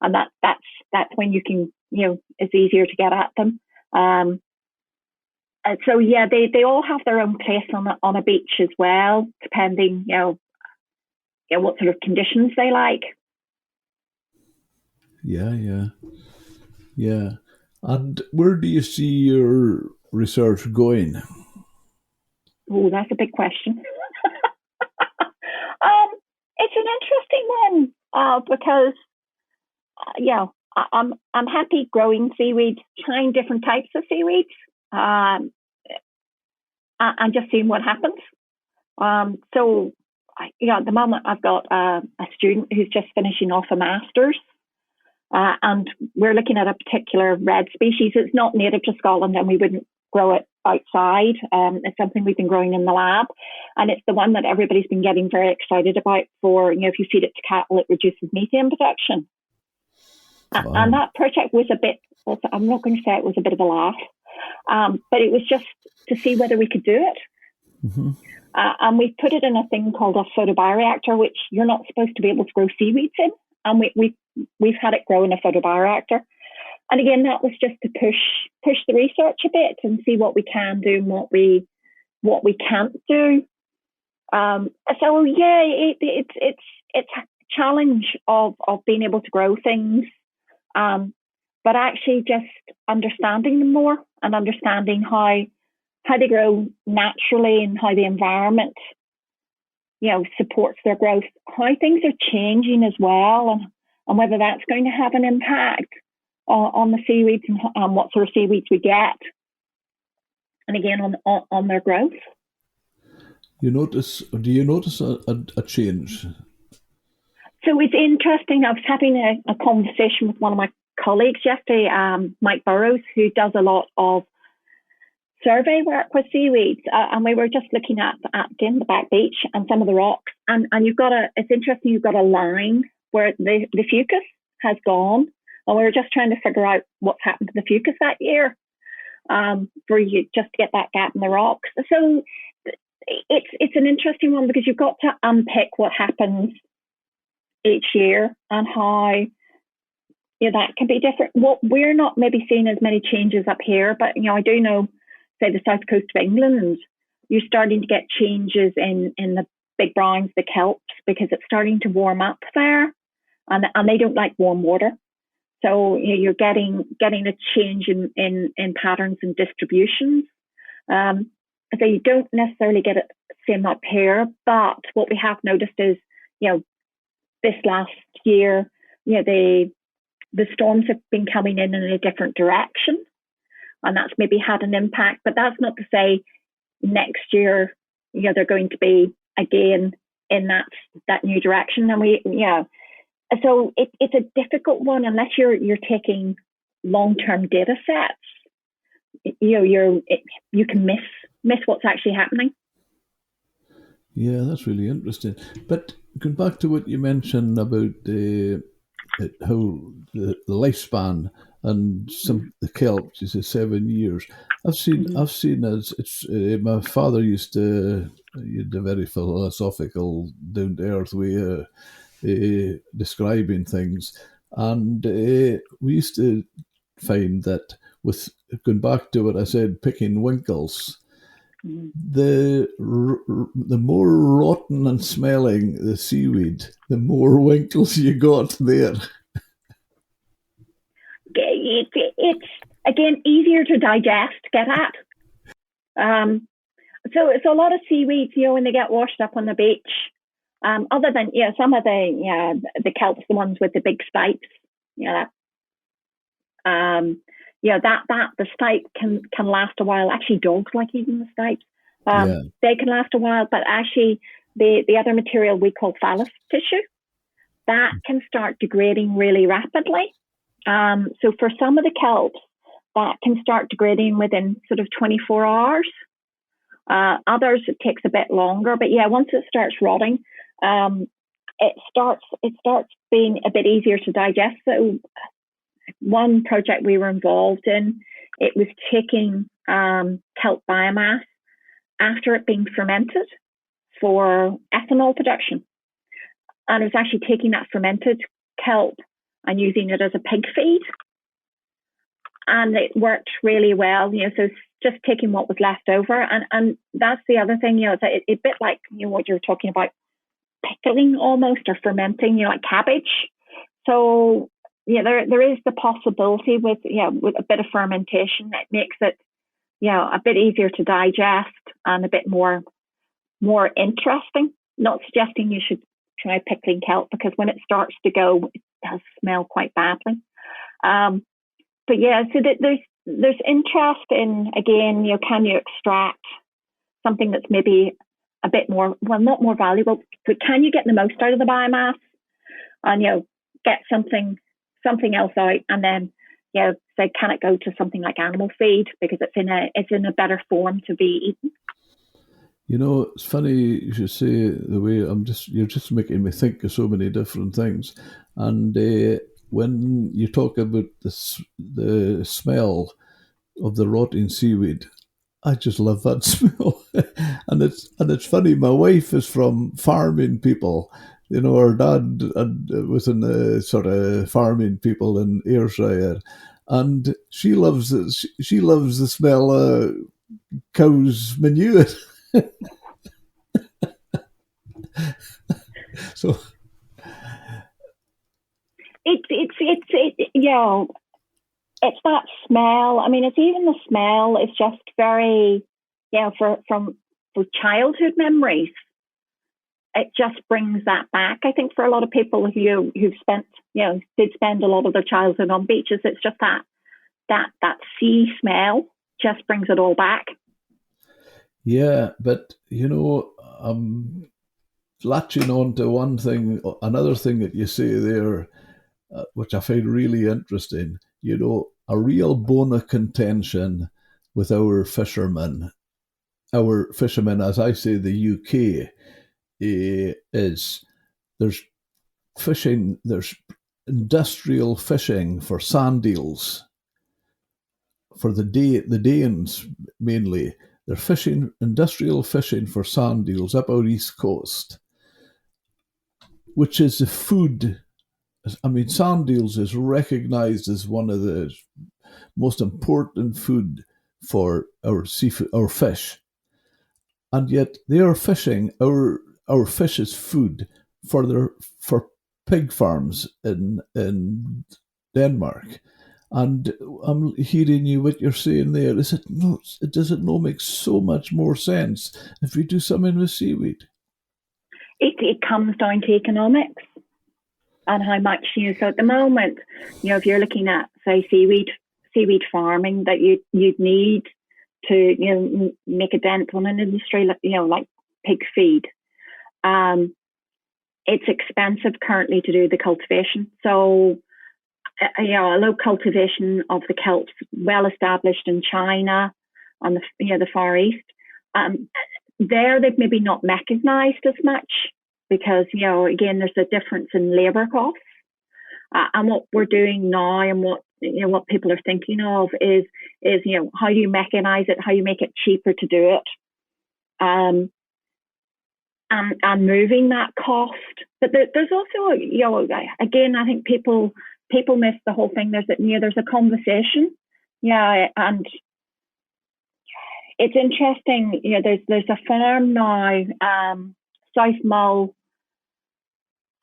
and that's when you can it's easier to get at them. So they all have their own place on a beach as well, depending what sort of conditions they like. Yeah. And where do you see your research going? Oh, that's a big question. It's an interesting one, because I'm happy growing seaweeds, trying different types of seaweeds, and just seeing what happens. So at the moment I've got a student who's just finishing off a master's. And we're looking at a particular red species. It's not native to Scotland, and we wouldn't grow it outside. It's something we've been growing in the lab, and it's the one that everybody's been getting very excited about for, if you feed it to cattle, it reduces methane production. Wow. And that project was I'm not going to say it was a bit of a laugh, but it was just to see whether we could do it. Mm-hmm. And we put it in a thing called a photobioreactor, which you're not supposed to be able to grow seaweeds in. And we've had it grow in a photobioreactor. And again, that was just to push the research a bit and see what we can do and what we can't do. So yeah, it's a challenge of being able to grow things. But but actually just understanding them more and understanding how they grow naturally and how the environment, supports their growth, how things are changing as well, and whether that's going to have an impact on the seaweeds and what sort of seaweeds we get, and again on their growth. Do you notice a change? So it's interesting. I was having a conversation with one of my colleagues yesterday, Mike Burrows, who does a lot of survey work with seaweeds, and we were just looking at again the back beach and some of the rocks, and it's interesting, you've got a line where the fucus has gone, and we were just trying to figure out what's happened to the fucus that year, for you just to get that gap in the rocks. So it's an interesting one, because you've got to unpick what happens each year and how that can be different. What we're not maybe seeing as many changes up here, but I do know, say, the south coast of England, you're starting to get changes in the big browns, the kelps, because it's starting to warm up there, and they don't like warm water. So you're getting a change in patterns and distributions. So you don't necessarily get it same up here, but what we have noticed is, this last year, the storms have been coming in a different direction, and that's maybe had an impact. But that's not to say next year, they're going to be again in that new direction. And so it's a difficult one unless you're taking long-term data sets. You can miss what's actually happening. Yeah, that's really interesting. But going back to what you mentioned about how the lifespan and the kelp is 7 years. I've seen as it's my father used a very philosophical, down to earth way of describing things, and we used to find that with going back to what I said, picking winkles. The more rotten and smelling the seaweed, the more winkles you got there. It's again easier to digest, get at. So it's a lot of seaweeds, when they get washed up on the beach. Other than some of the kelps, the ones with the big stipes, that the stipe can last a while. Actually, dogs like eating the stipes. They can last a while, but actually the other material we call phallus tissue, that can start degrading really rapidly. So for some of the kelps, that can start degrading within sort of 24 hours. Others, it takes a bit longer, but once it starts rotting, it starts being a bit easier to digest. So one project we were involved in, it was taking kelp biomass after it being fermented for ethanol production. And it was actually taking that fermented kelp and using it as a pig feed. And it worked really well, so it's just taking what was left over. And that's the other thing, it's a bit like, what you're talking about, pickling almost, or fermenting, like cabbage. So, there is the possibility with a bit of fermentation that makes it, a bit easier to digest and a bit more interesting. Not suggesting you should try pickling kelp, because when it starts to go, it does smell quite badly. But so there's interest in, again, can you extract something that's maybe a bit more, well, not more valuable, but can you get the most out of the biomass, and get something else out, and then say, can it go to something like animal feed, because it's in a better form to be eaten. It's funny you should say the way you're just making me think of so many different things. And when you talk about the smell of the rotting seaweed, I just love that smell. and it's funny, my wife is from farming people. Her dad was in the sort of farming people in Ayrshire, and she loves it. She loves the smell of cow's manure. It's it's that smell. I mean, it's even the smell. It's just very, for childhood memories. It just brings that back. I think for a lot of people who've spent, did spend a lot of their childhood on beaches, it's just that sea smell just brings it all back. Yeah, but latching on to another thing that you say there, which I find really interesting. A real bone of contention with our fishermen, as I say, the UK, is there's industrial fishing for sand eels, for the Danes mainly. They're industrial fishing for sand eels up our east coast, which is the food. I mean, sand eels is recognised as one of the most important food for our seafood, our fish, and yet they are fishing our fish's food for pig farms in Denmark. And I'm hearing what you're saying there. Does it not make so much more sense if we do something with seaweed? It comes down to economics and how much, so at the moment, if you're looking at, say, seaweed farming, that you'd need to, make a dent on an industry like pig feed. It's expensive currently to do the cultivation. So, a low cultivation of the kelps, well established in China, on the Far East. There, they've maybe not mechanised as much because, again, there's a difference in labour costs. And what we're doing now, and what people are thinking of is how do you mechanise it, how you make it cheaper to do it, and moving that cost. But there's also, again, I think people miss the whole thing. There's a conversation, and it's interesting. There's a farm now,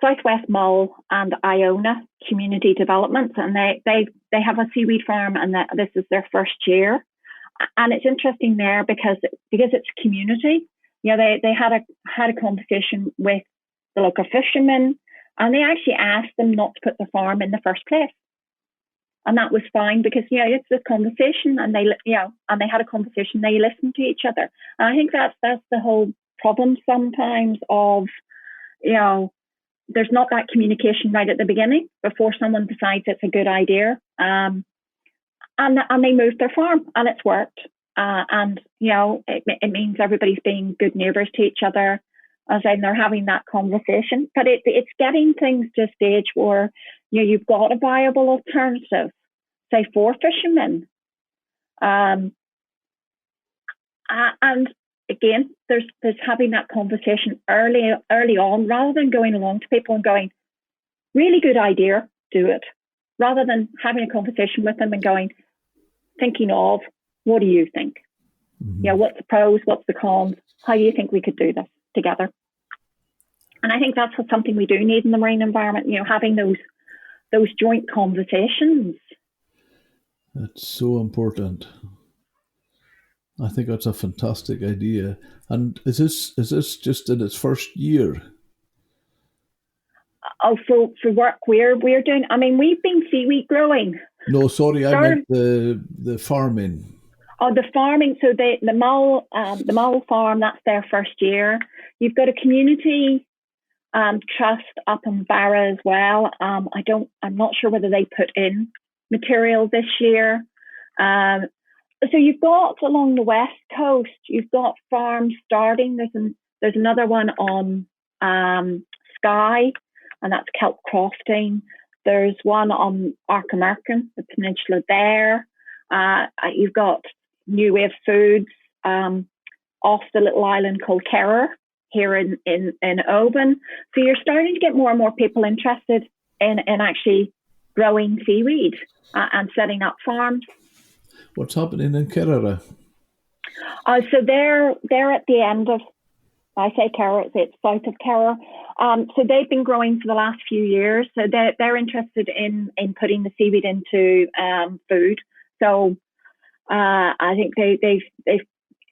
Southwest Mull and Iona Community Development, and they have a seaweed farm, and this is their first year. And it's interesting there because it's community. They had a conversation with the local fishermen, and they actually asked them not to put the farm in the first place, and that was fine because it's a conversation, and they had a conversation. They listened to each other, and I think that's the whole problem sometimes of there's not that communication right at the beginning before someone decides it's a good idea, and they moved their farm, and it's worked. And it means everybody's being good neighbours to each other, as in they're having that conversation. But it's getting things to a stage where you've got a viable alternative, say, for fishermen. And again, there's having that conversation early on, rather than going along to people and going, really good idea, do it, rather than having a conversation with them and thinking of, what do you think? Mm-hmm. What's the pros? What's the cons? How do you think we could do this together? And I think that's something we do need in the marine environment, having those joint conversations. That's so important. I think that's a fantastic idea. And is this just in its first year? Oh, for work we're doing. I mean, we've been seaweed growing. No, sorry, I meant the farming. Oh, the farming. So the Mull farm, that's their first year. You've got a community trust up in Barra as well. I'm not sure whether they put in material this year. So you've got along the west coast, you've got farms starting. There's another one on Skye, and that's kelp crofting. There's one on Arkamerkin, the peninsula there. You've got New Wave Foods off the little island called Kerrer here in Oban. So you're starting to get more and more people interested in actually growing seaweed and setting up farms. What's happening in Kerrer? So they're at the end of I say Kerr, it's south of Kerr. So they've been growing for the last few years. So they're interested in putting the seaweed into food. So I think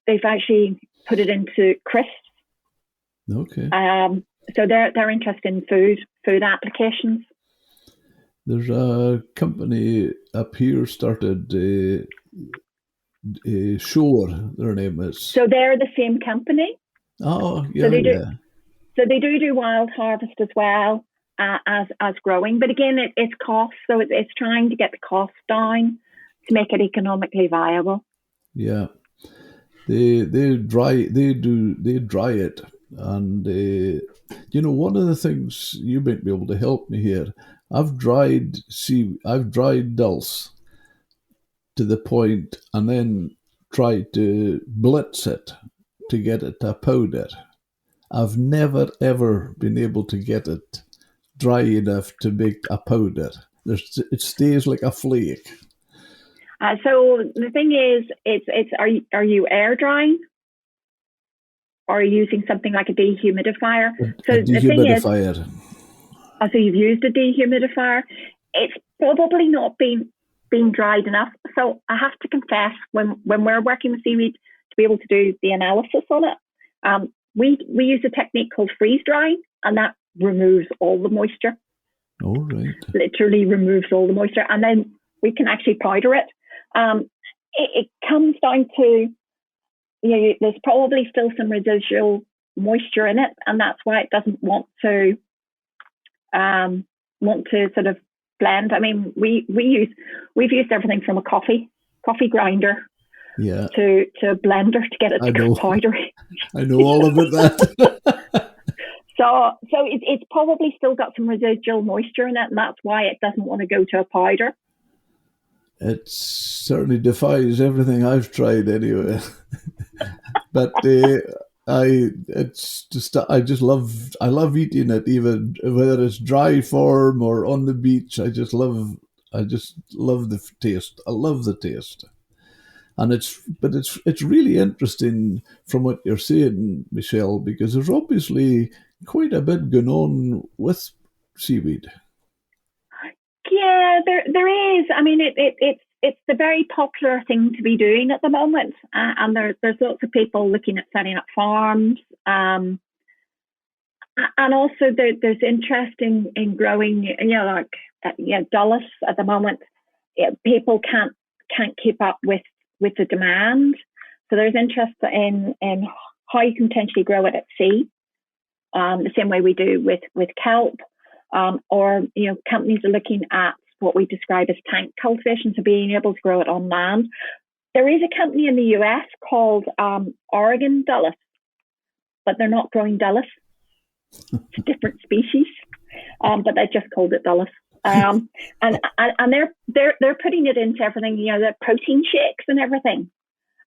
they've actually put it into crisps. Okay. So they're interested in food applications. There's a company up here started, Shore, their name is. So they're the same company. Oh, yeah, So they do. yeah. So they do wild harvest as well as growing, but again, it's cost. So it's trying to get the cost down to make it economically viable. Yeah, they dry it, and one of the things you might be able to help me here. I've dried dulse to the point, and then tried to blitz it to get it a powder. I've never ever been able to get it dry enough to make a powder. It stays like a flake. So the thing is, are you air drying, or are you using something like a dehumidifier? So a dehumidifier. The thing is, so you've used a dehumidifier. It's probably not been dried enough. So I have to confess, when we're working with seaweed to be able to do the analysis on it, we use a technique called freeze drying, and that removes all the moisture. All right. Literally removes all the moisture, and then we can actually powder it. It comes down to, there's probably still some residual moisture in it, and that's why it doesn't want to sort of blend. I mean, we've used everything from a coffee grinder, yeah, to a blender to get it to go powdery. I know all about that. So it's probably still got some residual moisture in it, and that's why it doesn't want to go to a powder. It certainly defies everything I've tried anyway. But I love eating it, even whether it's dry form or on the beach. I just love the taste. I love the taste. And it's really interesting from what you're saying, Michele, because there's obviously quite a bit going on with seaweed. Yeah, there is. I mean, it's the very popular thing to be doing at the moment, and there's lots of people looking at setting up farms, and also there's interest in growing. Dulse at the moment. People can't keep up with the demand, so there's interest in how you can potentially grow it at sea, the same way we do with kelp. Or companies are looking at what we describe as tank cultivation, so being able to grow it on land. There is a company in the US called Oregon Dulse, but they're not growing dulse. It's a different species, but they just called it dulse. And they're putting it into everything, the protein shakes and everything.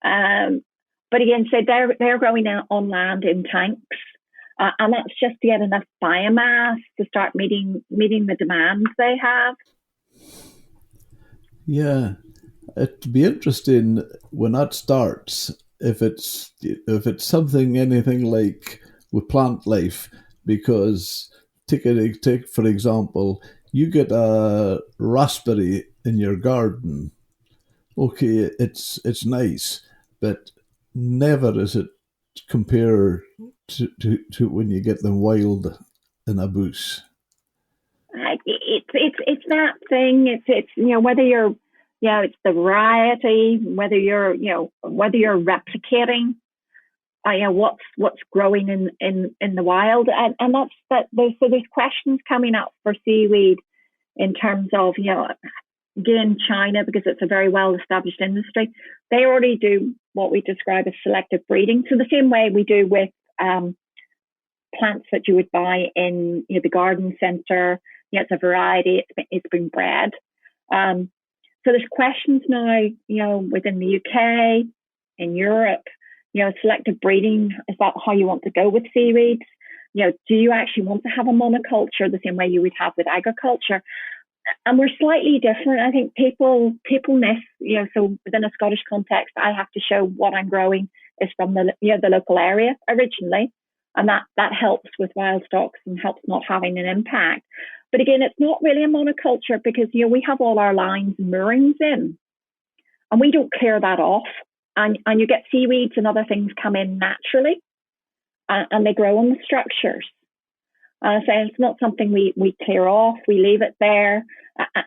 But again, so they're growing out on land in tanks. And that's just to get enough biomass to start meeting the demands they have. Yeah, it'd be interesting when that starts. If it's anything like with plant life, because take for example, you get a raspberry in your garden. Okay, it's nice, but never is it compared to when you get them wild in a bush. It's that thing. It's whether you're it's the variety, whether you're replicating what's growing in the wild, and that's that. There's questions coming up for seaweed in terms of again, China, because it's a very well established industry. They already do what we describe as selective breeding, so the same way we do with plants that you would buy in the garden centre. It's a variety. It's been bred. So there's questions now, within the UK, in Europe, selective breeding. Is that how you want to go with seaweeds? Do you actually want to have a monoculture the same way you would have with agriculture? And we're slightly different. I think people miss, so within a Scottish context, I have to show what I'm growing is from the local area originally. and that helps with wild stocks and helps not having an impact. But again, it's not really a monoculture because we have all our lines and moorings in, and we don't clear that off, and you get seaweeds and other things come in naturally, and they grow on the structures. So it's not something we clear off. We leave it there,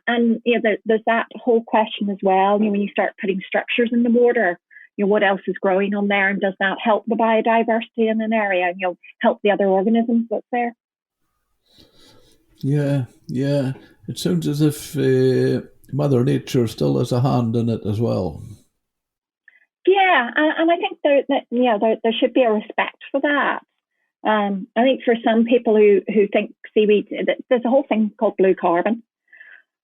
and there's that whole question as well. When you start putting structures in the water, what else is growing on there, and does that help the biodiversity in an area, and help the other organisms that's there? Yeah. It sounds as if Mother Nature still has a hand in it as well. Yeah, and I think there should be a respect for that. I think for some people who think seaweed, there's a whole thing called blue carbon,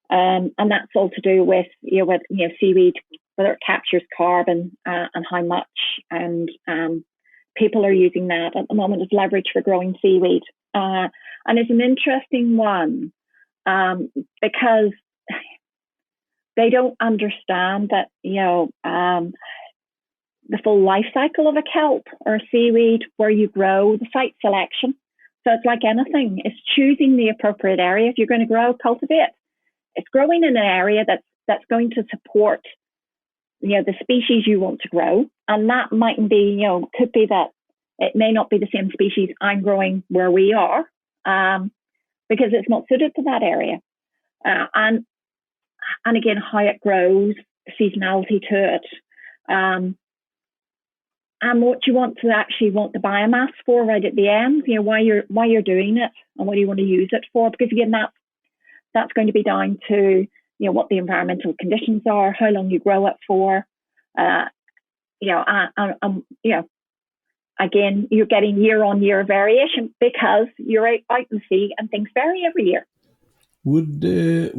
and that's all to do with seaweed, whether it captures carbon and how much, and people are using that at the moment as leverage for growing seaweed, and it's an interesting one because they don't understand that the full life cycle of a kelp or a seaweed, where you grow, the site selection. So it's like anything, it's choosing the appropriate area. If you're going to grow, cultivate. It's growing in an area that's going to support, the species you want to grow. And that mightn't be, could be that it may not be the same species I'm growing where we are, because it's not suited to that area. And again, how it grows, seasonality to it. And what you want the biomass for right at the end, why you're doing it and what do you want to use it for? Because again, that's going to be down to what the environmental conditions are, how long you grow it for, again, you're getting year-on-year variation because you're out in the sea and things vary every year. Would the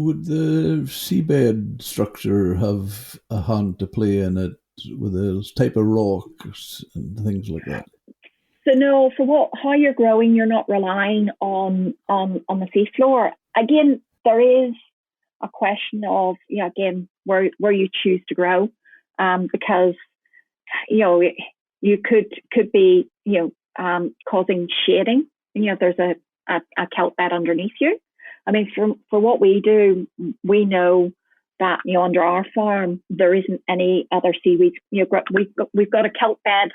seabed structure have a hand to play in it with those type of rocks and things like that? So no, for how you're growing, you're not relying on the seafloor. Again, there is a question of again where you choose to grow, because you could be causing shading. There's a kelp bed underneath you. I mean, for what we do, we know that under our farm there isn't any other seaweeds. We've got a kelp bed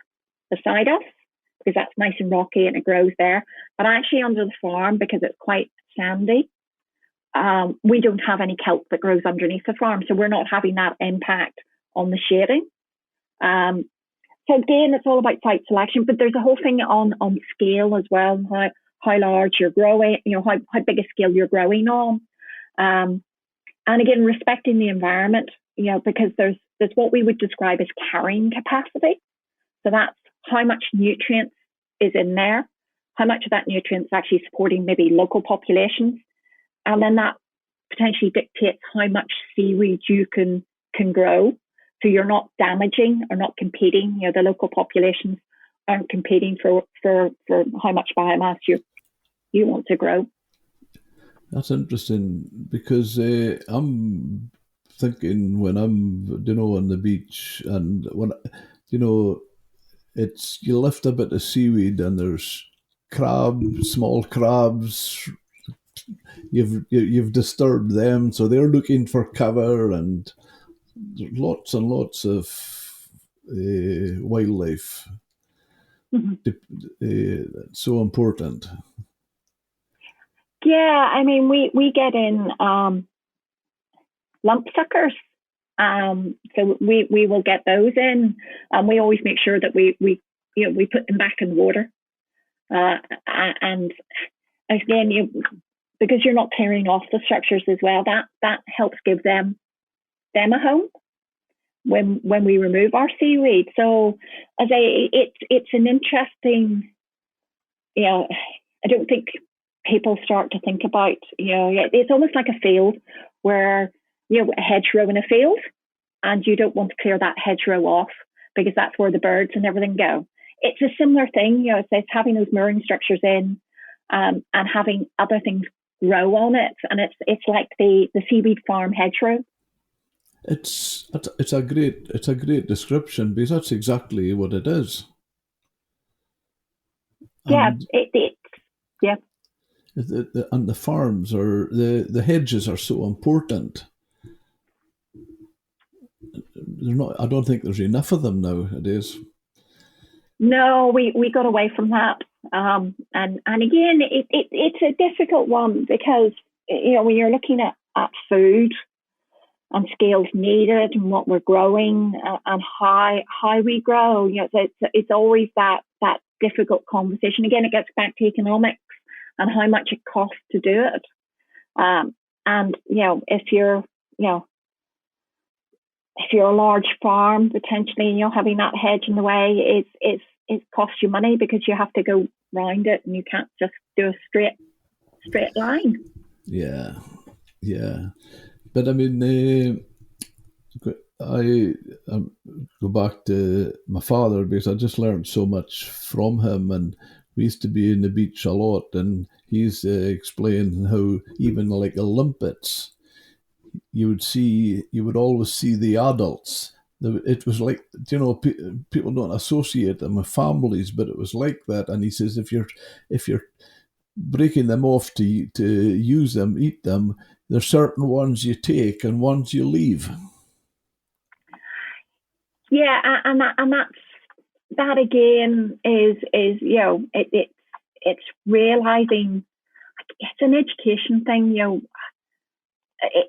beside us because that's nice and rocky and it grows there. But actually under the farm, because it's quite sandy, we don't have any kelp that grows underneath the farm, so we're not having that impact on the shading. So again, it's all about site selection, but there's a whole thing on scale as well, how large you're growing, how big a scale you're growing on. And again, respecting the environment, because there's what we would describe as carrying capacity. So that's how much nutrients is in there, how much of that nutrients is actually supporting maybe local populations. And then that potentially dictates how much seaweed you can grow. So you're not damaging or not competing. The local populations aren't competing for how much biomass you want to grow. That's interesting because I'm thinking when I'm, on the beach and when, it's, you lift a bit of seaweed and there's crabs, small crabs, you've disturbed them. So they're looking for cover and lots and lots of wildlife. Mm-hmm. So important. Yeah, I mean, we get in lump suckers, so we will get those in, and we always make sure that we put them back in the water, and again, because you're not clearing off the structures as well, that helps give them a home when we remove our seaweed. So as it's an interesting, I don't think people start to think about, it's almost like a field where, a hedgerow in a field, and you don't want to clear that hedgerow off because that's where the birds and everything go. It's a similar thing, it's having those mooring structures in, and having other things grow on it, and it's like the seaweed farm hedgerow. It's a great description because that's exactly what it is. Yeah, And yeah. and the farms are the hedges are so important. They're not. I don't think there's enough of them nowadays. No, we got away from that. And again, it's a difficult one because when you're looking at food and scales needed and what we're growing and how we grow, it's always that difficult conversation. Again, it gets back to economics and how much it costs to do it. And if you're if you're a large farm, potentially, having that hedge in the way it costs you money because you have to go round it and you can't just do a straight line. Yeah, yeah. But I mean, I go back to my father because I just learned so much from him, and we used to be in the beach a lot, and he's explained how even like the limpets, you would always see the adults. It was like, people don't associate them with families, but it was like that. And he says if you're breaking them off to use them, eat them, there's certain ones you take and ones you leave. Yeah, and that again is it's realizing it's an education thing.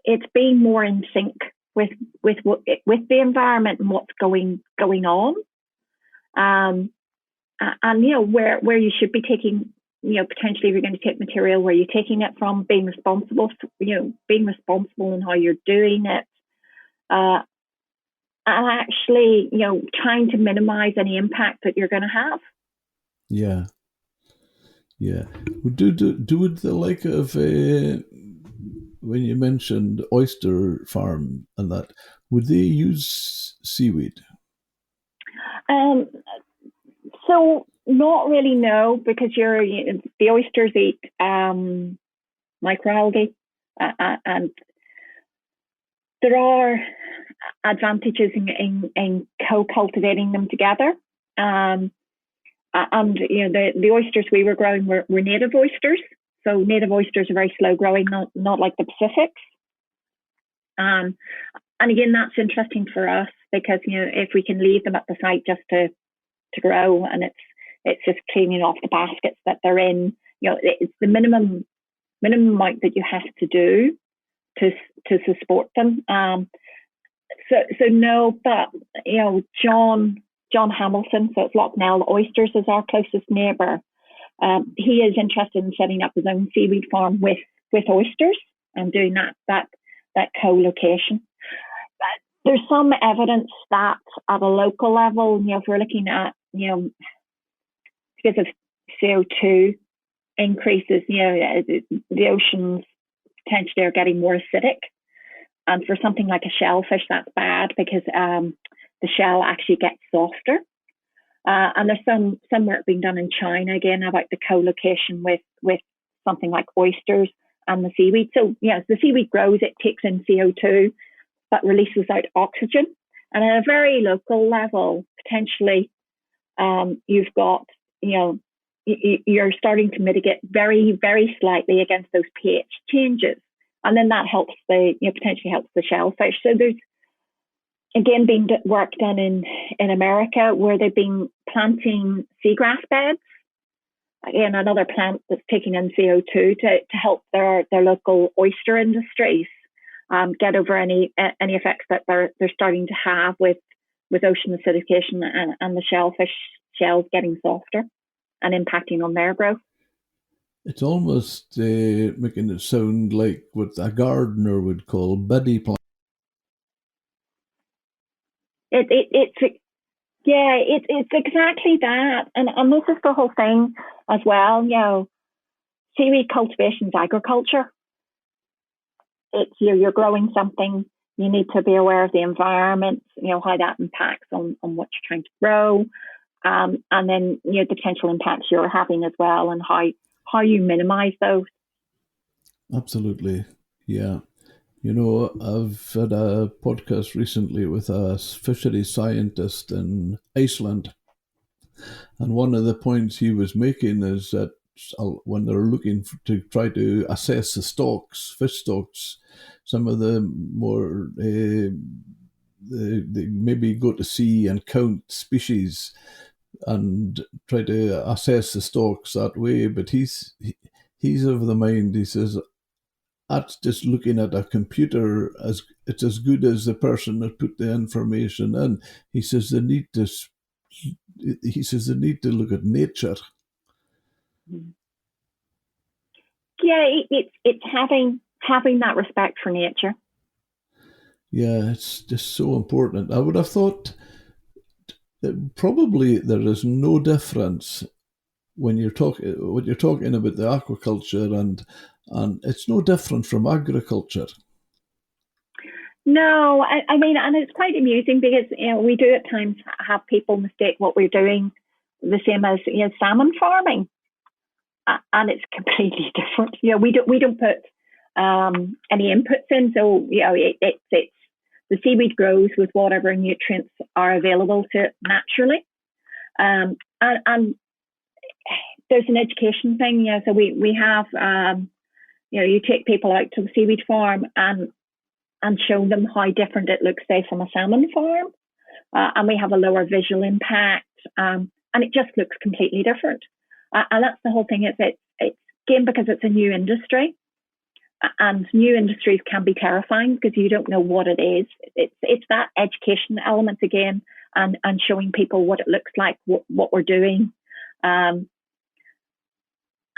It's being more in sync with the environment and what's going on, and where you should be taking, potentially if you're going to take material, where you're taking it from, being responsible in how you're doing it, and actually trying to minimize any impact that you're going to have. Yeah, yeah. Would do the like of when you mentioned oyster farm and that, would they use seaweed? So not really, no, because the oysters eat microalgae, and there are advantages in co-cultivating them together. And the oysters we were growing were native oysters. So native oysters are very slow growing, not like the Pacifics. And again, that's interesting for us because if we can leave them at the site just to grow, and it's just cleaning off the baskets that they're in, it's the minimum amount that you have to do to support them. So no, but John Hamilton, so it's Loughnell Oysters is our closest neighbour. He is interested in setting up his own seaweed farm with oysters and doing that co-location. But there's some evidence that at a local level, if we're looking at, because of CO2 increases, the oceans potentially are getting more acidic. And for something like a shellfish, that's bad because the shell actually gets softer. And there's some work being done in China again about the co-location with something like oysters and the seaweed. So as the seaweed grows, it takes in CO2 but releases out oxygen. And at a very local level, potentially, you've got you're starting to mitigate very, very slightly against those pH changes, and then that helps potentially helps the shellfish. So there's again been work done in America where they've been planting seagrass beds. Again, another plant that's taking in CO2 to help their local oyster industries get over any effects that they're starting to have with ocean acidification and the shellfish shells getting softer and impacting on their growth. It's almost making it sound like what a gardener would call buddy plant. It's exactly that, and this is the whole thing as well. Seaweed cultivation is agriculture. It's you're growing something. You need to be aware of the environment, how that impacts on what you're trying to grow, and then the potential impacts you're having as well, and how you minimize those. Absolutely, yeah. I've had a podcast recently with a fisheries scientist in Iceland, And one of the points he was making is that when they're looking to try to assess the stocks, fish stocks, some of the more they maybe go to sea and count species and try to assess the stocks that way. But he's of the mind. He says that's just looking at a computer. As it's as good as the person that put the information in. He says they need to. He says they need to look at nature. Yeah, it's having that respect for nature. Yeah, it's just so important. I would have thought that probably there is no difference when you're talking about the aquaculture, and it's no different from agriculture. No, I mean, and it's quite amusing because we do at times have people mistake what we're doing the same as salmon farming, and it's completely different. We don't put any inputs in, so it's the seaweed grows with whatever nutrients are available to it naturally, and there's an education thing. So we have you take people out to the seaweed farm and show them how different it looks, say, from a salmon farm, and we have a lower visual impact, and it just looks completely different. And that's the whole thing. It's again because it's a new industry. And new industries can be terrifying because you don't know what it is. It's that education element again, and showing people what it looks like, what we're doing, and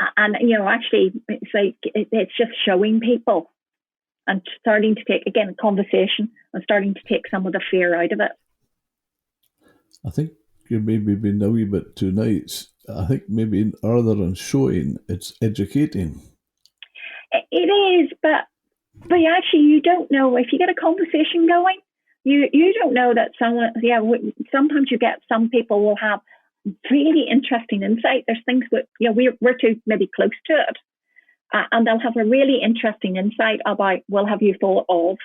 actually, it's like it's just showing people and starting to take again a conversation and starting to take some of the fear out of it. I think you've maybe been a wee bit too nice. I think maybe rather than showing, it's educating. It is, but actually you don't know if you get a conversation going. You don't know that someone. Yeah, sometimes you get some people will have really interesting insight. There's things that we're too maybe close to it, and they'll have a really interesting insight about. Well, have you thought of?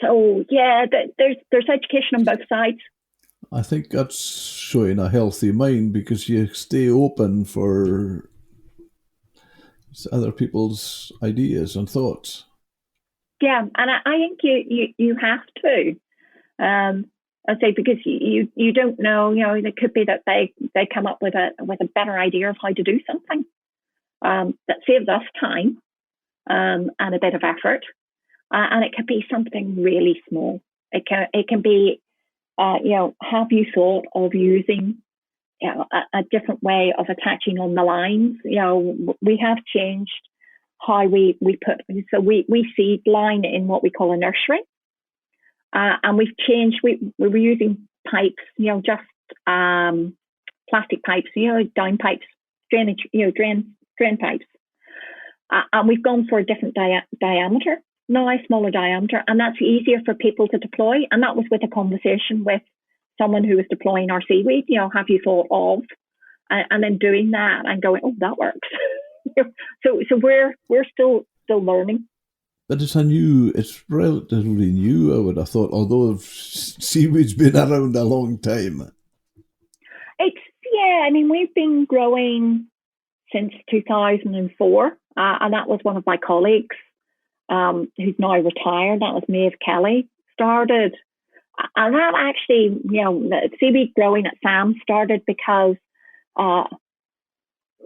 So yeah, there's education on both sides. I think that's showing a healthy mind because you stay open for other people's ideas and thoughts. Yeah, and I think you have to. I'd say because you don't know, it could be that they come up with a better idea of how to do something that saves us time and a bit of effort, and it could be something really small. It can be, have you thought of using a different way of attaching on the lines? We have changed how we put, so we seed line in what we call a nursery, and we've changed. We were using pipes, just plastic pipes, down pipes, drainage, drain pipes, and we've gone for a different diameter now, a smaller diameter, and that's easier for people to deploy. And that was with a conversation with someone who was deploying our seaweed. Have you thought of? And then doing that and going, oh, that works. So we're still learning. But it's relatively new, I would have thought, although seaweed's been around a long time. I mean, we've been growing since 2004, and that was one of my colleagues who's now retired. That was Michele Kelly started. And that actually, the seaweed growing at SAM started because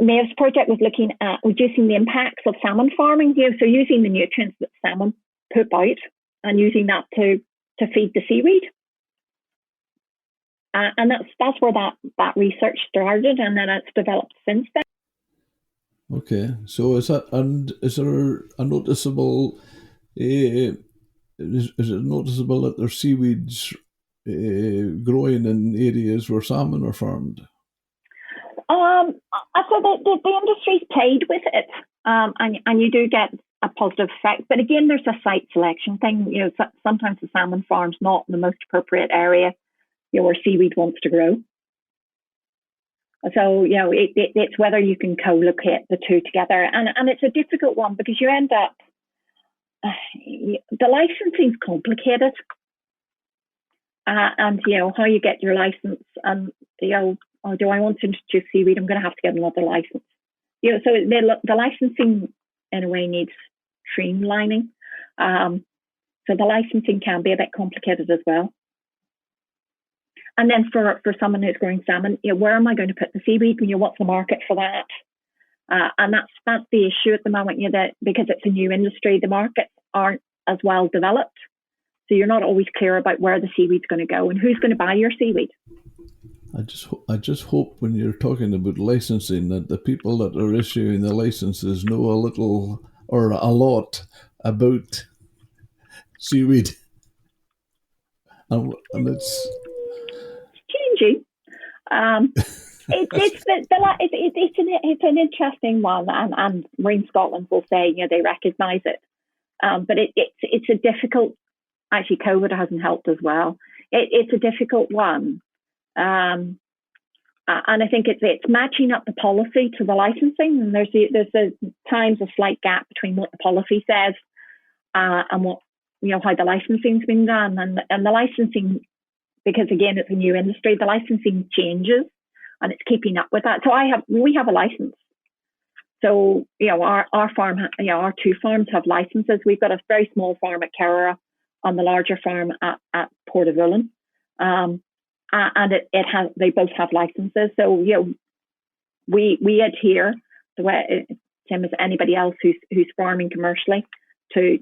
Maeve's project was looking at reducing the impacts of salmon farming, so using the nutrients that salmon poop out and using that to feed the seaweed. And that's where that research started, and then it's developed since then. Okay, so is there a noticeable? Is it noticeable that there's seaweeds growing in areas where salmon are farmed? So the industry's played with it, and you do get a positive effect. But again, there's a site selection thing. Sometimes the salmon farm's not in the most appropriate area, where seaweed wants to grow. So it's whether you can co-locate the two together, and it's a difficult one because you end up the licensing's complicated. and how you get your license, and oh, do I want to introduce seaweed? I'm going to have to get another license. So the licensing in a way needs streamlining. So the licensing can be a bit complicated as well. And then for someone who's growing salmon, where am I going to put the seaweed? What's the market for that? And that's the issue at the moment. That because it's a new industry, the markets aren't as well developed. So you're not always clear about where the seaweed's going to go and who's going to buy your seaweed. I just hope when you're talking about licensing that the people that are issuing the licenses know a little or a lot about seaweed, and it's changing. It's an interesting one, and Marine Scotland will say they recognise it, but it's a difficult. Actually, COVID hasn't helped as well. It's a difficult one. And I think it's matching up the policy to the licensing, and there's times a slight gap between what the policy says and what how the licensing's been done, and the licensing, because again it's a new industry, the licensing changes and it's keeping up with that. So we have a license. So our farm, our two farms have licenses. We've got a very small farm at Kerrera on the larger farm at Port of Ullin. And they both have licenses. So we adhere the way same as anybody else who's farming commercially to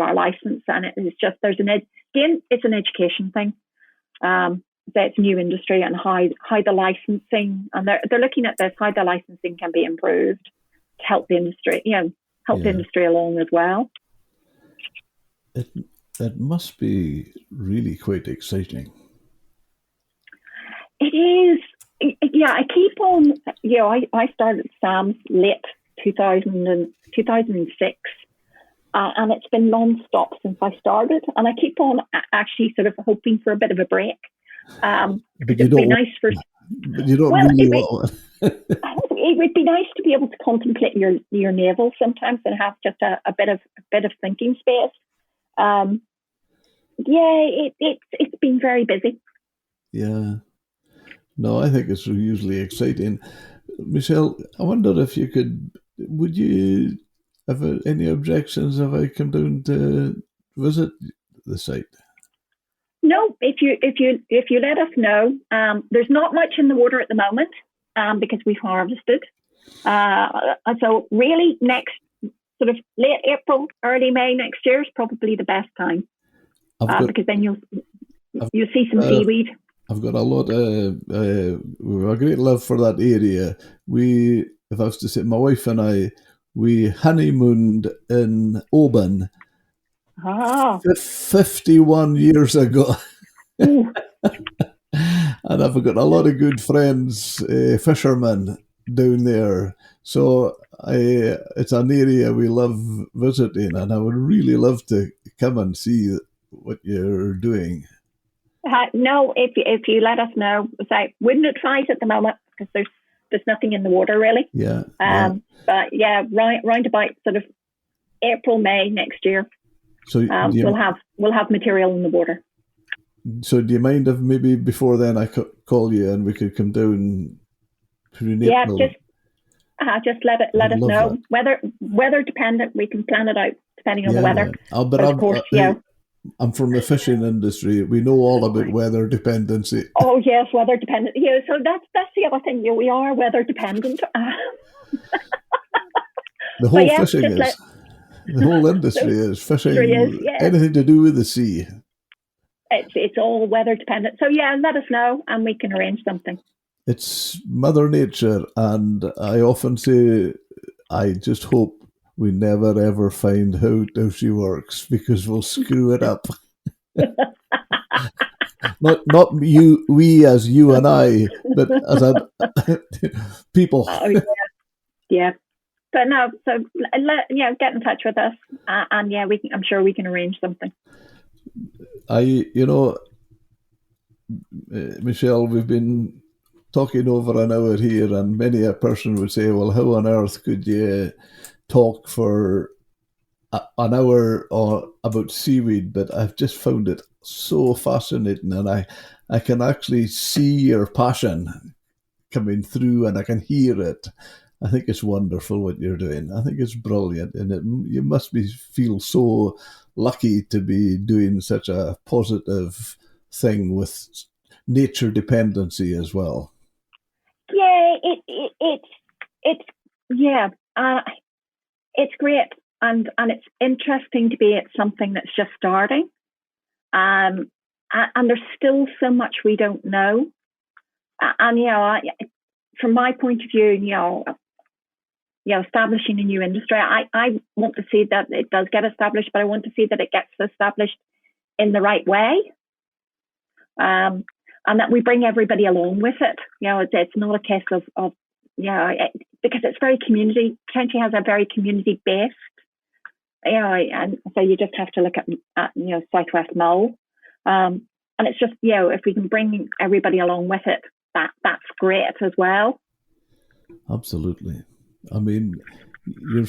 our license, and it's just it's an education thing. That's new industry and how the licensing, and they're looking at this, how the licensing can be improved to help the industry, the industry along as well. It must be really quite exciting. It is. I keep on. I started SAMS late 2006, and it's been non-stop since I started. And I keep on actually sort of hoping for a bit of a break. But you don't. Nice for. But you don't really want. It would be nice to be able to contemplate your navel sometimes and have just a bit of thinking space. It's been very busy. Yeah. No, I think it's usually exciting. Michele, I wonder if would you have any objections if I come down to visit the site? No, if you let us know. There's not much in the water at the moment because we've harvested. So really next sort of late April, early May next year is probably the best time because then you'll see some seaweed. I've got a lot of we have a great love for that area. If I was to say, my wife and I, we honeymooned in Oban 51 years ago. And I've got a lot of good friends, fishermen down there. So it's an area we love visiting, and I would really love to come and see what you're doing. No, if you let us know, I wouldn't advise at the moment because there's nothing in the water really. Yeah. But round about sort of April, May next year. So we'll have material in the water. So do you mind if maybe before then I call you and we could come down through April? Yeah, just let us know. That. Weather dependent, we can plan it out depending on the weather. But of course, I'm from the fishing industry. We know all about weather dependency. Oh yes, weather dependent. Yeah, so that's the other thing. We are weather dependent. The whole fishing is. The whole industry is fishing. Anything to do with the sea. It's all weather dependent. So let us know and we can arrange something. It's Mother Nature, and I often say I just hope we never ever find out how she works because we'll screw it up. not we as you and I, but as people. Oh, yeah. But no, so get in touch with us, and I'm sure we can arrange something. Michele, we've been talking over an hour here, and many a person would say, "Well, how on earth could you talk for an hour about seaweed, but I've just found it so fascinating, and I can actually see your passion coming through, and I can hear it. I think it's wonderful what you're doing. I think it's brilliant, and you must be feel so lucky to be doing such a positive thing with nature dependency as well. Yeah, it's yeah, it's great, and it's interesting to be at something that's just starting. And there's still so much we don't know. And from my point of view, establishing a new industry, I want to see that it does get established, but I want to see that it gets established in the right way, and that we bring everybody along with it. It's not a case of because it's very community. County has a very community based. And so you just have to look at Southwest Mull, and it's just if we can bring everybody along with it, that's great as well. Absolutely. I mean, you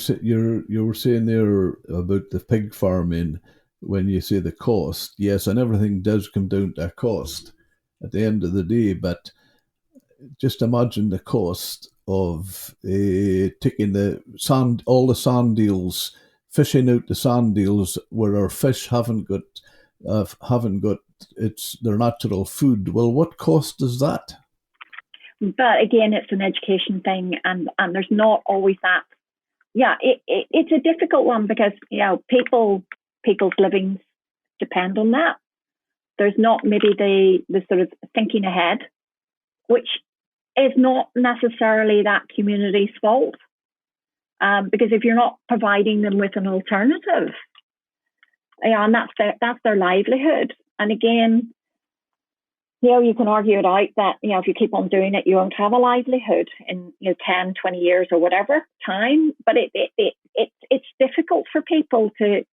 were saying there about the pig farming when you say the cost. Yes, and everything does come down to a cost at the end of the day. But just imagine the cost of taking all the sand eels, fishing out the sand eels where our fish haven't got their natural food. Well, what cost is that? But again, it's an education thing, and there's not always that. Yeah, it's a difficult one because people's livings depend on that. There's not maybe the sort of thinking ahead, which is not necessarily that community's fault, because if you're not providing them with an alternative, and that's their livelihood. And again, you can argue it out that, if you keep on doing it, you won't have a livelihood in 10, 20 years or whatever time. But it's difficult for people to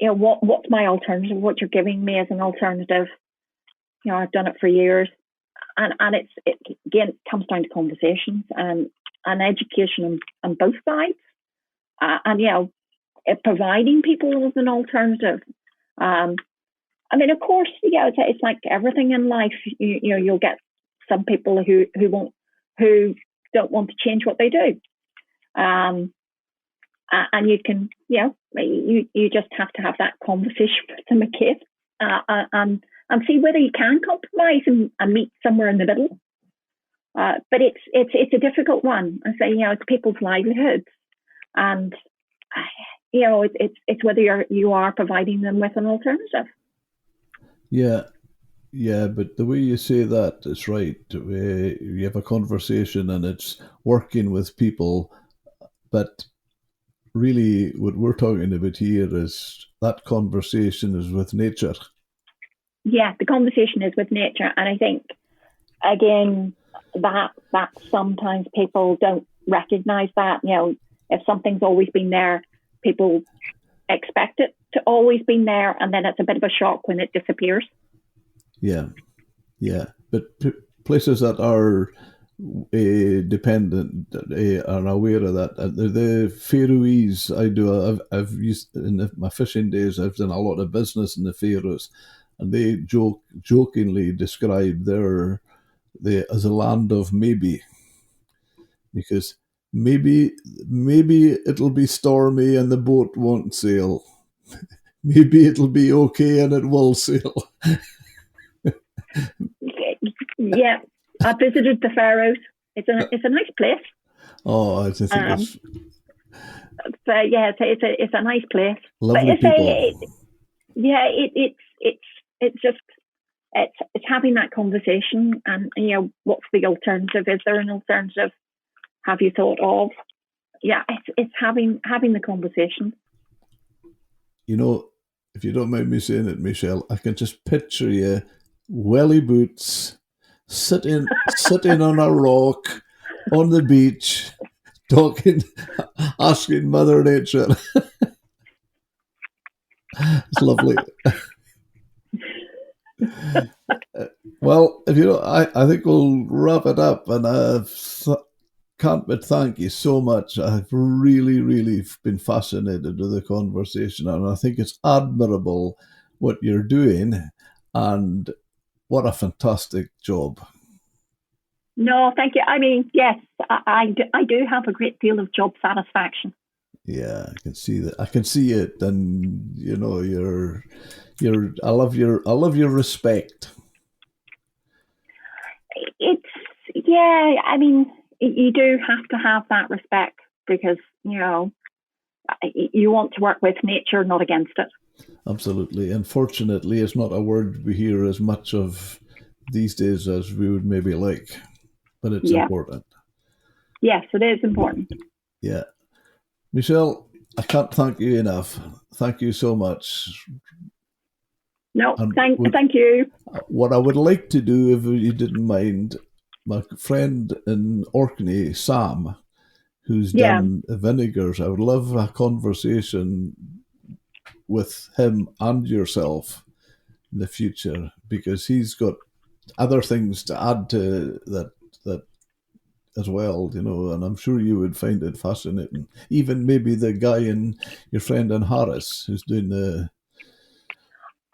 what's my alternative? What you're giving me as an alternative? I've done it for years, and it comes down to conversations and education on both sides, and providing people with an alternative. I mean, of course, it's like everything in life. You'll get some people who don't want to change what they do, and you can, you just have to have that conversation with them again, and see whether you can compromise and meet somewhere in the middle. But it's a difficult one. I say, it's people's livelihoods, and it's whether you are providing them with an alternative. Yeah, but the way you say that is right. You have a conversation and it's working with people, but really what we're talking about here is that conversation is with nature. Yeah, the conversation is with nature. And I think, again, that sometimes people don't recognise that. If something's always been there, people expect it to always be there, and then it's a bit of a shock when it disappears. Yeah. But places that are dependent are aware of that. The Faroese, I've used in my fishing days. I've done a lot of business in the Faroes, and they jokingly describe as a land of maybe, because maybe it'll be stormy and the boat won't sail. Maybe it'll be okay and it will sail. Yeah, I visited the Faroes. It's a nice place. Oh, I just think it's. So yeah, it's a nice place. Lovely people. It's just having that conversation, and what's the alternative? Is there an alternative? Have you thought of? Yeah, it's having the conversation. If you don't mind me saying it, Michele, I can just picture you, welly boots, sitting on a rock on the beach, talking, asking Mother Nature. It's lovely. Well, if I think we'll wrap it up, and can't but thank you so much. I've really, really been fascinated with the conversation, and I think it's admirable what you're doing, and what a fantastic job. No, thank you. I mean, yes, I do have a great deal of job satisfaction. Yeah, I can see that. I can see it, and you know, I love your respect. It's, yeah, I mean, you do have to have that respect because, you know, you want to work with nature, not against it. Absolutely. Unfortunately, it's not a word we hear as much of these days as we would maybe like, but it's Yeah. important. Yes, it is important. Yeah. Michele, I can't thank you enough. Thank you so much. No, And thank you. what I would like to do, if you didn't mind, my friend in Orkney, Sam, who's Yeah. done vinegars, I would love a conversation with him and yourself in the future, because he's got other things to add to that as well, you know, and I'm sure you would find it fascinating. Even maybe the guy in your friend in Harris who's doing the.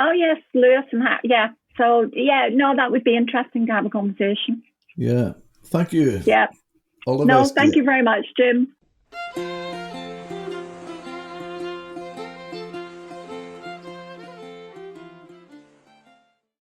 Oh yes, Lewis and yeah. So yeah, no, that would be interesting to have a conversation. Yeah. Thank you. Yeah. All the No, best. thank you very much, Jim.